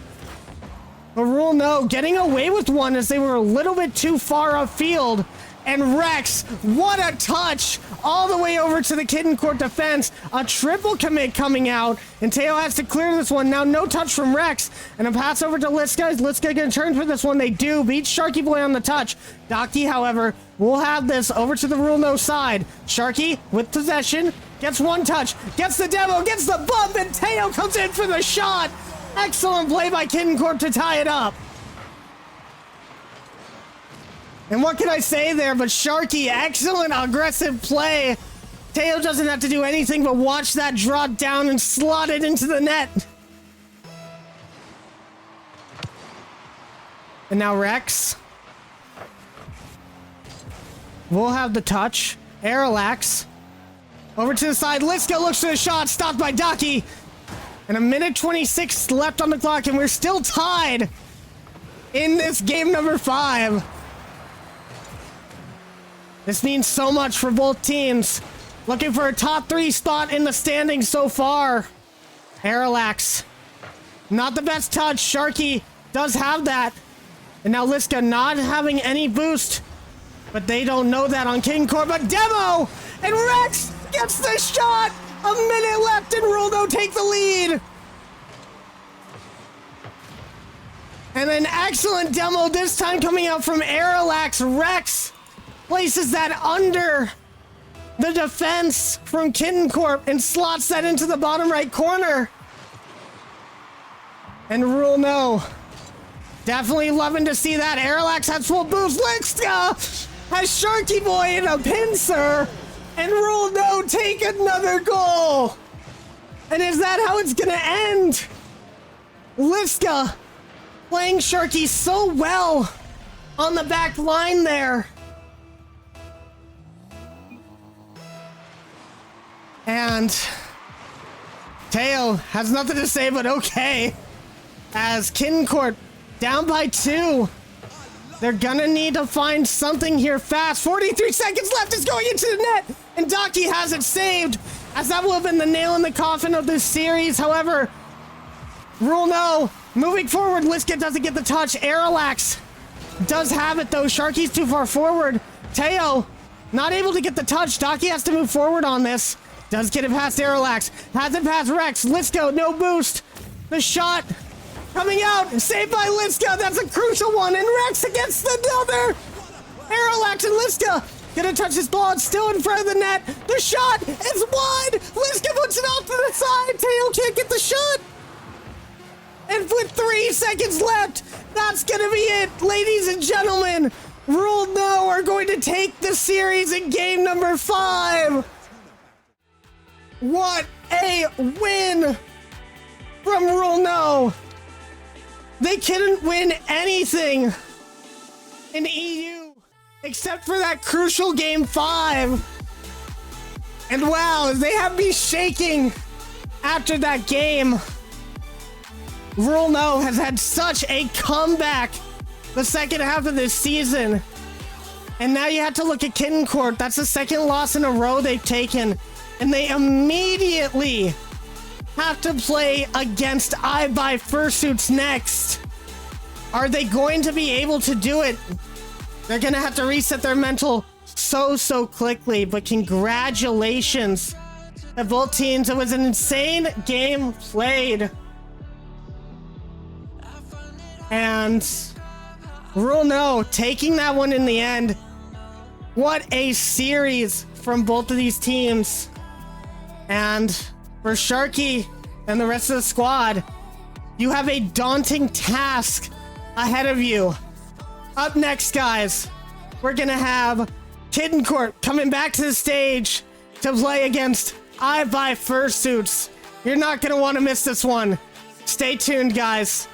But Rule No getting away with one as they were a little bit too far upfield. And Rex, what a touch! All the way over to the Kitten Corp defense. A triple commit coming out. And Teo has to clear this one. Now no touch from Rex. And a pass over to Liska. Is Liska going to turn for this one? They do. Beat Sharky Boy on the touch. Daki, however, will have this over to the Rule No side. Sharky with possession. Gets one touch. Gets the demo. Gets the bump. And Teo comes in for the shot. Excellent play by Kitten Corp to tie it up. And what can I say there but Sharky, excellent aggressive play. Teo doesn't have to do anything but watch that drop down and slot it into the net. And now Rex will have the touch. Aerolax over to the side. Liska looks for the shot, stopped by Daki. And a minute 26 left on the clock, and we're still tied in this game number 5. This means so much for both teams. Looking for a top 3 spot in the standings so far. Aerolax, not the best touch. Sharky does have that. And now Liska not having any boost. But they don't know that on King Corp. But Demo! And Rex gets the shot! A minute left and Rule No take the lead. And an excellent demo this time coming out from Aerolax. Rex places that under the defense from Kitten Corp and slots that into the bottom right corner. And Rule No definitely loving to see that. Aerolax has full boost. Liska has Sharky Boy in a pincer. And Rule No take another goal. And is that how it's gonna end? Liska playing Sharky so well on the back line there. And Teo has nothing to say but okay. As Kitten Corp down by 2. They're gonna need to find something here fast. 43 seconds left is going into the net. And Daki has it saved, as that will have been the nail in the coffin of this series. However, Rule No moving forward. Liska doesn't get the touch. Aerolax does have it though. Sharky's too far forward. Teo not able to get the touch. Daki has to move forward on this. Does get it past Aerolax. Has it past Rex. Liska, no boost. The shot coming out. Saved by Liska. That's a crucial one. And Rex against another. Aerolax and Liska gonna touch this ball. It's still in front of the net. The shot is wide. Liska puts it off to the side. Teo can't get the shot. And with 3 seconds left, that's gonna be it, ladies and gentlemen. Rule No are going to take the series in game number 5. What a win from Rule No. They couldn't win anything in EU except for that crucial game 5. And wow, they have me shaking after that game. Rule No has had such a comeback the second half of this season. And now you have to look at Kitten Court. That's the second loss in a row they've taken. And they immediately have to play against I-Buy Fursuits next. Are they going to be able to do it? They're going to have to reset their mental so quickly. But congratulations to both teams. It was an insane game played. And Rule No taking that one in the end. What a series from both of these teams. And for Sharky and the rest of the squad, you have a daunting task ahead of you. Up next, guys, we're gonna have Kitten Court coming back to the stage to play against I-Buy Fursuits. You're not gonna want to miss this one. Stay tuned, guys.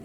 I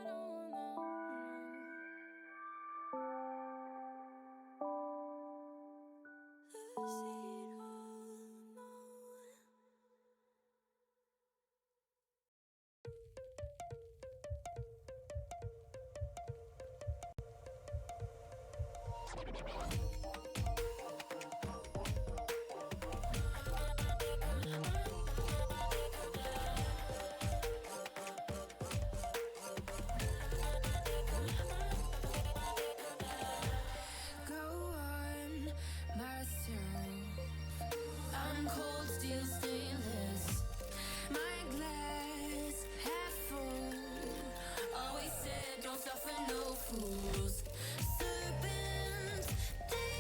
don't know. Lose it all, no. Go on, myself. I'm cold steel stainless. My glass half full. Always said don't suffer no fools. Serpents, they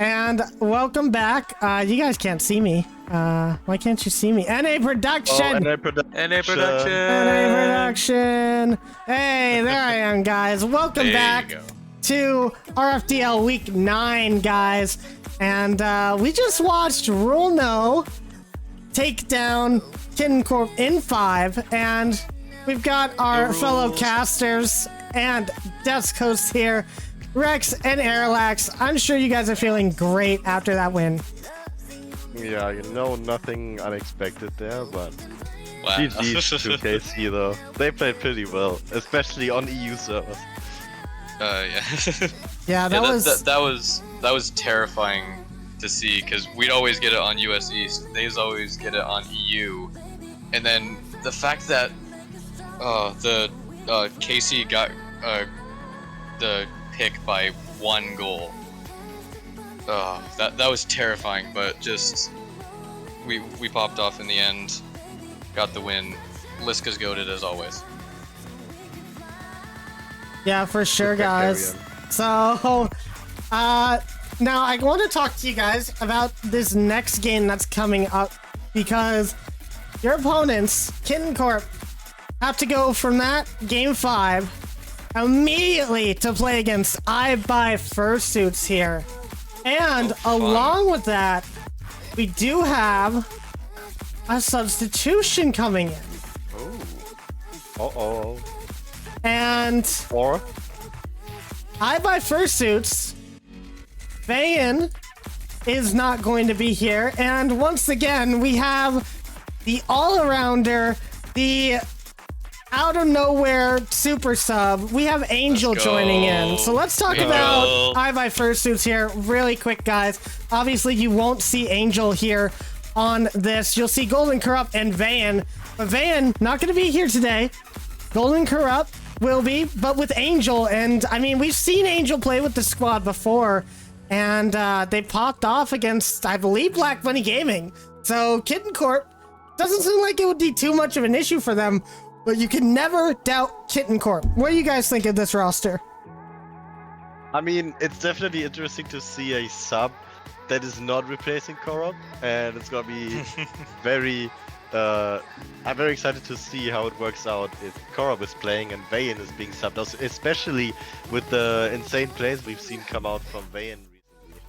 And welcome back. You guys can't see me. Why can't you see me? NA Production!
Oh, NA Production.
NA Production!
NA Production! Hey, there I am, guys. Welcome
There
back
you go.
to RFDL Week 9, guys. And we just watched Rule No take down Kitten Corp in 5. And we've got our fellow casters and desk hosts here, Rex and Airlax. I'm sure you guys are feeling great after that win.
Yeah, nothing unexpected there, but
Wow.
GG's to KC though. They played pretty well, especially on EU servers.
Yeah.
Yeah, that
that was terrifying to see because we'd always get it on US East. They'd always get it on EU, and then the fact that KC got the pick by 1 goal. That was terrifying, but just we popped off in the end, got the win. Liska's goated as always.
Yeah, for sure, guys. So, now I want to talk to you guys about this next game that's coming up because your opponents, Kitten Corp, have to go from that game 5 immediately to play against I Buy Fursuits here. And along with that, we do have a substitution coming in.
Uh-oh.
And
Or?
I Buy Fursuits, Vayan is not going to be here. And once again, we have the all-arounder, the out-of-nowhere super sub. We have Angel joining in. So let's talk about I Buy Fursuits here really quick, guys. Obviously, you won't see Angel here on this. You'll see Golden Corrupt and Vayan. But Vayan, not going to be here today. Golden Corrupt will be, but with Angel. And, I mean, we've seen Angel play with the squad before. And they popped off against, I believe, Black Bunny Gaming. So Kitten Corp doesn't seem like it would be too much of an issue for them. But you can never doubt Kitten Corp. What do you guys think of this roster?
I mean, it's definitely interesting to see a sub that is not replacing Korok, and it's gonna be very. I'm very excited to see how it works out if Korok is playing and Vayan is being subbed, also, especially with the insane plays we've seen come out from Vayan recently.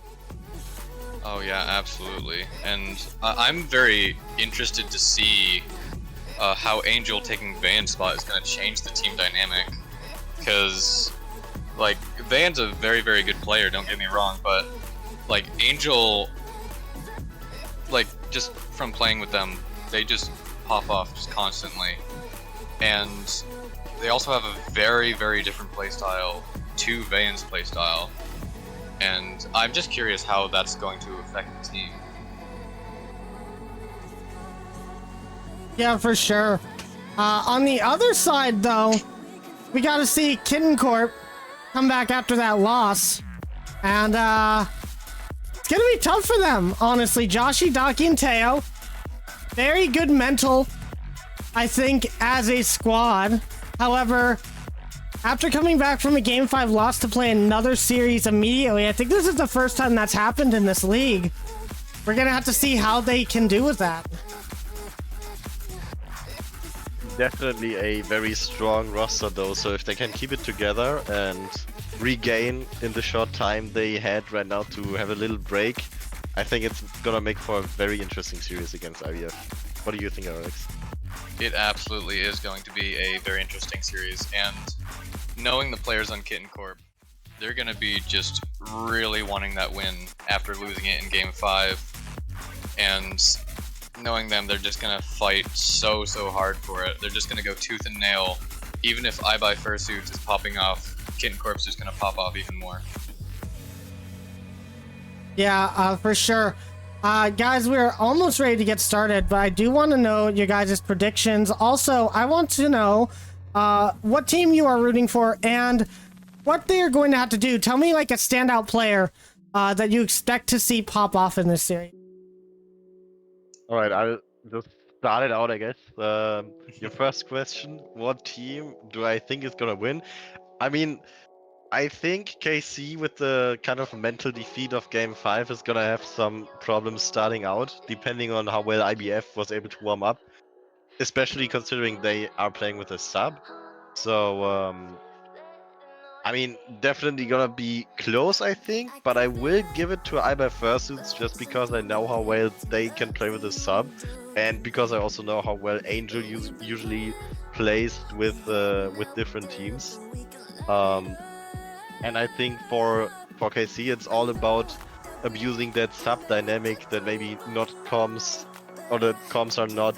Oh yeah, absolutely. And I'm very interested to see how Angel taking Vayan's spot is going to change the team dynamic. Because, like, Vayan's a very, very good player, don't get me wrong, but, like, Angel, like, just from playing with them, they just pop off just constantly. And they also have a very, very different playstyle to Vayan's playstyle. And I'm just curious how that's going to affect the team.
Yeah, for sure. On the other side, though, we got to see Kitten Corp come back after that loss. And it's going to be tough for them, honestly. Joshi, Daki, and Teo, very good mental, I think, as a squad. However, after coming back from a Game 5 loss to play another series immediately, I think this is the first time that's happened in this league. We're going to have to see how they can do with that.
Definitely a very strong roster though, so if they can keep it together and regain in the short time they had right now to have a little break, I think it's gonna make for a very interesting series against IVF. What do you think, Alex?
It absolutely is going to be a very interesting series, and knowing the players on Kitten Corp, they're going to be just really wanting that win after losing it in Game 5, and knowing them, they're just going to fight so hard for it. They're just going to go tooth and nail. Even if I Buy Fursuits is popping off, Kitten Corp's just going to pop off even more.
Yeah, for sure. Guys, we're almost ready to get started, but I do want to know your guys' predictions. Also, I want to know what team you are rooting for and what they are going to have to do. Tell me like a standout player that you expect to see pop off in this series.
Alright, I'll just start it out, I guess. Your first question, what team do I think is gonna win? I mean, I think KC with the kind of mental defeat of Game 5 is gonna have some problems starting out, depending on how well IBF was able to warm up, especially considering they are playing with a sub. So, I mean, definitely gonna be close, I think, but I will give it to iBuy Fursuits just because I know how well they can play with a sub, and because I also know how well Angel usually plays with different teams. And I think for KC, it's all about abusing that sub dynamic that maybe not comms or the comms are not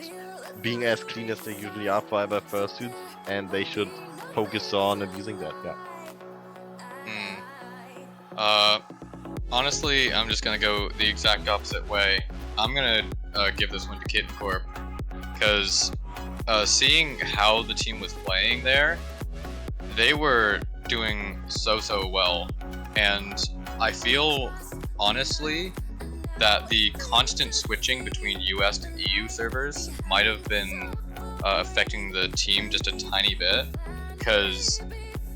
being as clean as they usually are for iBuy Fursuits, and they should focus on abusing that. Yeah.
Honestly, I'm just gonna go the exact opposite way. I'm gonna give this one to Kitten Corp, because seeing how the team was playing there, they were doing so well, and I feel honestly that the constant switching between US and EU servers might have been affecting the team just a tiny bit, because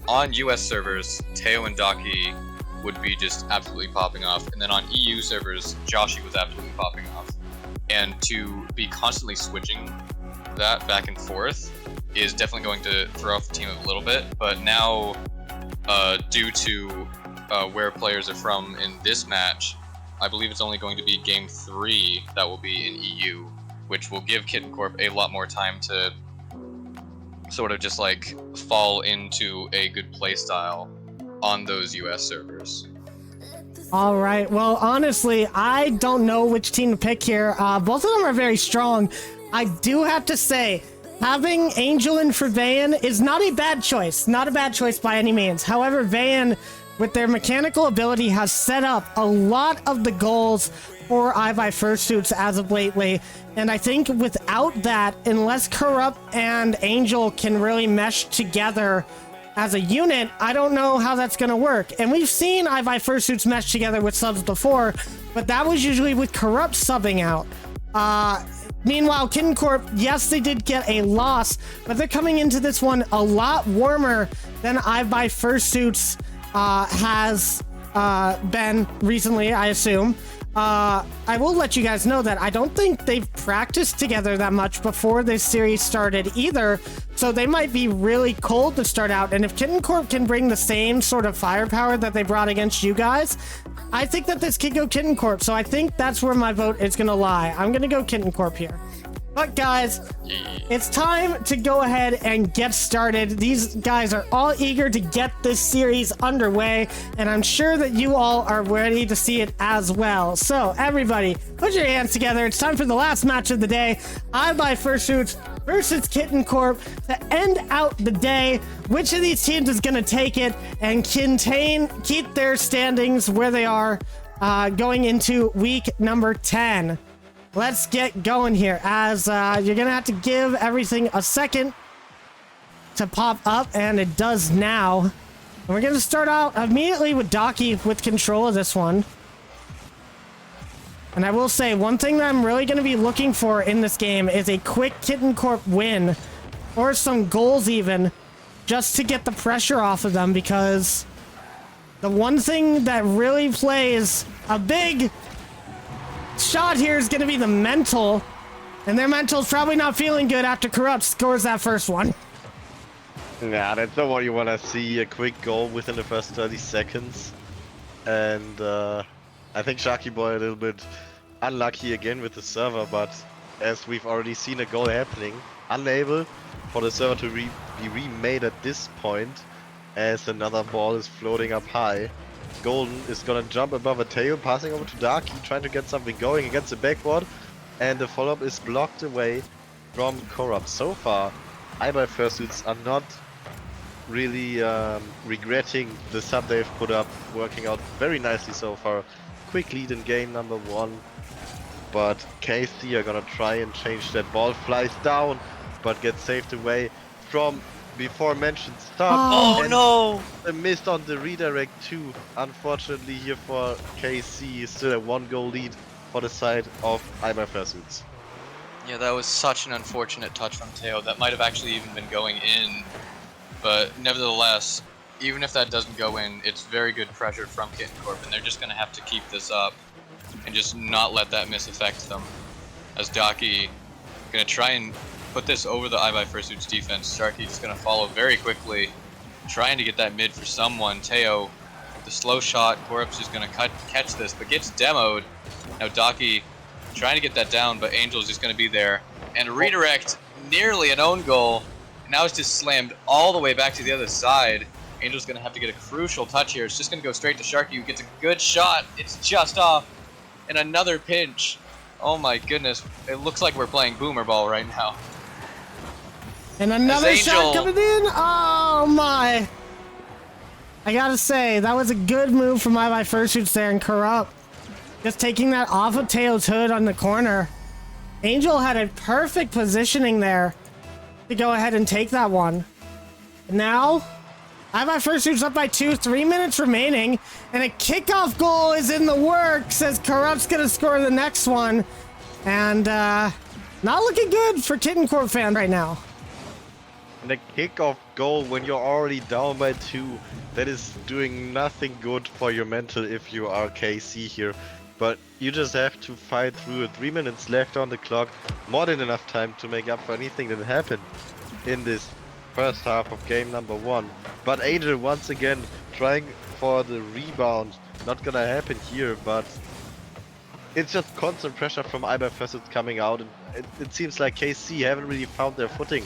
on US servers, Teo and Daki would be just absolutely popping off, and then on EU servers, Joshi was absolutely popping off. And to be constantly switching that back and forth is definitely going to throw off the team a little bit, but now, due to where players are from in this match, I believe it's only going to be Game 3 that will be in EU, which will give Kitten Corp a lot more time to sort of just like fall into a good playstyle on those US servers.
All right. Well, honestly, I don't know which team to pick here. Both of them are very strong. I do have to say, having Angel in for Van is not a bad choice. Not a bad choice by any means. However, Van, with their mechanical ability, has set up a lot of the goals for iBuy Fursuits as of lately. And I think without that, unless Corrupt and Angel can really mesh together as a unit, I don't know how that's going to work. And we've seen iBuy Fursuits mesh together with subs before, but that was usually with Corrupt subbing out. Meanwhile, Kitten Corp, yes, they did get a loss, but they're coming into this one a lot warmer than iBuy Fursuits has been recently, I assume. I will let you guys know that I don't think they've practiced together that much before this series started either, so they might be really cold to start out, and if Kitten Corp can bring the same sort of firepower that they brought against you guys, I think that this could go Kitten Corp, so I think that's where my vote is gonna lie. I'm gonna go Kitten Corp here. But guys, it's time to go ahead and get started. These guys are all eager to get this series underway, and I'm sure that you all are ready to see it as well. So everybody, put your hands together. It's time for the last match of the day. iBuy Fursuits versus Kitten Corp to end out the day. Which of these teams is going to take it and keep their standings where they are going into week number 10? Let's get going here, as you're gonna have to give everything a second to pop up, and it does now. And we're gonna start out immediately with Daki with control of this one. And I will say, one thing that I'm really gonna be looking for in this game is a quick Kitten Corp win, or some goals even, just to get the pressure off of them, because the one thing that really plays a big shot here is going to be the mental, and their mental's probably not feeling good after Corrupt scores that first one.
Yeah, that's not what you want to see, a quick goal within the first 30 seconds. And I think Sharky Boy a little bit unlucky again with the server, but as we've already seen a goal happening, unable for the server to be remade at this point, as another ball is floating up high. Golden is gonna jump above a tail, passing over to Darky, trying to get something going against the backboard, and the follow-up is blocked away from Corrupt. So far, iBuy Fursuits are not really regretting the sub they've put up, working out very nicely so far. Quick lead in game number 1, but KC are gonna try and change that. Ball flies down, but gets saved away from before mentioned start.
Oh no!
A miss on the redirect too. Unfortunately here for KC, still a 1-goal lead for the side of iBuy Fursuits.
Yeah, that was such an unfortunate touch from Teo. That might have actually even been going in, but nevertheless, even if that doesn't go in, it's very good pressure from Kitten Corp, and they're just going to have to keep this up and just not let that miss affect them. As Daki going to try and put this over the iBuy Fursuit's defense. Sharky's going to follow very quickly, trying to get that mid for someone. Teo, the slow shot, Corp's just going to catch this, but gets demoed. Now Daki trying to get that down, but Angel's just going to be there. And redirect, nearly an own goal. Now it's just slammed all the way back to the other side. Angel's going to have to get a crucial touch here. It's just going to go straight to Sharky, who gets a good shot. It's just off. And another pinch. Oh my goodness. It looks like we're playing Boomer Ball right now.
And another shot
Angel-
coming in. Oh my. I gotta say, that was a good move from iBuy Fursuits there and Corrupt. Just taking that off of Teo's hood on the corner. Angel had a perfect positioning there to go ahead and take that one. And now, iBuy Fursuits up by 2, 3 minutes remaining, and a kickoff goal is in the works as Corrupt's gonna score the next one. And not looking good for Kitten Corp fan right now.
And a kickoff goal when you're already down by 2, that is doing nothing good for your mental if you are KC here. But you just have to fight through it. 3 minutes left on the clock, more than enough time to make up for anything that happened in this first half of game number 1. But Angel once again trying for the rebound. Not gonna happen here, but it's just constant pressure from iBuy Fursuits coming out, and it seems like KC haven't really found their footing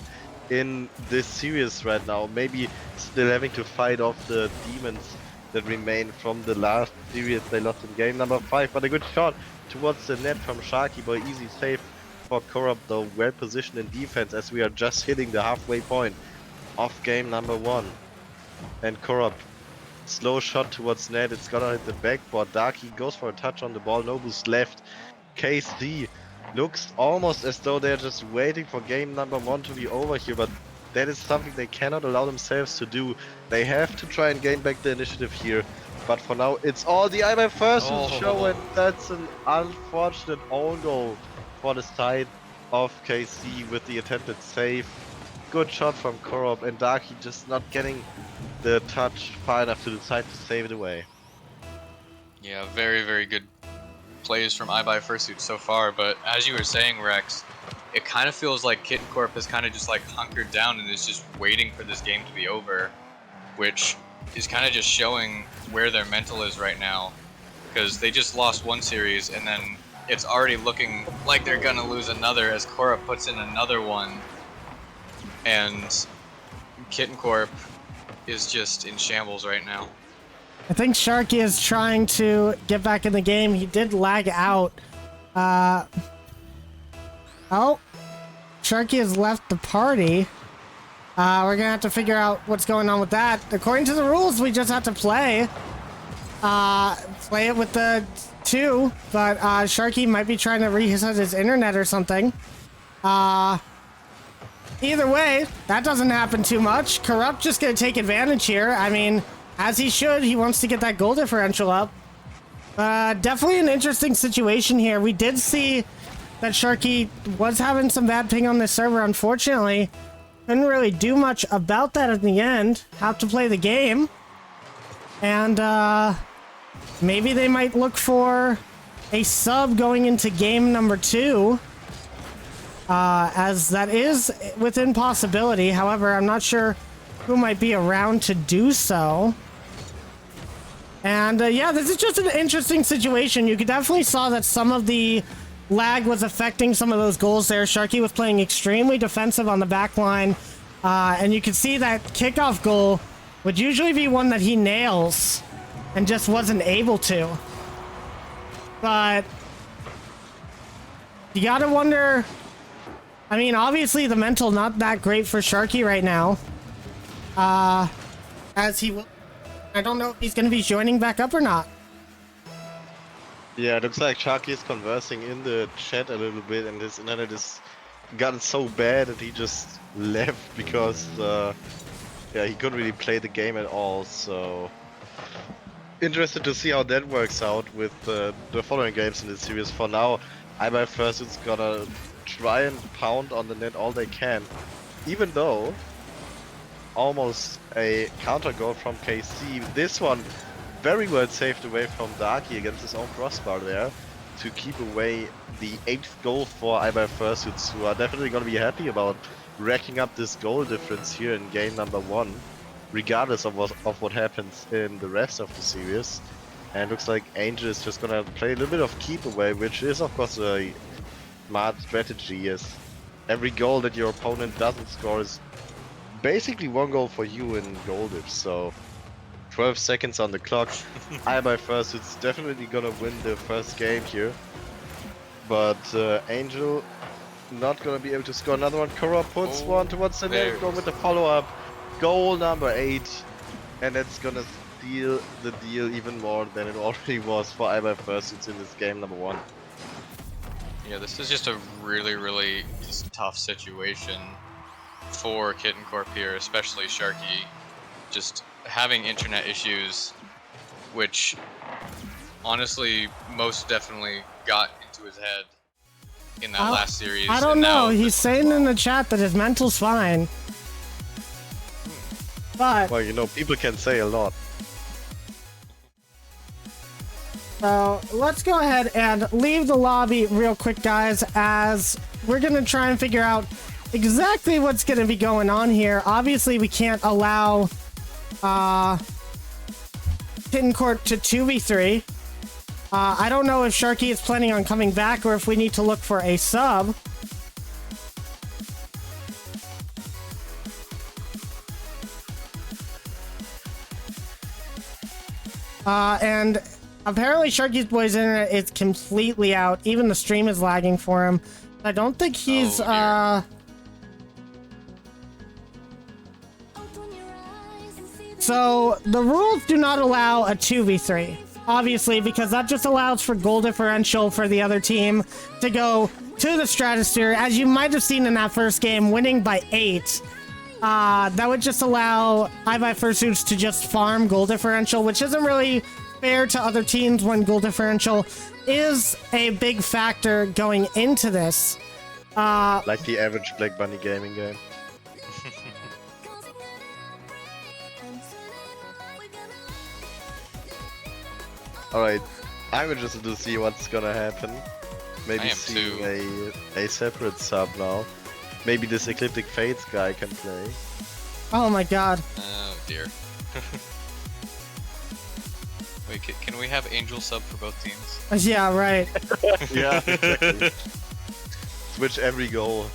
in this series right now. Maybe still having to fight off the demons that remain from the last series they lost in game number 5. But a good shot towards the net from Sharky Boy. Easy save for Corrupt though. Well positioned in defense as we are just hitting the halfway point of game number 1. And Corrupt, slow shot towards net. It's gonna hit the backboard. Darky goes for a touch on the ball. No boost left. KC looks almost as though they're just waiting for game number 1 to be over here, but that is something they cannot allow themselves to do. They have to try and gain back the initiative here. But for now, it's all the iBuy Fursuit show, and that's an unfortunate own goal for the side of KC with the attempted save. Good shot from Corrupt, and Darky just not getting the touch far enough to decide to save it away.
Yeah, very, very good plays from iBuy Fursuit so far, but as you were saying, Rex, it kind of feels like Kitten Corp has kind of just like hunkered down and is just waiting for this game to be over, which is kind of just showing where their mental is right now, because they just lost one series and then it's already looking like they're gonna lose another as Korra puts in another one, and Kitten Corp is just in shambles right now.
I think Sharky is trying to get back in the game. He did lag out. Oh, Sharky has left the party. We're gonna have to figure out what's going on with that. According to the rules, we just have to play it with the 2, but Sharky might be trying to reset his internet or something. Either way, that doesn't happen too much. Corrupt just gonna take advantage here. I mean, as he should. He wants to get that goal differential up. Definitely an interesting situation here. We did see that Sharky was having some bad ping on this server, unfortunately. Couldn't really do much about that in the end. Have to play the game. And maybe they might look for a sub going into game number 2. As that is within possibility. However, I'm not sure who might be around to do so. And yeah, this is just an interesting situation. You could definitely saw that some of the lag was affecting some of those goals there. Sharky was playing extremely defensive on the back line. And you can see that kickoff goal would usually be one that he nails and just wasn't able to. But you gotta wonder, I mean, obviously the mental not that great for Sharky right now. As he will, I don't know if he's going to be joining back up or not.
Yeah, it looks like Sharky is conversing in the chat a little bit, and his internet is gotten so bad that he just left because yeah, he couldn't really play the game at all. So interested to see how that works out with the following games in the series. For now, iBuy Fursuit's gonna try and pound on the net all they can, even though almost a counter goal from KC. This one very well saved away from Darky against his own crossbar there to keep away the 8th goal for iBuy Fursuits, who are definitely going to be happy about racking up this goal difference here in game number 1, regardless of what happens in the rest of the series. And looks like Angel is just going to play a little bit of keep away, which is of course a smart strategy, as every goal that your opponent doesn't score is basically 1 goal for you in goal diff. So 12 seconds on the clock. iBuy Fursuits definitely gonna win the first game here, but Angel not gonna be able to score another one. Korra puts one towards the net, go with the follow-up. Goal number 8, and it's gonna seal the deal even more than it already was for iBuy Fursuits in this game number 1.
Yeah, this is just a really just tough situation for Kitten Corp here, especially Sharky. Just having internet issues, which honestly most definitely got into his head in that last series.
I don't know. He's saying in the chat that his mental's fine. But
well, you know, people can say a lot.
So let's go ahead and leave the lobby real quick, guys, as we're going to try and figure out exactly what's going to be going on here. Obviously, we can't allow Kitten Corp to 2v3. I don't know if Sharky is planning on coming back or if we need to look for a sub. And apparently Sharky's boy's internet is completely out. Even the stream is lagging for him. I don't think he's So the rules do not allow a 2v3, obviously, because that just allows for goal differential for the other team to go to the stratosphere. As you might have seen in that first game, winning by 8. That would just allow iBuy Fursuits to just farm goal differential, which isn't really fair to other teams when goal differential is a big factor going into this.
Like the average Black Bunny gaming game. Alright, I'm interested to see what's gonna happen. Maybe seeing a separate sub now. Maybe this Ecliptic Fates guy can play.
Oh my god.
Oh dear. Wait, can we have Angel sub for both teams?
Yeah, right.
Yeah, exactly. Switch every goal.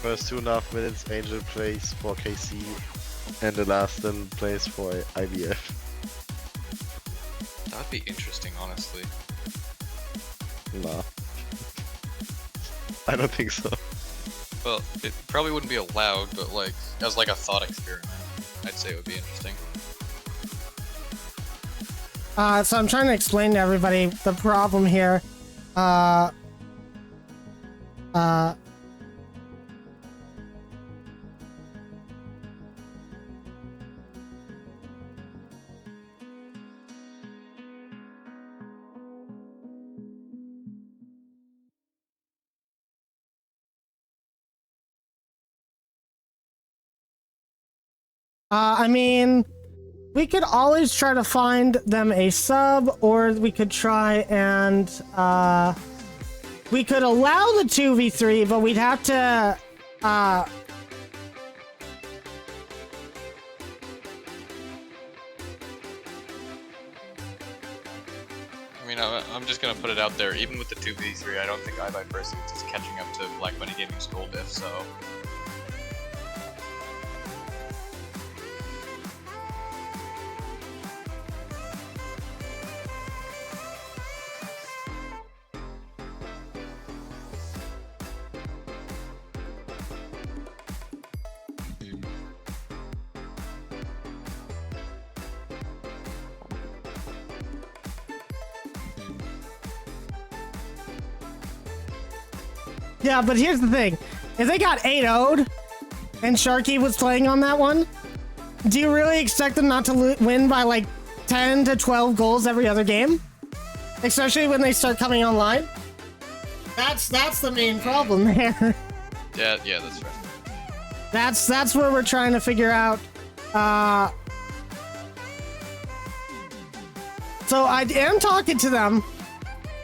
First 2.5 minutes, Angel plays for KC, and the last then plays for IBF.
That'd be interesting, honestly.
Nah. I don't think so.
Well, it probably wouldn't be allowed, but like, as like a thought experiment, I'd say it would be interesting.
So I'm trying to explain to everybody the problem here. I mean, we could always try to find them a sub, or we could try and, we could allow the 2v3, but we'd have to,
I mean, I'm just gonna put it out there, even with the 2v3, I don't think iBuy Fursuits is catching up to Black Bunny Gaming's goal diff, so...
yeah, but here's the thing. If they got 8-0'd and Sharky was playing on that one, do you really expect them not to win by like 10 to 12 goals every other game? Especially when they start coming online? That's the main problem there.
Yeah, that's right.
That's where we're trying to figure out. So I am talking to them,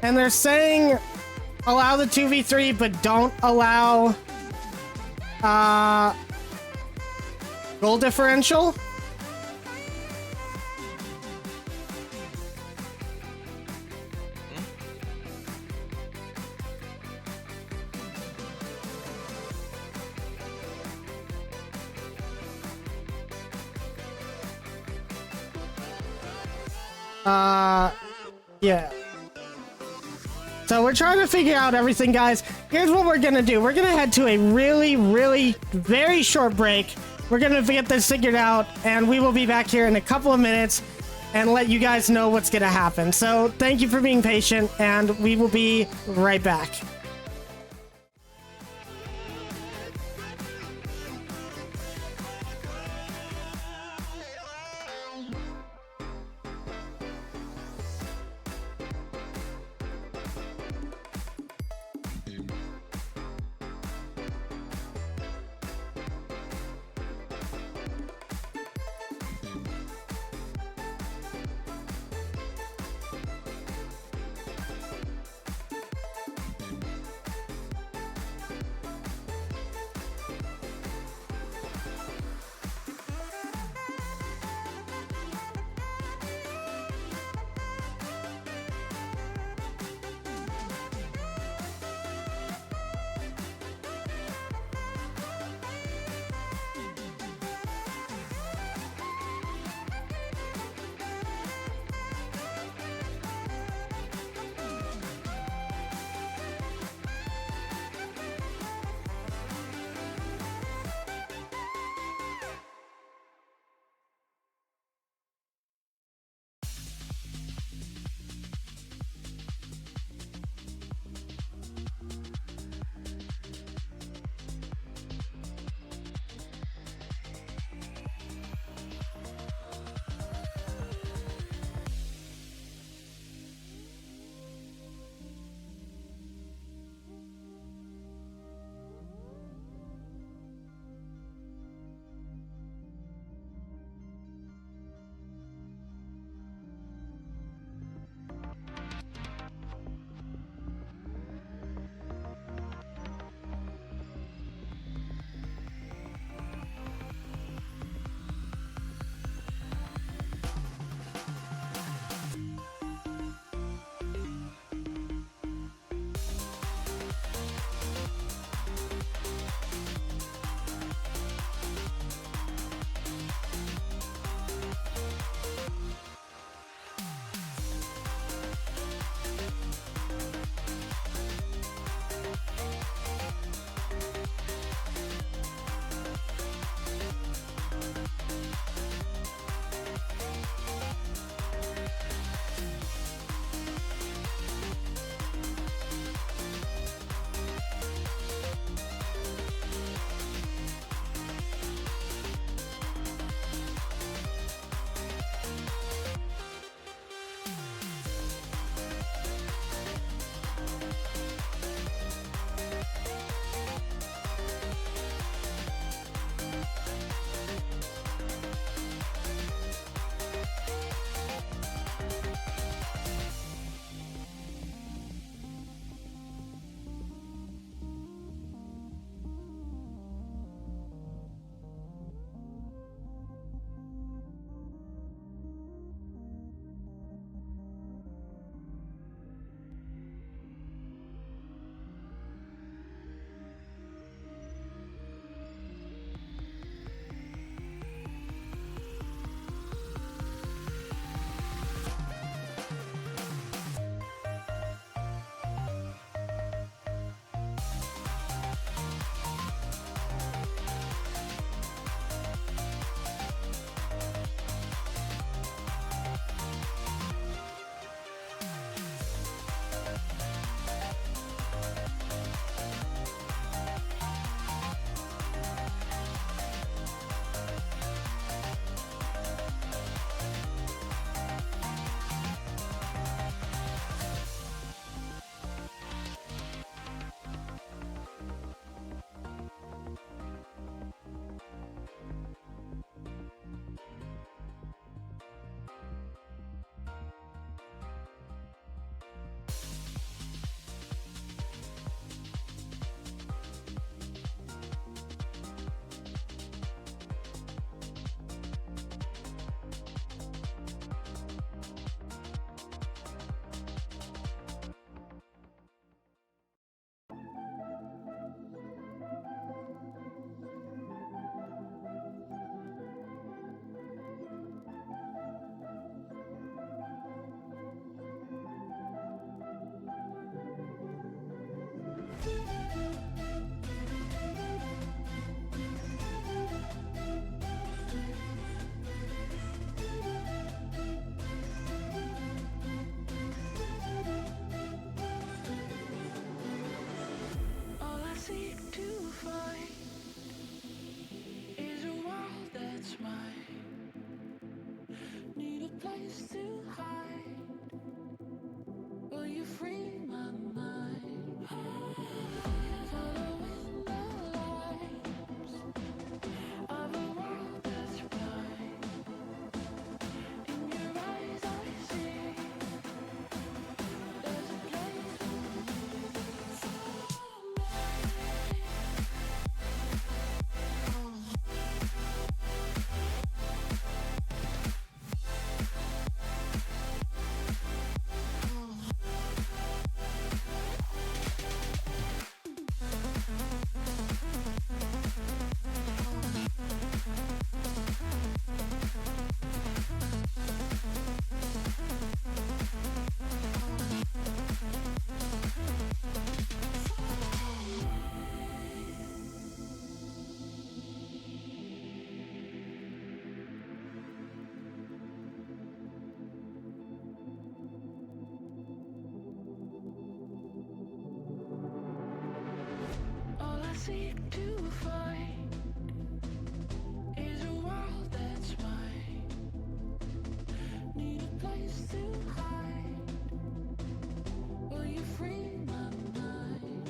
and they're saying allow the 2v3, but don't allow goal differential. Yeah. So we're trying to figure out everything, guys. Here's what we're gonna do. We're gonna head to a really, very short break. We're gonna get this figured out, and we will be back here in a couple of minutes and let you guys know what's gonna happen. So thank you for being patient, and we will be right back.
All I seek to find is a world that's mine. Need a place to hide. Will you free my mind? Following the lights of a world that's blind. In your eyes I see there's a place for me. All I seek to find is a world that's mine. Need a place to hide. Will you free my mind?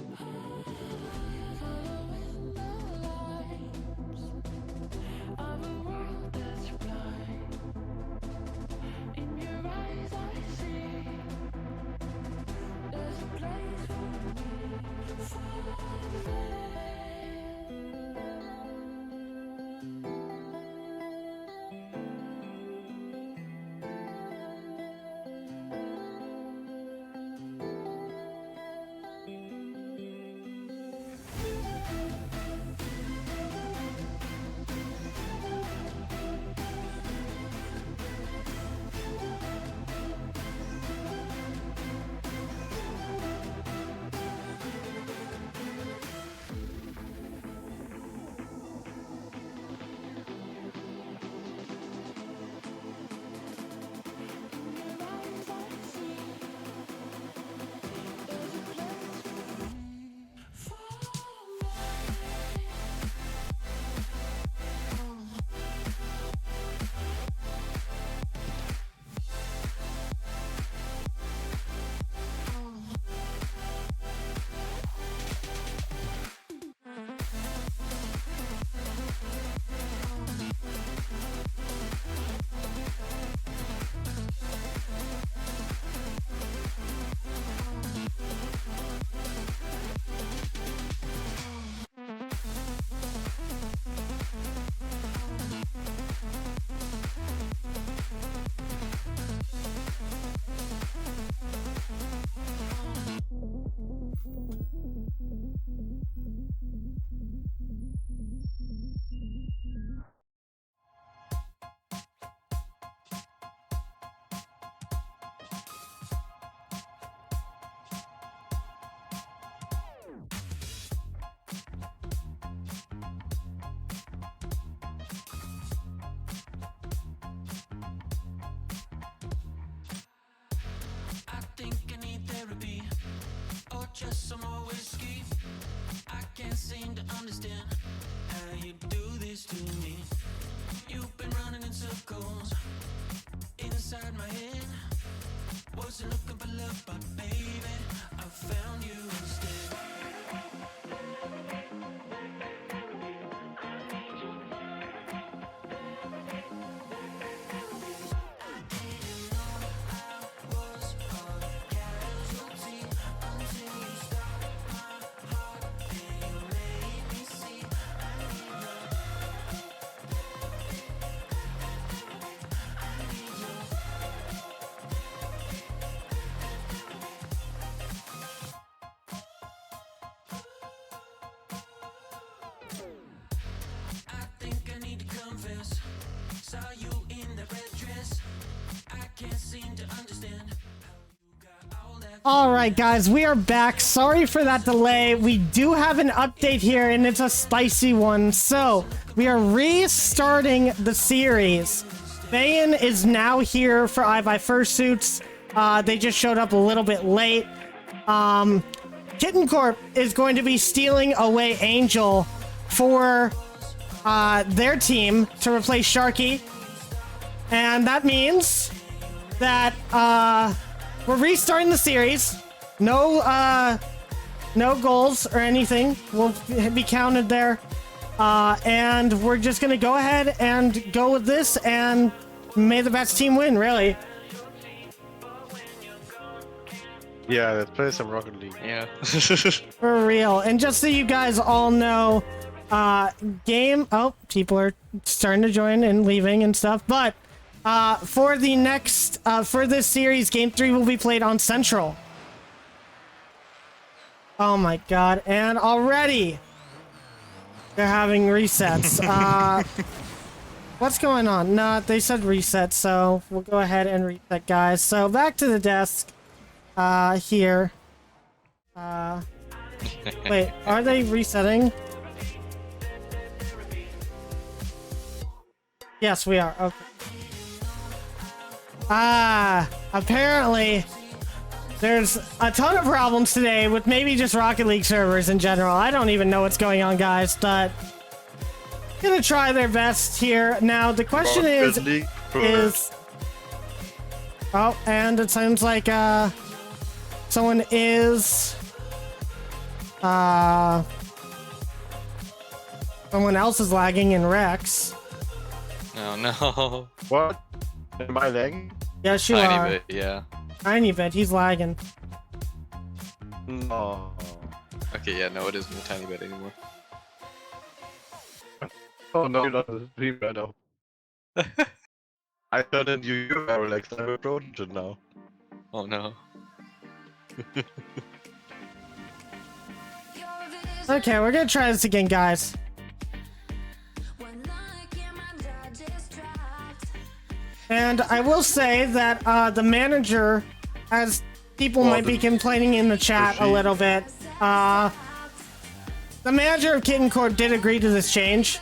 Following the lights of a world that's blind. In your eyes I see there's a place for me. I think I need therapy or just some more whiskey. I can't seem to understand how you do this to me. You've been running in circles inside my head. Wasn't looking for love, but baby, I found you instead.
All right, guys, we are back. Sorry for that delay. We do have an update here, and it's a spicy one. So, we are restarting the series. Bayan is now here for iBuy Fursuits. They just showed up a little bit late. Kitten Corp is going to be stealing away Angel for their team to replace Sharky. And that means that we're restarting the series. No goals or anything will be counted there. And we're just gonna go ahead and go with this, and may the best team win, really.
Yeah, let's play some Rocket League.
Yeah.
For real. And just so you guys all know, people are starting to join and leaving and stuff, but for the next for this series, game 3 will be played on Central. Oh my god, and already they're having resets. What's going on? No, they said reset, so we'll go ahead and reset, guys. So back to the desk here. Wait, are they resetting? Yes, we are. Okay. Apparently there's a ton of problems today with maybe just Rocket League servers in general. I don't even know what's going on, guys, but gonna try their best here. Now the question is oh, and it seems like someone is someone else is lagging in Rex.
Oh no.
What? Am I lagging?
Yes, you
Tiny
are.
bit, yeah.
Tiny bit. He's lagging.
No.
Okay, yeah, no, it isn't a tiny bit anymore.
Oh no, you're not on the stream right now. I thought that you were relaxed. I'm a Trojan now.
Oh no.
Okay, we're gonna try this again, guys. And I will say that the manager, as people might be complaining in the chat a little bit, the manager of Kitten Corp did agree to this change.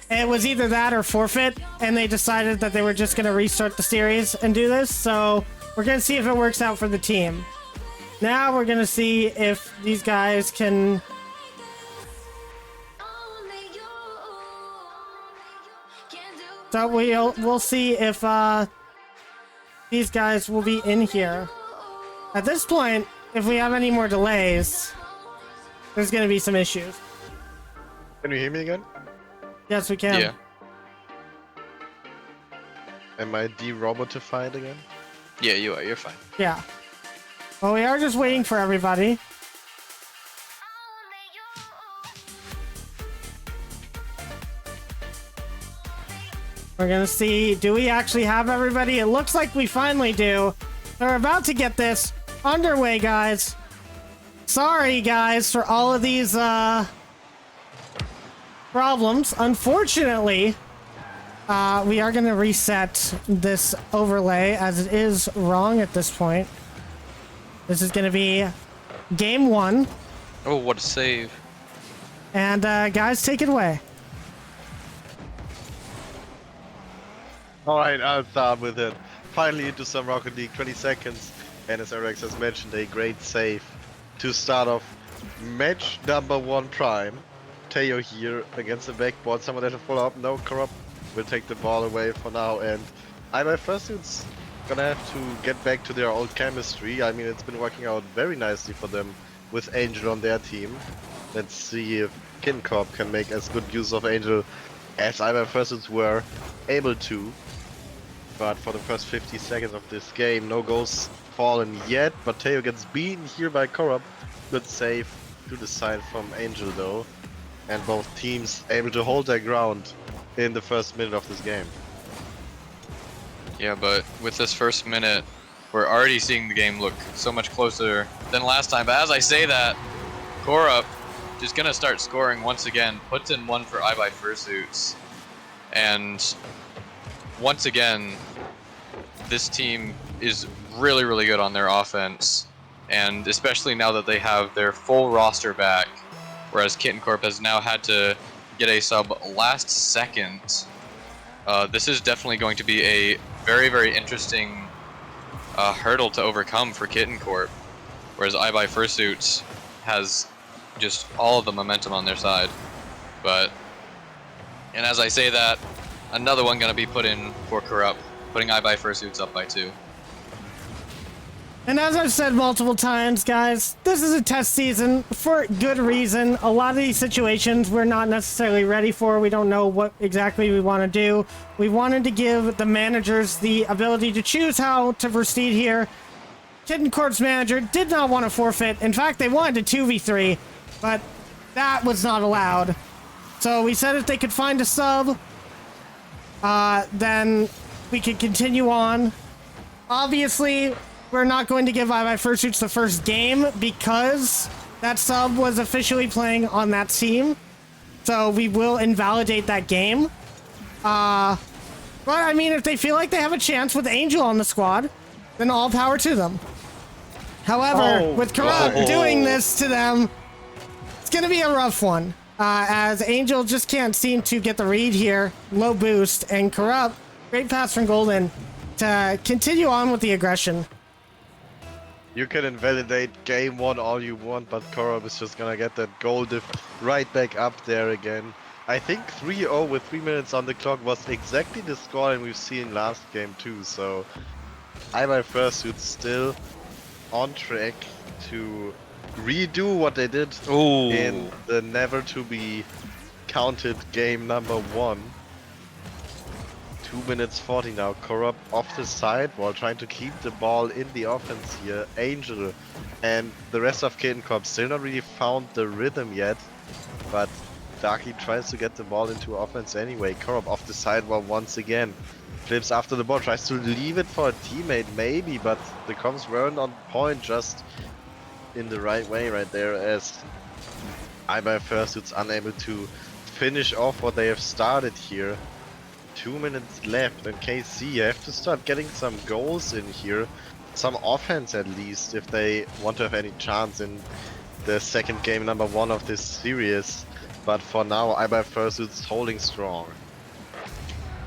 It was either that or forfeit, and they decided that they were just going to restart the series and do this. So we're going to see if it works out for the team. Now we're going to see if these guys can... So we'll see if these guys will be in here. At this point, if we have any more delays, there's going to be some issues.
Can you hear me again?
Yes, we can.
Yeah.
Am I de-robotified again?
Yeah, you are. You're fine.
Yeah. Well, we are just waiting for everybody. We're gonna see, do we actually have everybody? It looks like we finally do. We're about to get this underway, guys. Sorry, guys, for all of these problems. Unfortunately, we are gonna reset this overlay as it is wrong at this point. This is gonna be game 1.
Oh, what a save.
And guys, take it away.
Alright, I'll start with it. Finally into some Rocket League, 20 seconds. And as Rex has mentioned, a great save to start off match number 1 prime. Teo here against the backboard. Someone that will follow up. No, Corrupt will take the ball away for now. And iBuy Fursuits gonna have to get back to their old chemistry. I mean, it's been working out very nicely for them with Angel on their team. Let's see if Kitten Corp can make as good use of Angel as iBuy Fursuits were able to. But for the first 50 seconds of this game, no goals fallen yet. But Teo gets beaten here by Corrupt. Good save to the side from Angel though. And both teams able to hold their ground in the first minute of this game.
Yeah, but with this first minute, we're already seeing the game look so much closer than last time. But as I say that, Korup just gonna start scoring once again, puts in one for iBuy Fursuits. And once again, this team is really, really good on their offense. and especially now that they have their full roster back, whereas Kitten Corp has now had to get a sub last second. This is definitely going to be a very, very interesting hurdle to overcome for Kitten Corp, whereas iBuy Fursuits has just all of the momentum on their side. And as I say that, another one gonna be put in for Corrupt, putting iBuy Fursuits up by 2.
And as I've said multiple times, guys, this is a test season for good reason. A lot of these situations we're not necessarily ready for. We don't know what exactly we want to do. We wanted to give the managers the ability to choose how to proceed here. Kitten Corp's manager did not want to forfeit. In fact, they wanted to 2v3, but that was not allowed. So we said if they could find a sub, then we could continue on. Obviously, we're not going to give iBuy Fursuits the first game because that sub was officially playing on that team. So we will invalidate that game. But I mean, if they feel like they have a chance with Angel on the squad, then all power to them. However, with Corrupt doing this to them, it's going to be a rough one. As Angel just can't seem to get the read here. Low boost, and Corrupt, great pass from Golden to continue on with the aggression.
You can invalidate game 1 all you want, but Corrupt is just gonna get that goal diff right back up there again. I think 3-0 with 3 minutes on the clock was exactly the scoreline we've seen last game too, so iBuy Fursuits still on track to redo what they did in the never to be counted game number 1. 2 minutes 40 now. Corrupt off the side while trying to keep the ball in the offense here. Angel and the rest of Kitten Corp still not really found the rhythm yet, but Darky tries to get the ball into offense anyway. Corrupt off the side while once again flips after the ball, tries to leave it for a teammate maybe, but the comms weren't on point, just in the right way right there, as iBuy Fursuits unable to finish off what they have started here. 2 minutes left, and KC have to start getting some goals in here, some offense at least, if they want to have any chance in the second game number 1 of this series. But for now, iBuy Fursuits holding strong.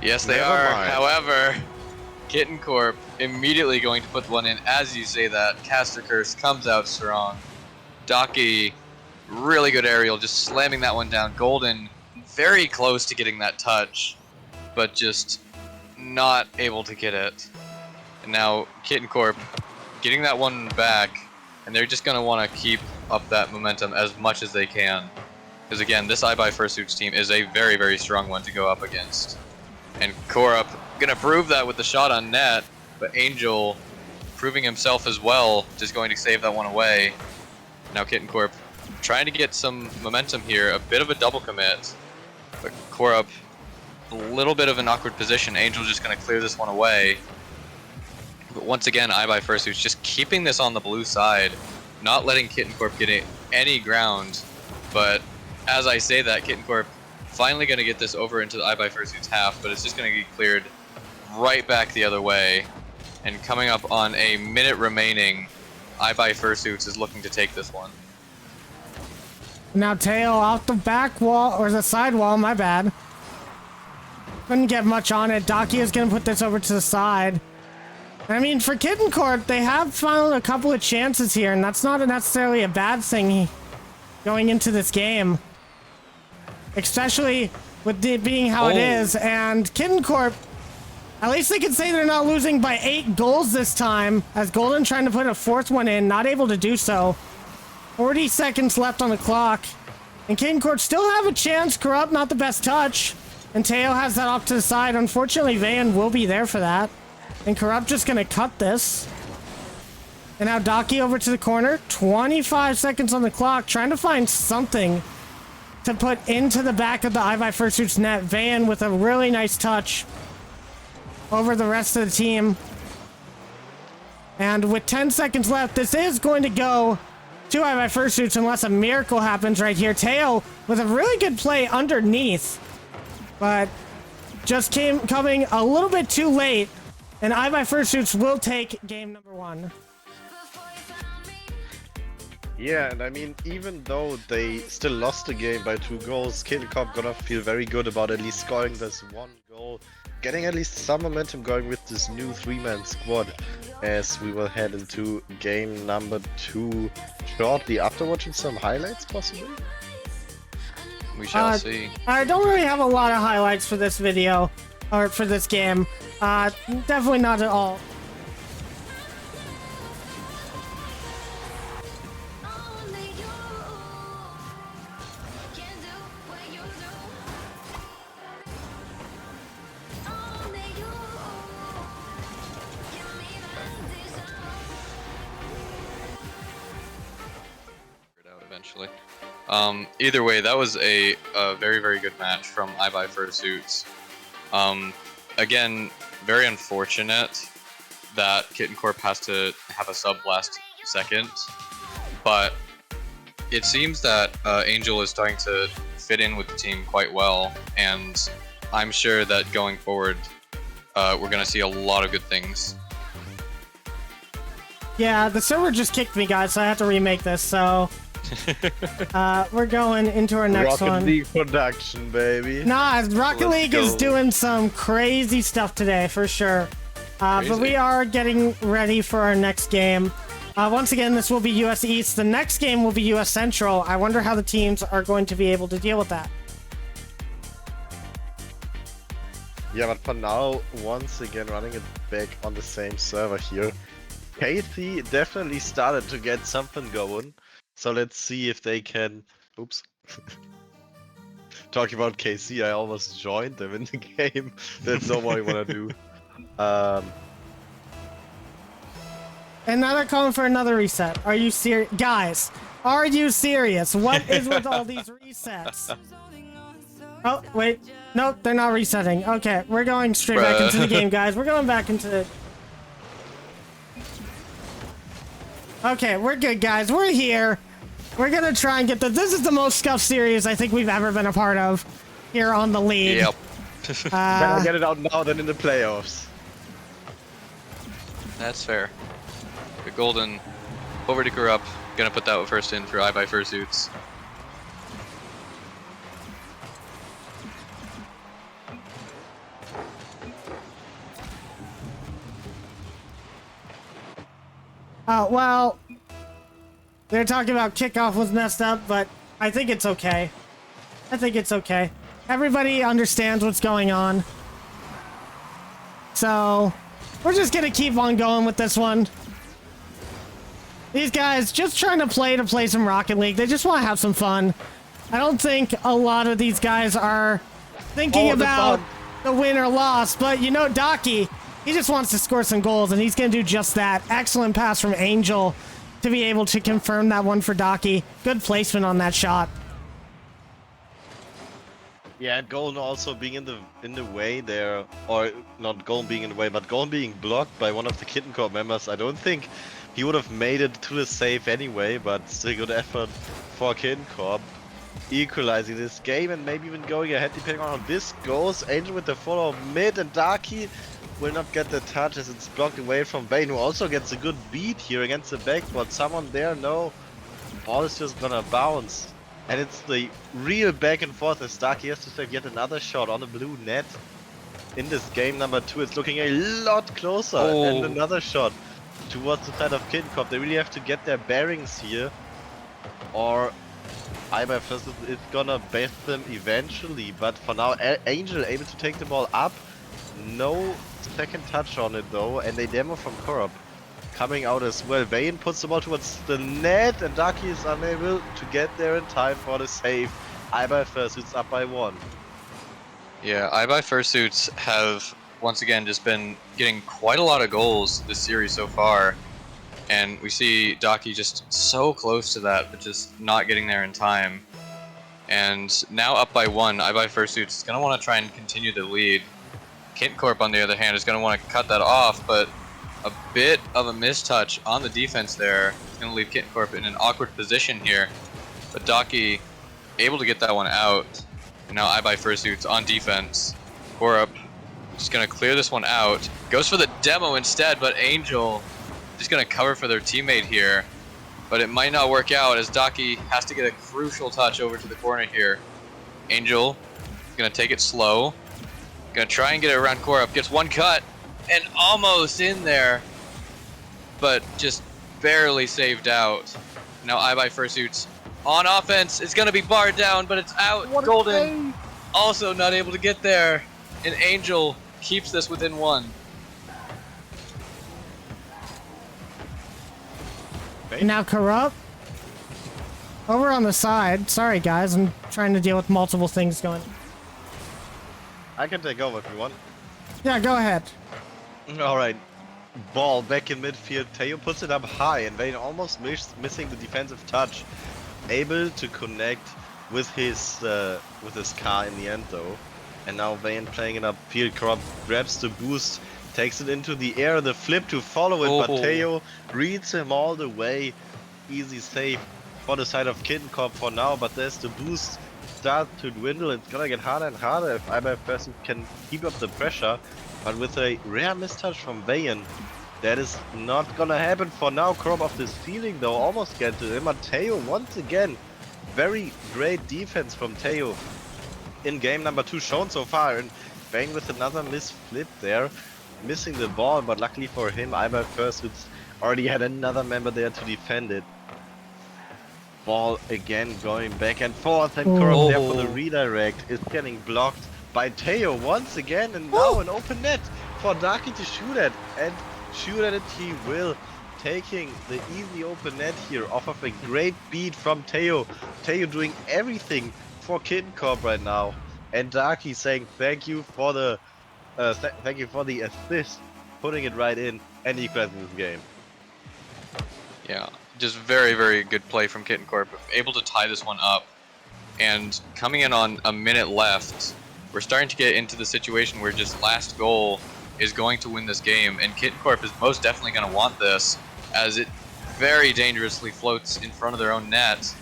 Yes, they are. However, Kitten Corp immediately going to put one in. As you say that, Caster Curse comes out strong. Docky, really good aerial, just slamming that one down. Golden, very close to getting that touch, but just not able to get it. And now Kitten Corp getting that one back, and they're just going to want to keep up that momentum as much as they can. Because again, this iBuy Fursuits team is a very, very strong one to go up against. And Corrupt gonna prove that with the shot on net, but Angel proving himself as well, just going to save that one away. Now Kitten Corp trying to get some momentum here, a bit of a double commit, but Corrupt a little bit of an awkward position. Angel just gonna clear this one away. But once again, iBuy Fursuits just keeping this on the blue side, not letting Kitten Corp get any ground. But as I say that, Kitten Corp finally going to get this over into the iBuy Fursuits half, but it's just going to get cleared right back the other way. And coming up on a minute remaining, iBuy Fursuits is looking to take this one.
Now Tail off the back wall, or the side wall, my bad. Couldn't get much on it. Docky is going to put this over to the side. I mean, for Kitten Corp, they have found a couple of chances here, and that's not necessarily a bad thing going into this game. Especially with it being how it is, and Kitten Corp, at least they can say they're not losing by 8 goals this time, as Golden trying to put a 4th one in, not able to do so. 40 seconds left on the clock, and Kitten Corp still have a chance. Corrupt, not the best touch, and Teo has that off to the side. Unfortunately, Van will be there for that, and Corrupt just gonna cut this. And now Docky over to the corner, 25 seconds on the clock, trying to find something to put into the back of the iBuy Fursuits net. Van with a really nice touch over the rest of the team. And with 10 seconds left, this is going to go to iBuy Fursuits unless a miracle happens right here. Teo with a really good play underneath, but just coming a little bit too late. And iBuy Fursuits will take game number 1.
Before you found me,
Yeah, and I mean, even though they still lost the game by 2 goals, Kittenkopf gonna feel very good about at least scoring this 1 goal, getting at least some momentum going with this new 3-man squad, as we will head into game number 2 shortly after watching some highlights, possibly?
We shall see.
I don't really have a lot of highlights for this video, or for this game. Definitely not at all.
Only you can do what you do. Only you give me my desire.
Figure it out eventually. Either way, that was a very, very good match from iBuy Fursuits. Again, very unfortunate that Kitten Corp has to have a sub last second, but it seems that Angel is starting to fit in with the team quite well, and I'm sure that going forward, we're going to see a lot of good things.
Yeah, the server just kicked me, guys, so I have to remake this, so... we're going into our next
Rocket
one.
League production, baby.
Nah, Rocket
Let's
League is
go.
doing some crazy stuff today, for sure. But
Crazy.
we are getting ready for our next game. Once again, this will be US East. The next game will be US Central. I wonder how the teams are going to be able to deal with that.
Yeah, but for now, once again, running it back on the same server here. KT definitely started to get something going. So let's see if they can... Oops. Talking about KC, I almost joined them in the game. That's not what I want to do.
And now they're calling for another reset. Are you serious? Guys, are you serious? What is with all these resets? Oh, wait. Nope, they're not resetting. Okay, we're going straight back into the game, guys. We're going back into the... Okay, we're good, guys. We're here. We're gonna try and get this is the most scuffed series I think we've ever been a part of here on the league.
Yep.
Better get it out now than in the playoffs.
That's fair. The Golden over to Corrupt. Gonna put that first in for iBuy Fursuits.
Well, they're talking about kickoff was messed up, but I think it's okay. I think it's okay. Everybody understands what's going on. So, we're just gonna keep on going with this one. These guys just trying to play some Rocket League. They just want to have some fun. I don't think a lot of these guys are thinking about the win or loss, but you know, Docky, he just wants to score some goals, and he's going to do just that. Excellent pass from Angel to be able to confirm that one for Docky. Good placement on that shot.
Yeah, and Golden also being in the way there, or not Golden being in the way, but Golden being blocked by one of the Kitten Corps members. I don't think he would have made it to the save anyway, but still good effort for Kitten Corps. Equalizing this game and maybe even going ahead depending on how this goes. Angel with the follow mid, and Darky will not get the touch as it's blocked away from Vayne, who also gets a good beat here against the backboard. Someone there, no. Ball is just gonna bounce. And it's the real back and forth as Darky has to save yet another shot on the blue net. In this game number 2, it's looking a lot closer. And another shot towards the side of Kitten Corp. They really have to get their bearings here, or iBuy first is gonna best them eventually. But for now, Angel able to take the ball up. No second touch on it though, and a demo from Corrupt coming out as well. Vayne puts the ball towards the net, and Darky is unable to get there in time for the save. iBuy Fursuits up by 1.
Yeah, iBuy Fursuits have once again just been getting quite a lot of goals this series so far, and we see Docky just so close to that, but just not getting there in time. And now up by 1, iBuy Fursuits is gonna want to try and continue the lead. Kint Corp, on the other hand, is going to want to cut that off, but a bit of a mistouch on the defense there is going to leave Kint Corp in an awkward position here. But Docky able to get that one out. And now iBuy Fursuits on defense. Corp just going to clear this one out. Goes for the demo instead, but Angel just going to cover for their teammate here. but it might not work out as Daki has to get a crucial touch over to the corner here. Angel is going to take it slow. Going to try and get it around Korup. Gets one cut and almost in there, but just barely saved out. Now iBuy Fursuits on offense. It's going to be barred down, but it's out. Golden also not able to get there. And Angel keeps this within one.
And now Corrupt. Over on the side. Sorry, guys. I'm trying to deal with multiple things going.
I can take over if you want.
Yeah, go ahead.
Alright. Ball back in midfield. Teo puts it up high and Vayne almost missing the defensive touch. Able to connect with his car in the end though. And now Vayne playing it upfield. Corrupt grabs the boost. Takes it into the air. The flip to follow it. But Teo reads him all the way. Easy save for the side of Kittenkorp for now. But there's the boost. Start to dwindle. It's gonna get harder and harder if iBuy Fursuit can keep up the pressure. But with a rare mistouch from Vayne, that is not gonna happen for now. Corrupt off this feeling though, almost get to him. But Teo once again, very great defense from Teo in game number 2 shown so far. And Vayne with another miss flip there, missing the ball. But luckily for him, iBuy Fursuit already had another member there to defend it. Ball again going back and forth, and Corrupt there for the redirect is getting blocked by Teo once again, and now an open net for Daki to shoot at, and shoot at it he will, taking the easy open net here off of a great beat from Teo. Teo doing everything for Kittenkorp right now, and Daki saying thank you for the assist, putting it right in and equalizing this game.
Yeah, just very, very good play from Kittenkorp, able to tie this one up. And coming in on a minute left, we're starting to get into the situation where just last goal is going to win this game, and Kittenkorp is most definitely going to want this, as it very dangerously floats in front of their own net.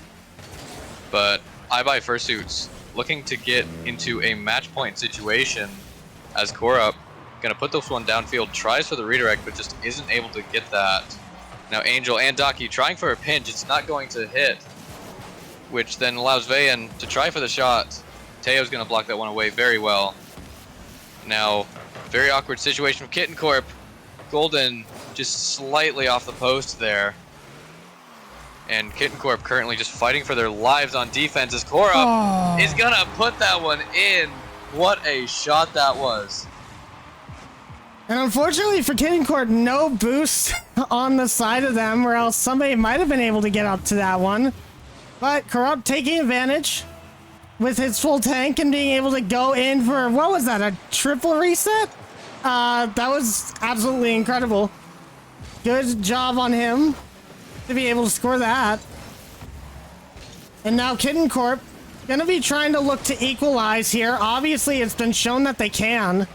But iBuy Fursuits looking to get into a match point situation, as Korup going to put this one downfield, tries for the redirect, but just isn't able to get that. Now Angel and Daki trying for a pinch, it's not going to hit, which then allows Vayne to try for the shot. Teo's going to block that one away very well. Now, very awkward situation from Kittenkorp. Golden just slightly off the post there. And Kittenkorp currently just fighting for their lives on defense as Korup is going to put that one in. What a shot that was.
And unfortunately for Kittenkorp, no boost on the side of them, or else somebody might have been able to get up to that one. But Corrupt taking advantage with his full tank and being able to go in for, what was that, a triple reset? That was absolutely incredible. Good job on him to be able to score that. And now Kittenkorp gonna be trying to look to equalize here. Obviously, it's been shown that they can,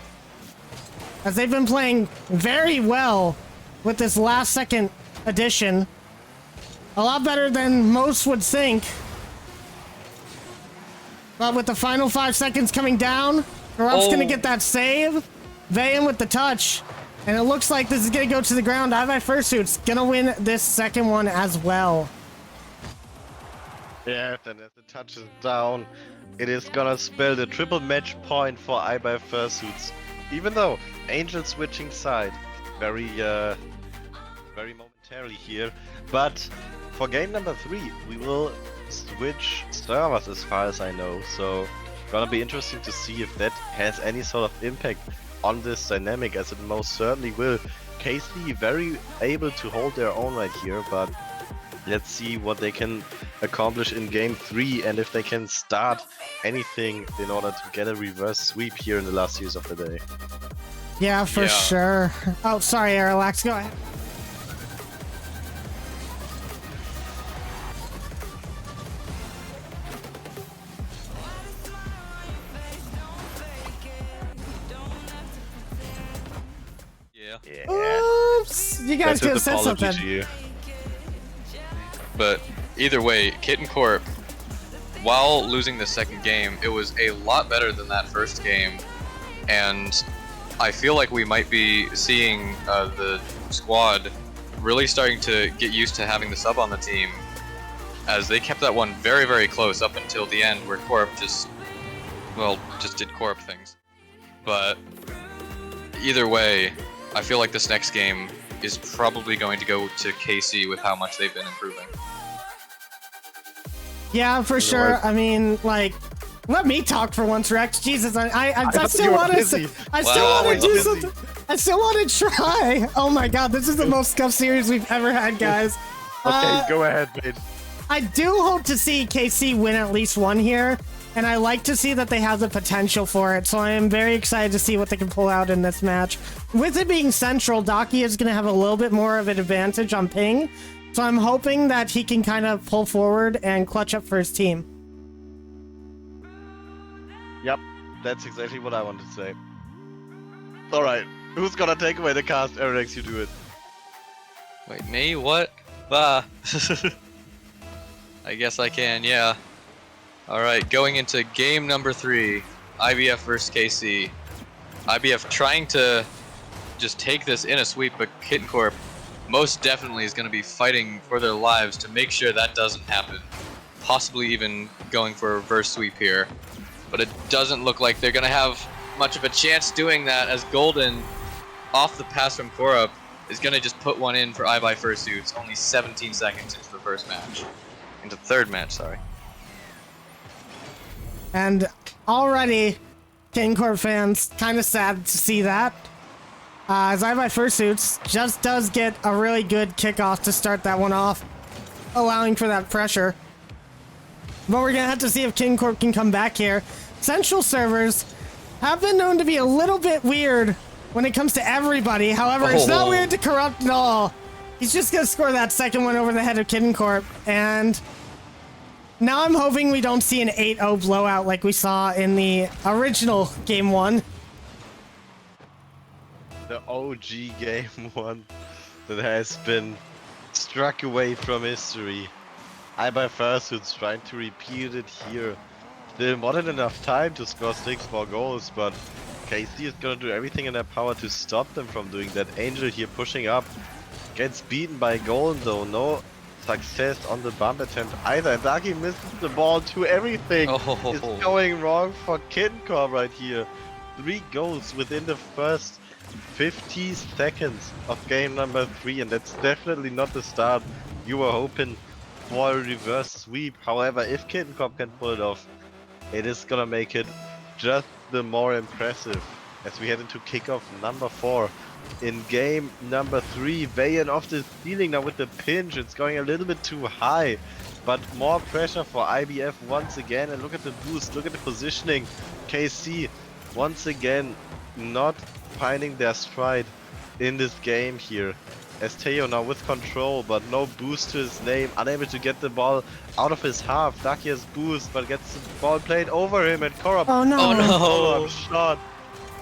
as they've been playing very well with this last second addition. A lot better than most would think. But with the final 5 seconds coming down, Corrupt's gonna get that save. Vayne with the touch. And it looks like this is gonna go to the ground. iBuy Fursuit's gonna win this second one as well.
Yeah, then as the touch is down, it is gonna spell the triple match point for iBuy Fursuits. Even though Angel switching side very momentarily here, but for game number 3 we will switch servers as far as I know, so gonna be interesting to see if that has any sort of impact on this dynamic, as it most certainly will. KC very able to hold their own right here, but let's see what they can accomplish in game 3 and if they can start anything in order to get a reverse sweep here in the last years of the day.
Yeah, for sure. Oh, sorry, Aerolax, go ahead.
Yeah.
Oops! You guys could have said something.
To you.
But either way, Kittenkorp, while losing the second game, it was a lot better than that first game, and I feel like we might be seeing the squad really starting to get used to having the sub on the team, as they kept that one very, very close up until the end, where Corp just did Corp things. But either way, I feel like this next game is probably going to go to KC with how much they've been improving.
Yeah, for sure. I mean, like, let me talk for once, Rex. Jesus, I still want to. I still want to do something. I still want to try. Oh my God, this is the most scuffed series we've ever had, guys.
Okay, go ahead, mate.
I do hope to see KC win at least one here, and I like to see that they have the potential for it. So I am very excited to see what they can pull out in this match. With it being central, Daki is going to have a little bit more of an advantage on ping. So I'm hoping that he can kind of pull forward and clutch up for his team.
Yep, that's exactly what I wanted to say. Alright, who's gonna take away the cast? Eric, you do it.
Wait, me? What? Bah. I guess I can, yeah. Alright, going into game number 3, IBF versus KC. IBF trying to just take this in a sweep, but Kitten Corp most definitely is going to be fighting for their lives to make sure that doesn't happen. Possibly even going for a reverse sweep here. But it doesn't look like they're going to have much of a chance doing that, as Golden, off the pass from Korup, is going to just put one in for iBuy Fursuits only 17 seconds into the first match. Into the third match, sorry.
And already, King Corp fans, kind of sad to see that. As iBuy Fursuits just does get a really good kickoff to start that one off, allowing for that pressure. But we're going to have to see if King Corp can come back here. Central servers have been known to be a little bit weird when it comes to everybody. However, it's not weird to Corrupt at all. He's just going to score that second one over the head of Kitten Corp. And now I'm hoping we don't see an 8-0 blowout like we saw in the original Game 1.
The OG Game 1 that has been struck away from history. iBuy Fursuits trying to repeat it here. Still more than enough time to score 6 more goals, but KC is gonna do everything in their power to stop them from doing that. Angel here pushing up, gets beaten by Golden though. No success on the bump attempt either. And Daki misses the ball to everything. Is going wrong for Kitten Corp right here. 3 goals within the first 50 seconds of game number 3, and that's definitely not the start you were hoping for a reverse sweep. However, if Kitten Corp can pull it off, it is gonna make it just the more impressive as we head into kickoff number 4. In game number 3, Vayan off the ceiling now with the pinch. It's going a little bit too high, but more pressure for IBF once again. And look at the boost, look at the positioning. KC once again not finding their stride in this game here. As Teo now with control, but no boost to his name, unable to get the ball out of his half. Daki has boost, but gets the ball played over him, and Korup.
Oh no!
Oh no!
Shot.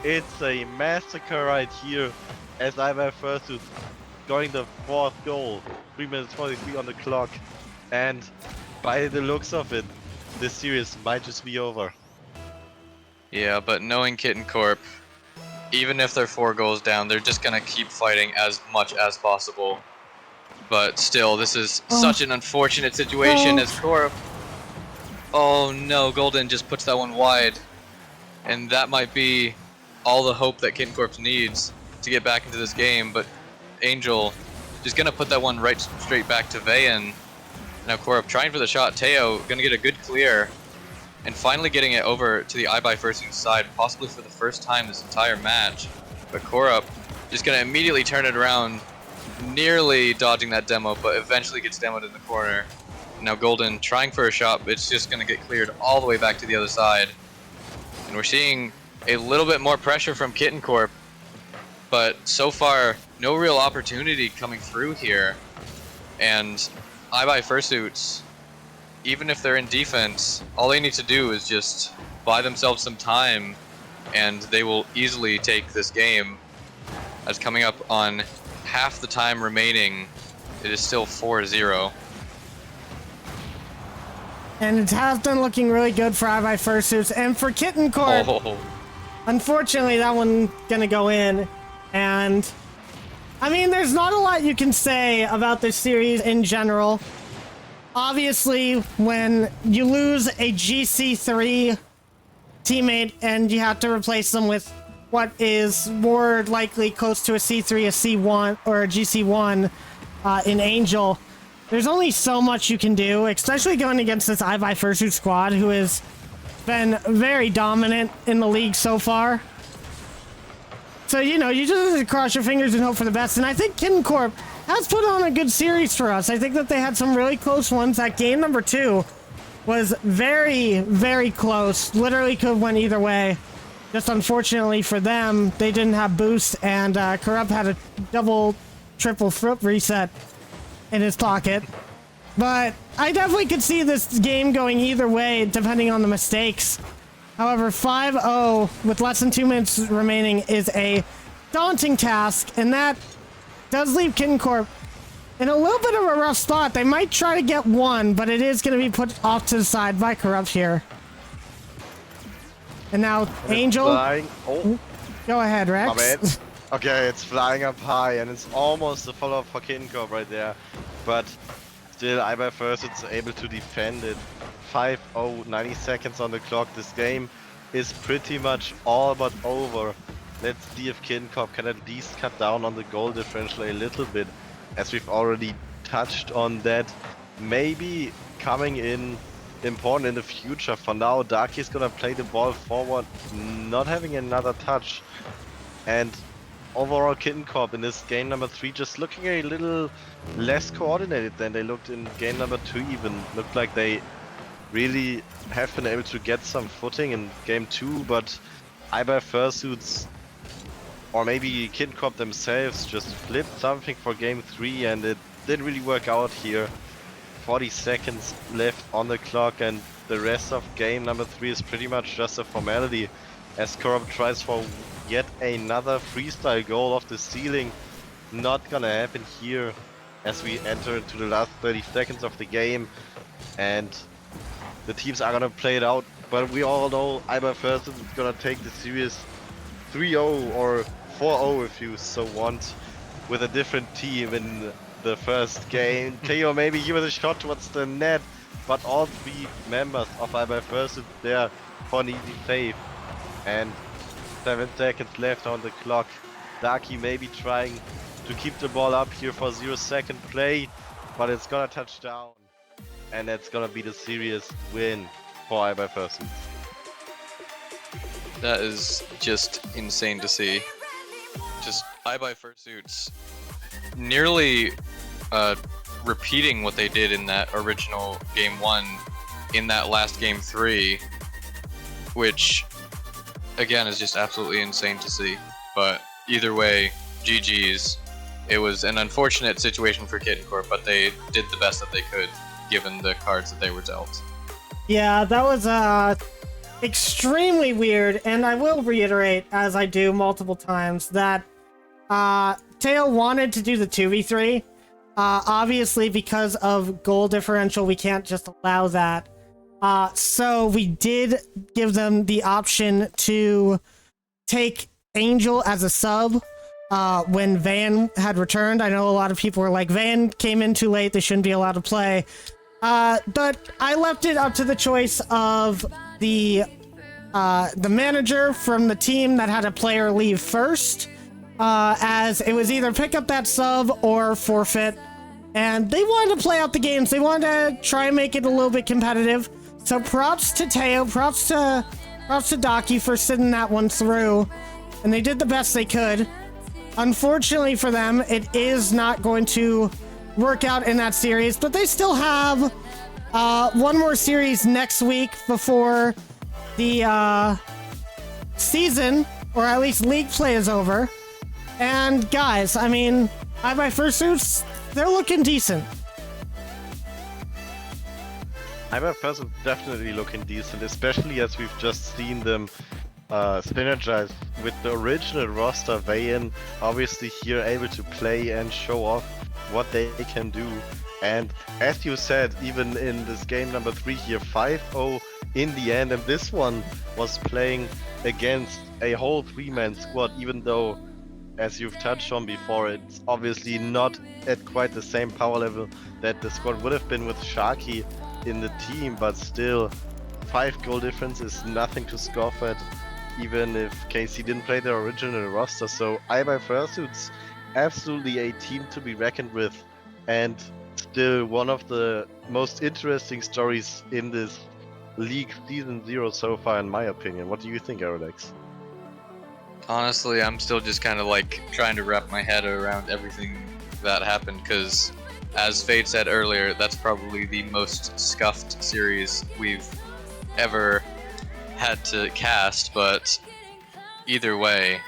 It's a massacre right here. As iBuy Fursuits going the 4th goal. 3 minutes 43 on the clock, and by the looks of it, this series might just be over.
Yeah, but knowing Kitten Corp, even if they're 4 goals down, they're just gonna keep fighting as much as possible. But still, this is such an unfortunate situation as Corp. Oh no, Golden just puts that one wide. And that might be all the hope that Kitten Corp needs to get back into this game. But Angel just gonna put that one right straight back to Vayan. Now Corp trying for the shot. Teo gonna get a good clear. And finally getting it over to the iBuy Fursuits side, possibly for the first time this entire match. But Korup just gonna immediately turn it around, nearly dodging that demo, but eventually gets demoed in the corner. Now Golden trying for a shot, but it's just gonna get cleared all the way back to the other side. And we're seeing a little bit more pressure from Kitten Corp, but so far no real opportunity coming through here. And iBuy Fursuits, even if they're in defense, all they need to do is just buy themselves some time, and they will easily take this game. As coming up on half the time remaining, it is still 4-0.
And it has been looking really good for iBuy Fursuits, and for Kitten Corp, unfortunately that one gonna go in, and I mean, there's not a lot you can say about this series in general. Obviously, when you lose a GC3 teammate and you have to replace them with what is more likely close to a C3, a C1, or a GC1 in Angel, there's only so much you can do, especially going against this iBuy Fursuit squad, who has been very dominant in the league so far. So, you know, you just have to cross your fingers and hope for the best. And I think Kitten Corp has put on a good series for us. I think that they had some really close ones. That game number 2 was very, very close. Literally could have went either way. Just unfortunately for them, they didn't have boost, and Corrupt had a double, triple foot reset in his pocket. But I definitely could see this game going either way, depending on the mistakes. However, 5-0 with less than 2 minutes remaining is a daunting task, and that does leave Kitten Corp in a little bit of a rough spot. They might try to get one, but it is going to be put off to the side by Corrupt here. And now Angel.
Oh.
Go ahead, Rex.
Okay, it's flying up high, and it's almost a follow-up for Kitten Corp right there. But still, iBuy First is able to defend it. 5-0, 90 seconds on the clock. This game is pretty much all but over. Let's see if Kitten Corp can at least cut down on the goal differential a little bit, as we've already touched on that. Maybe coming in important in the future. For now, Darky's gonna play the ball forward, not having another touch. And overall, Kitten Corp in this game number 3 just looking a little less coordinated than they looked in game number 2 even. Looked like they really have been able to get some footing in game 2, but iBuy Fursuits, or maybe Kitten Corp themselves, just flipped something for game 3, and it didn't really work out here. 40 seconds left on the clock, and the rest of game number 3 is pretty much just a formality, as Corrupt tries for yet another freestyle goal off the ceiling. Not gonna happen here as we enter into the last 30 seconds of the game, and the teams are gonna play it out. But we all know iBuy First is gonna take the series 3-0 or 4-0 if you so want, with a different team in the first game. Theo maybe give it a shot towards the net, but all 3 members of iBuy First is there for an easy save. And 7 seconds left on the clock. Darky maybe trying to keep the ball up here for 0-second play, but it's gonna touch down. And that's gonna be the serious win for iBuy First.
That is just insane to see. Just iBuy Fursuits nearly repeating what they did in that original game 1 in that last game 3, which again is just absolutely insane to see. But either way, GG's. It was an unfortunate situation for Kitten Corp, but they did the best that they could given the cards that they were dealt.
Yeah, that was extremely weird, and I will reiterate, as I do multiple times, that Teo wanted to do the 2v3. Obviously, because of goal differential, we can't just allow that. So we did give them the option to take Angel as a sub when Van had returned. I know a lot of people were like, Van came in too late, they shouldn't be allowed to play. But I left it up to the choice of the manager from the team that had a player leave first, as it was either pick up that sub or forfeit. And they wanted to play out the games. They wanted to try and make it a little bit competitive. So props to Teo, props to Daki for sitting that one through. And they did the best they could. Unfortunately for them, it is not going to work out in that series, but they still have one more series next week before the season, or at least league play, is over. And guys, I mean, iBuy Fursuits, they're looking decent.
iBuy First is definitely looking decent, especially as we've just seen them synergize with the original roster. Vayan obviously here able to play and show off what they can do. And as you said, even in this game number 3 here, 5-0 in the end, and this one was playing against a whole 3-man squad, even though as you've touched on before, it's obviously not at quite the same power level that the squad would have been with Sharky in the team, but still, 5 goal difference is nothing to scoff at, even if KC didn't play their original roster. So iBuy Fursuit's absolutely a team to be reckoned with, and still one of the most interesting stories in this league season 0 so far, in my opinion. What do you think, Aerolex?
Honestly, I'm still just kind of like trying to wrap my head around everything that happened, because as Fade said earlier, that's probably the most scuffed series we've ever had to cast. But either way,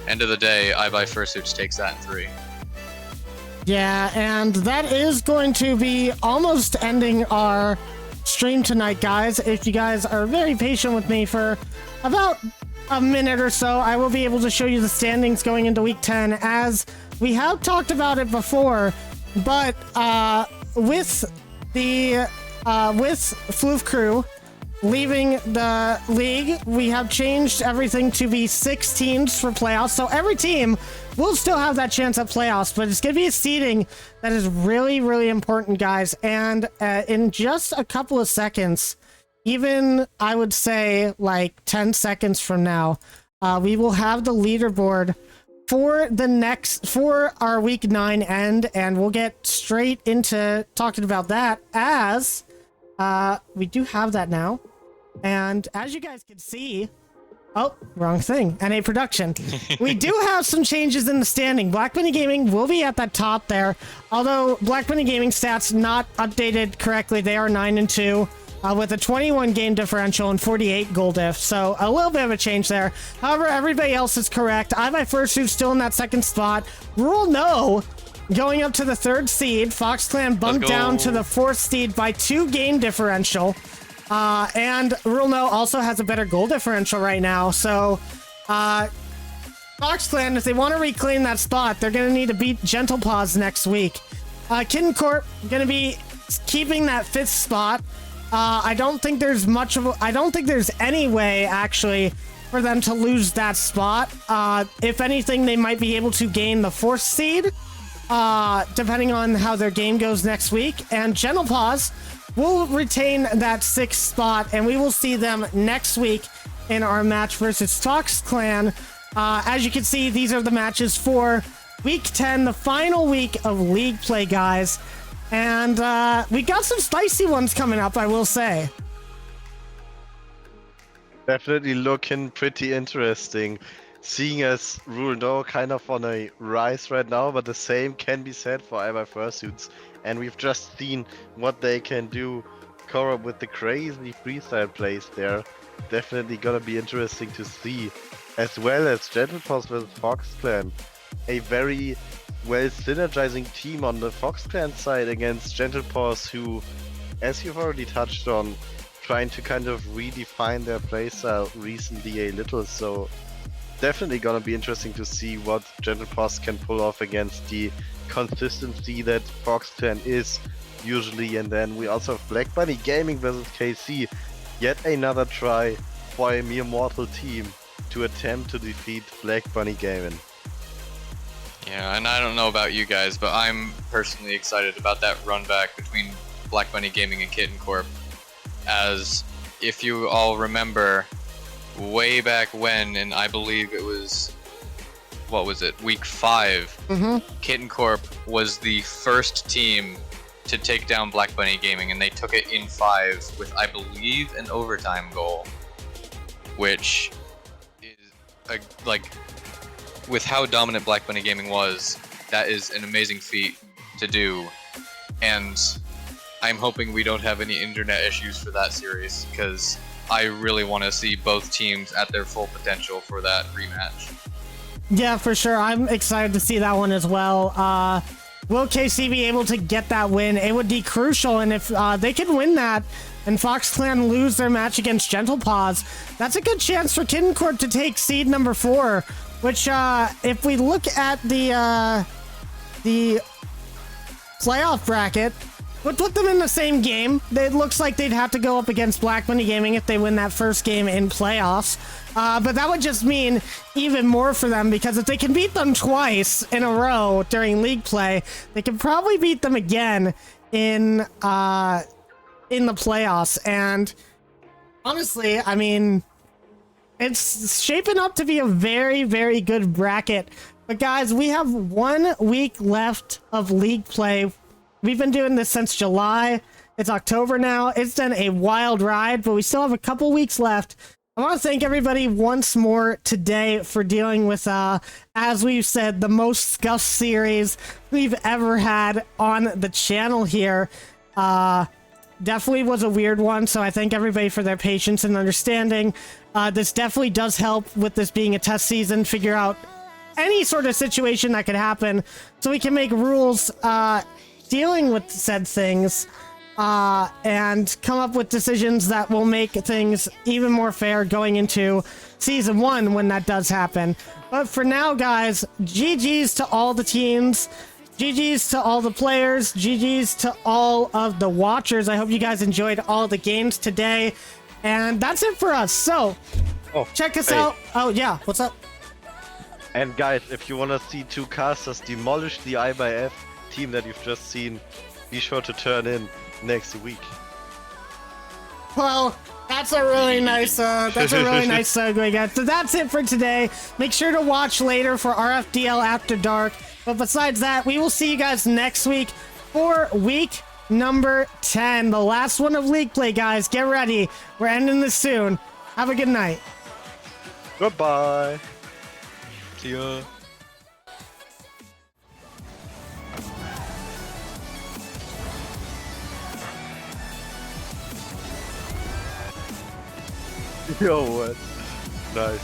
end of the day, iBuy Fursuits takes that in 3.
Yeah, and that is going to be almost ending our stream tonight, guys. If you guys are very patient with me for about a minute or so, I will be able to show you the standings going into week 10, as we have talked about it before. But with Floof Crew leaving the league, we have changed everything to be 6 teams for playoffs. So every team will still have that chance at playoffs, but it's going to be a seeding that is really, really important, guys. And in just a couple of seconds, even I would say like 10 seconds from now, we will have the leaderboard for our week 9 end, and we'll get straight into talking about that, as we do have that now. And as you guys can see, oh, wrong thing, NA Production. We do have some changes in the standing. Black Bunny Gaming will be at that top there, although Black Bunny Gaming stats not updated correctly. They are 9-2. With a 21 game differential and 48 goal diff, so a little bit of a change there. However, everybody else is correct. iBuy Fursuit still in that 2nd spot. Rule No going up to the 3rd seed. FoxClan bumped down to the 4th seed by 2 game differential. And Rule No also has a better goal differential right now. So, FoxClan, if they want to reclaim that spot, they're going to need to beat Gentle Paws next week. Kitten Corp going to be keeping that 5th spot. I don't think there's any way actually for them to lose that spot. If anything, they might be able to gain the 4th seed, depending on how their game goes next week. And Gentle Paws will retain that 6th spot, and we will see them next week in our match versus FoxClan. As you can see, these are the matches for week 10, the final week of league play, guys. And we got some spicy ones coming up, I will say.
Definitely looking pretty interesting. Seeing as Rule No kind of on a rise right now, but the same can be said for iBuy Fursuits. And we've just seen what they can do co-op with the crazy freestyle plays there. Definitely gonna be interesting to see. As well as Gentle Paws vs FoxClan. A very well synergizing team on the FoxClan side against Gentle Paws, who, as you've already touched on, trying to kind of redefine their playstyle recently a little. So definitely gonna be interesting to see what Gentle Paws can pull off against the consistency that FoxClan is usually. And then we also have Black Bunny Gaming versus KC. Yet another try for a mere mortal team to attempt to defeat Black Bunny Gaming.
Yeah, and I don't know about you guys, but I'm personally excited about that run back between Black Bunny Gaming and Kitten Corp. As if you all remember, way back when, and I believe it was, what was it, week 5, Kitten Corp was the first team to take down Black Bunny Gaming, and they took it in 5 with, I believe, an overtime goal, which is with how dominant Black Bunny Gaming was, that is an amazing feat to do. And I'm hoping we don't have any internet issues for that series, because I really want to see both teams at their full potential for that rematch.
Yeah, for sure. I'm excited to see that one as well. Will KC be able to get that win? It would be crucial, and if they can win that and FoxClan lose their match against Gentle Paws, that's a good chance for Kitten Corp to take seed number 4, which if we look at the playoff bracket, would put them in the same game. It looks like they'd have to go up against Black Money Gaming if they win that first game in playoffs. But that would just mean even more for them, because if they can beat them twice in a row during league play, they can probably beat them again in the playoffs. And honestly, I mean, it's shaping up to be a very, very good bracket. But guys, we have 1 week left of league play. We've been doing this since July. It's October now. It's been a wild ride, but we still have a couple weeks left. I want to thank everybody once more today for dealing with, as we've said, the most scuffed series we've ever had on the channel here. Definitely was a weird one, so I thank everybody for their patience and understanding. This definitely does help with this being a test season, figure out any sort of situation that could happen so we can make rules dealing with said things and come up with decisions that will make things even more fair going into season 1 when that does happen. But for now, guys, GG's to all the teams, GG's to all the players, GG's to all of the watchers. I hope you guys enjoyed all the games today, and that's it for us. So check us out. Oh yeah, what's up?
And guys, if you wanna see 2 casters demolish the I/F team that you've just seen, be sure to turn in next week.
Well, that's a really nice segue, guys. So that's it for today. Make sure to watch later for RFDL After Dark. But besides that, we will see you guys next week for week number 10. The last one of League Play, guys. Get ready. We're ending this soon. Have a good night.
Goodbye.
See ya.
Yo, what? Nice.